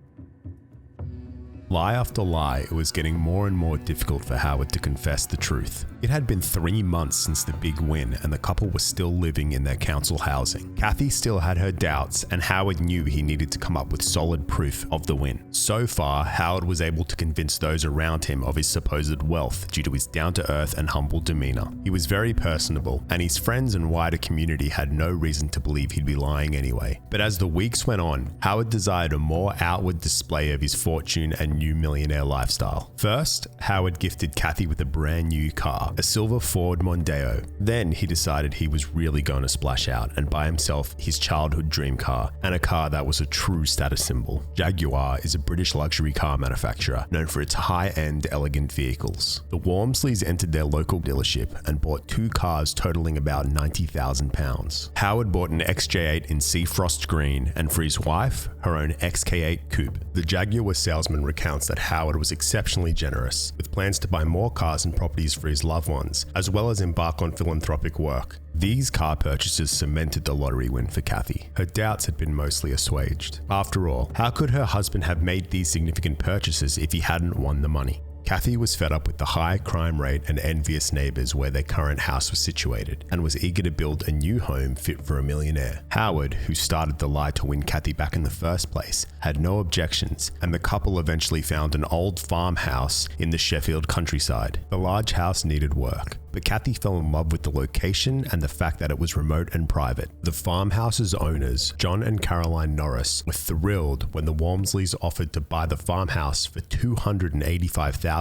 Lie after lie, it was getting more and more difficult for Howard to confess the truth. It had been 3 months since the big win, and the couple was still living in their council housing. Kathy still had her doubts, and Howard knew he needed to come up with solid proof of the win. So far, Howard was able to convince those around him of his supposed wealth due to his down-to-earth and humble demeanor. He was very personable, and his friends and wider community had no reason to believe he'd be lying anyway. But as the weeks went on, Howard desired a more outward display of his fortune and new millionaire lifestyle. First, Howard gifted Kathy with a brand new car, a silver Ford Mondeo. Then he decided he was really going to splash out and buy himself his childhood dream car, and a car that was a true status symbol. Jaguar is a British luxury car manufacturer known for its high-end, elegant vehicles. The Walmsleys entered their local dealership and bought 2 cars totaling about £90,000. Howard bought an XJ8 in sea frost green, and for his wife, her own XK8 coupe. The Jaguar salesman recounts that Howard was exceptionally generous, with plans to buy more cars and properties for his loved ones, as well as embark on philanthropic work. These car purchases cemented the lottery win for Kathy. Her doubts had been mostly assuaged. After all, how could her husband have made these significant purchases if he hadn't won the money? Kathy was fed up with the high crime rate and envious neighbors where their current house was situated, and was eager to build a new home fit for a millionaire. Howard, who started the lie to win Kathy back in the first place, had no objections, and the couple eventually found an old farmhouse in the Sheffield countryside. The large house needed work, but Kathy fell in love with the location and the fact that it was remote and private. The farmhouse's owners, John and Caroline Norris, were thrilled when the Walmsleys offered to buy the farmhouse for £285,000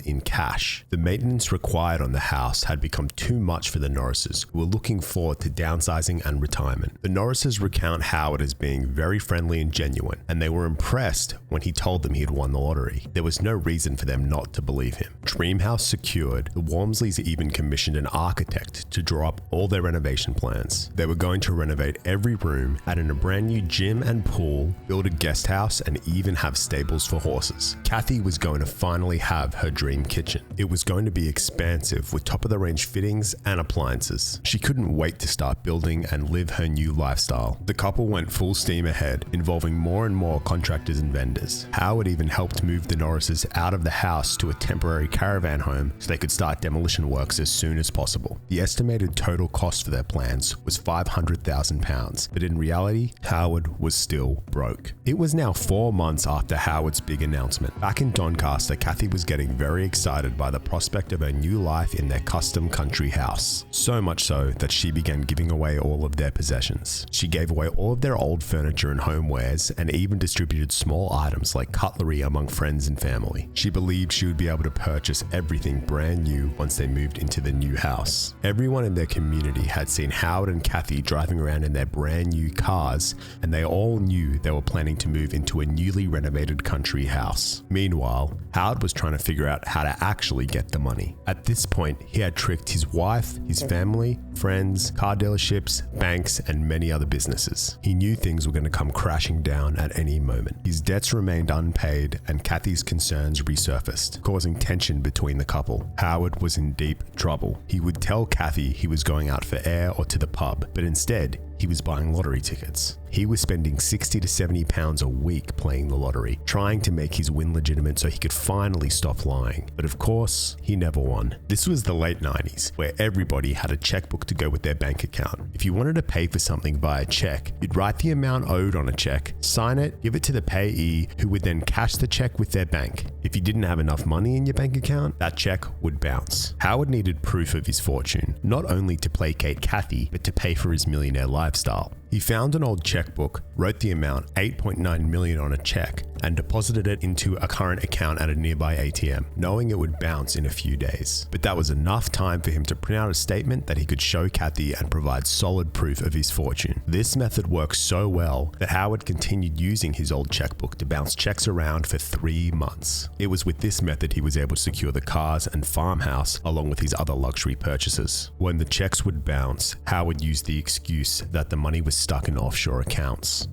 in cash. The maintenance required on the house had become too much for the Norrises, who were looking forward to downsizing and retirement. The Norrises recount Howard as being very friendly and genuine, and they were impressed when he told them he had won the lottery. There was no reason for them not to believe him. Dream house secured, the Walmsleys even commissioned an architect to draw up all their renovation plans. They were going to renovate every room, add in a brand new gym and pool, build a guest house, and even have stables for horses. Kathy was going to finally have her dream kitchen. It was going to be expansive with top-of-the-range fittings and appliances. She couldn't wait to start building and live her new lifestyle. The couple went full steam ahead, involving more and more contractors and vendors. Howard even helped move the Norrises out of the house to a temporary caravan home so they could start demolition works as soon as possible. The estimated total cost for their plans was £500,000, but in reality, Howard was still broke. It was now 4 months after Howard's big announcement. Back in Doncaster, Kathy was getting very excited by the prospect of a new life in their custom country house. So much so that she began giving away all of their possessions. She gave away all of their old furniture and homewares, and even distributed small items like cutlery among friends and family. She believed she would be able to purchase everything brand new once they moved into the new house. Everyone in their community had seen Howard and Kathy driving around in their brand new cars, and they all knew they were planning to move into a newly renovated country house. Meanwhile, Howard was trying to figure out how to actually get the money. At this point, he had tricked his wife, his family, friends, car dealerships, banks, and many other businesses. He knew things were going to come crashing down at any moment. His debts remained unpaid, and Kathy's concerns resurfaced, causing tension between the couple. Howard was in deep trouble. He would tell Kathy he was going out for air or to the pub, but instead, he was buying lottery tickets. He was spending £60 to £70 a week playing the lottery, trying to make his win legitimate so he could finally stop lying. But of course, he never won. This was the late 90s, where everybody had a checkbook to go with their bank account. If you wanted to pay for something via check, you'd write the amount owed on a check, sign it, give it to the payee, who would then cash the check with their bank. If you didn't have enough money in your bank account, that check would bounce. Howard needed proof of his fortune, not only to placate Kathy, but to pay for his millionaire lifestyle. He found an old checkbook, wrote the amount $8.9 million on a check, and deposited it into a current account at a nearby ATM, knowing it would bounce in a few days. But that was enough time for him to print out a statement that he could show Kathy and provide solid proof of his fortune. This method worked so well that Howard continued using his old checkbook to bounce checks around for 3 months. It was with this method he was able to secure the cars and farmhouse along with his other luxury purchases. When the checks would bounce, Howard used the excuse that the money was stuck in offshore accounts.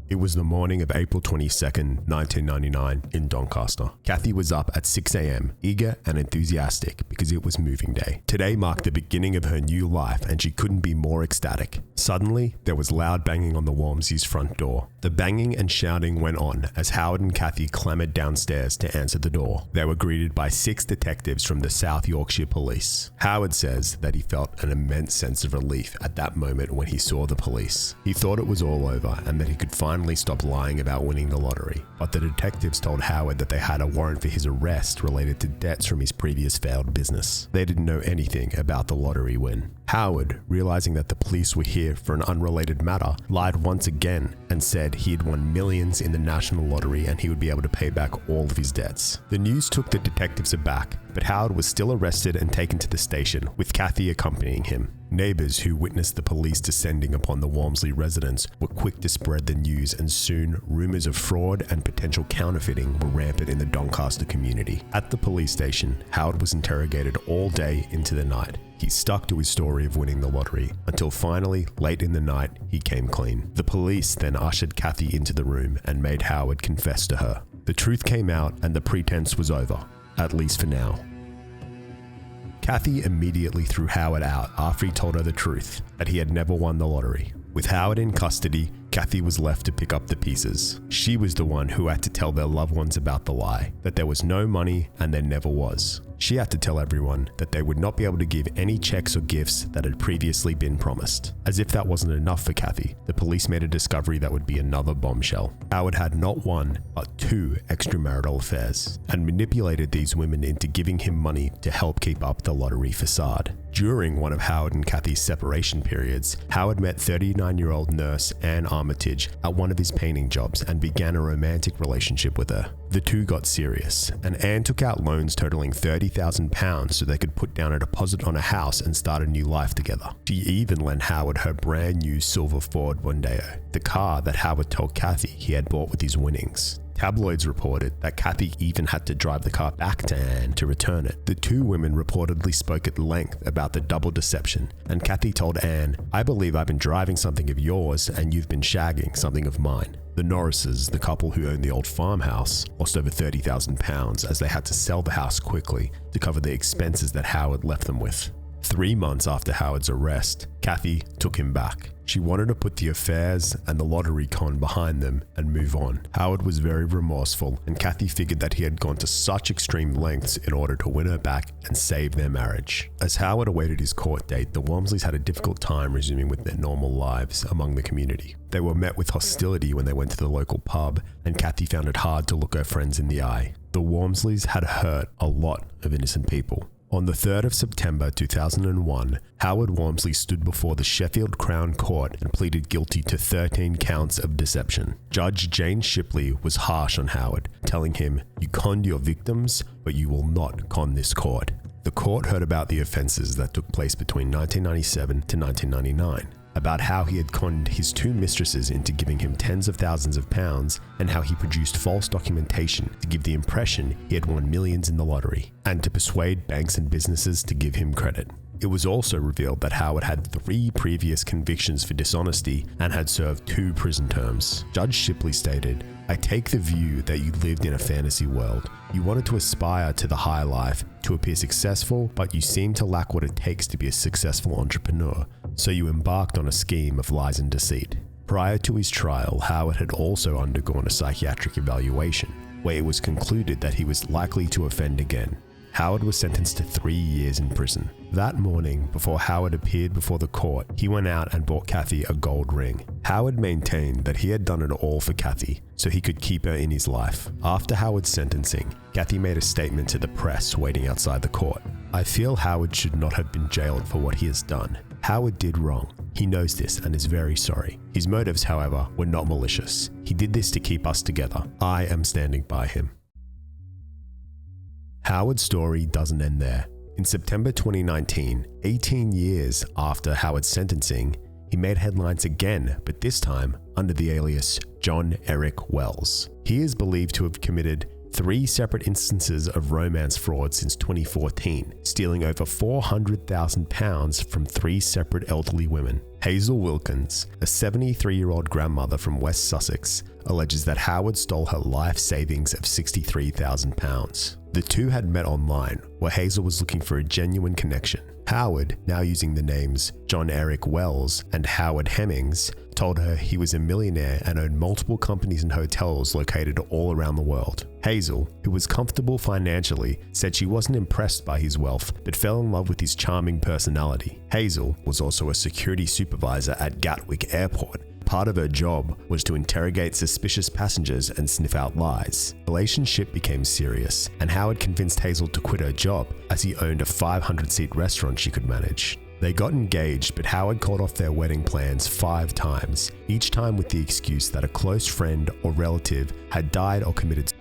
It was the morning of April 22nd, 1999 in Doncaster. Kathy was up at 6 a.m, eager and enthusiastic because it was moving day. Today marked the beginning of her new life and she couldn't be more ecstatic. Suddenly, there was loud banging on the Walmsleys' front door. The banging and shouting went on as Howard and Kathy clambered downstairs to answer the door. They were greeted by 6 detectives from the South Yorkshire Police. Howard says that he felt an immense sense of relief at that moment when he saw the police. He thought it was all over and that he could finally stop lying about winning the lottery. But the detectives told Howard that they had a warrant for his arrest related to debts from his previous failed business. They didn't know anything about the lottery win. Howard, realizing that the police were here for an unrelated matter, lied once again and said he had won millions in the national lottery and he would be able to pay back all of his debts. The news took the detectives aback, but Howard was still arrested and taken to the station, with Kathy accompanying him. Neighbors who witnessed the police descending upon the Walmsley residence were quick to spread the news, and soon rumors of fraud and potential counterfeiting were rampant in the Doncaster community. At the police station, Howard was interrogated all day into the night. He stuck to his story of winning the lottery until finally, late in the night, he came clean. The police then ushered Kathy into the room and made Howard confess to her. The truth came out and the pretense was over, at least for now. Kathy immediately threw Howard out after he told her the truth, that he had never won the lottery. With Howard in custody, Kathy was left to pick up the pieces. She was the one who had to tell their loved ones about the lie, that there was no money and there never was. She had to tell everyone that they would not be able to give any checks or gifts that had previously been promised. As if that wasn't enough for Kathy, the police made a discovery that would be another bombshell. Howard had not one, but 2 extramarital affairs, and manipulated these women into giving him money to help keep up the lottery facade. During one of Howard and Kathy's separation periods, Howard met 39-year-old nurse Anne Armitage at one of his painting jobs and began a romantic relationship with her. The two got serious, and Anne took out loans totaling £30,000 so they could put down a deposit on a house and start a new life together. She even lent Howard her brand new silver Ford Mondeo, the car that Howard told Kathy he had bought with his winnings. Tabloids reported that Kathy even had to drive the car back to Anne to return it. The 2 women reportedly spoke at length about the double deception, and Kathy told Anne, "I believe I've been driving something of yours and you've been shagging something of mine." The Norrises, the couple who owned the old farmhouse, lost over £30,000 as they had to sell the house quickly to cover the expenses that Howard left them with. 3 months after Howard's arrest, Kathy took him back. She wanted to put the affairs and the lottery con behind them and move on. Howard was very remorseful, and Kathy figured that he had gone to such extreme lengths in order to win her back and save their marriage. As Howard awaited his court date, the Walmsleys had a difficult time resuming with their normal lives among the community. They were met with hostility when they went to the local pub, and Kathy found it hard to look her friends in the eye. The Walmsleys had hurt a lot of innocent people. On the 3rd of September 2001, Howard Walmsley stood before the Sheffield Crown Court and pleaded guilty to 13 counts of deception. Judge Jane Shipley was harsh on Howard, telling him, "You conned your victims, but you will not con this court." The court heard about the offences that took place between 1997 to 1999. About how he had conned his 2 mistresses into giving him tens of thousands of pounds, and how he produced false documentation to give the impression he had won millions in the lottery, and to persuade banks and businesses to give him credit. It was also revealed that Howard had 3 previous convictions for dishonesty and had served 2 prison terms. Judge Shipley stated, "I take the view that you lived in a fantasy world. You wanted to aspire to the high life, to appear successful, but you seem to lack what it takes to be a successful entrepreneur, so you embarked on a scheme of lies and deceit." Prior to his trial, Howard had also undergone a psychiatric evaluation, where it was concluded that he was likely to offend again. Howard was sentenced to 3 years in prison. That morning, before Howard appeared before the court, he went out and bought Kathy a gold ring. Howard maintained that he had done it all for Kathy, so he could keep her in his life. After Howard's sentencing, Kathy made a statement to the press waiting outside the court. "I feel Howard should not have been jailed for what he has done. Howard did wrong. He knows this and is very sorry. His motives, however, were not malicious. He did this to keep us together. I am standing by him." Howard's story doesn't end there. In September 2019, 18 years after Howard's sentencing, he made headlines again, but this time under the alias John Erick Wells. He is believed to have committed 3 separate instances of romance fraud since 2014, stealing over £400,000 from 3 separate elderly women. Hazel Wilkins, a 73-year-old grandmother from West Sussex, alleges that Howard stole her life savings of £63,000. The two had met online, where Hazel was looking for a genuine connection. Howard, now using the names John Erick Wells and Howard Hemmings, told her he was a millionaire and owned multiple companies and hotels located all around the world. Hazel, who was comfortable financially, said she wasn't impressed by his wealth, but fell in love with his charming personality. Hazel was also a security supervisor at Gatwick Airport. Part of her job was to interrogate suspicious passengers and sniff out lies. The relationship became serious, and Howard convinced Hazel to quit her job as he owned a 500-seat restaurant she could manage. They got engaged, but Howard called off their wedding plans 5 times, each time with the excuse that a close friend or relative had died or committed suicide.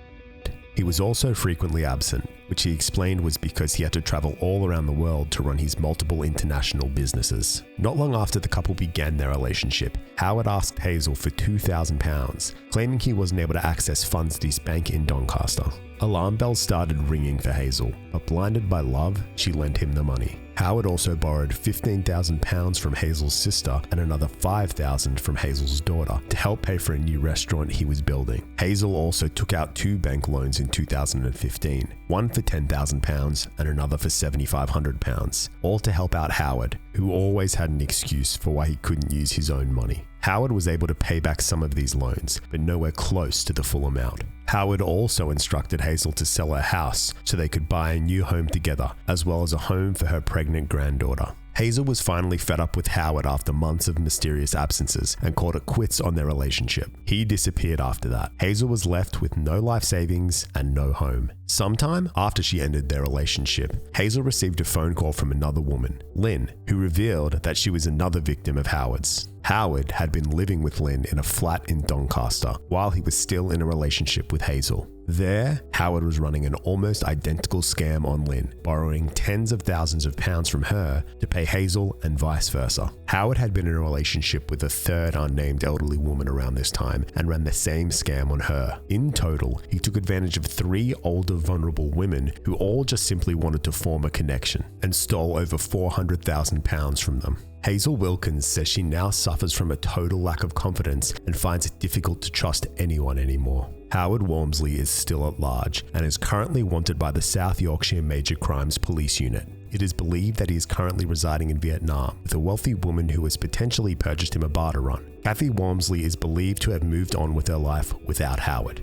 He was also frequently absent, which he explained was because he had to travel all around the world to run his multiple international businesses. Not long after the couple began their relationship, Howard asked Hazel for £2,000, claiming he wasn't able to access funds at his bank in Doncaster. Alarm bells started ringing for Hazel, but blinded by love, she lent him the money. Howard also borrowed £15,000 from Hazel's sister and another £5,000 from Hazel's daughter to help pay for a new restaurant he was building. Hazel also took out 2 bank loans in 2015, one for £10,000 and another for £7,500, all to help out Howard, who always had an excuse for why he couldn't use his own money. Howard was able to pay back some of these loans, but nowhere close to the full amount. Howard also instructed Hazel to sell her house so they could buy a new home together, as well as a home for her pregnant granddaughter. Hazel was finally fed up with Howard after months of mysterious absences and called it quits on their relationship. He disappeared after that. Hazel was left with no life savings and no home. Sometime after she ended their relationship, Hazel received a phone call from another woman, Lynn, who revealed that she was another victim of Howard's. Howard had been living with Lynn in a flat in Doncaster while he was still in a relationship with Hazel. There, Howard was running an almost identical scam on Lynn, borrowing tens of thousands of pounds from her to pay Hazel and vice versa. Howard had been in a relationship with a third unnamed elderly woman around this time and ran the same scam on her. In total, he took advantage of 3 older vulnerable women who all just simply wanted to form a connection and stole over £400,000 from them. Hazel Wilkins says she now suffers from a total lack of confidence and finds it difficult to trust anyone anymore. Howard Walmsley is still at large and is currently wanted by the South Yorkshire Major Crimes Police Unit. It is believed that he is currently residing in Vietnam with a wealthy woman who has potentially purchased him a barter run. Kathy Walmsley is believed to have moved on with her life without Howard.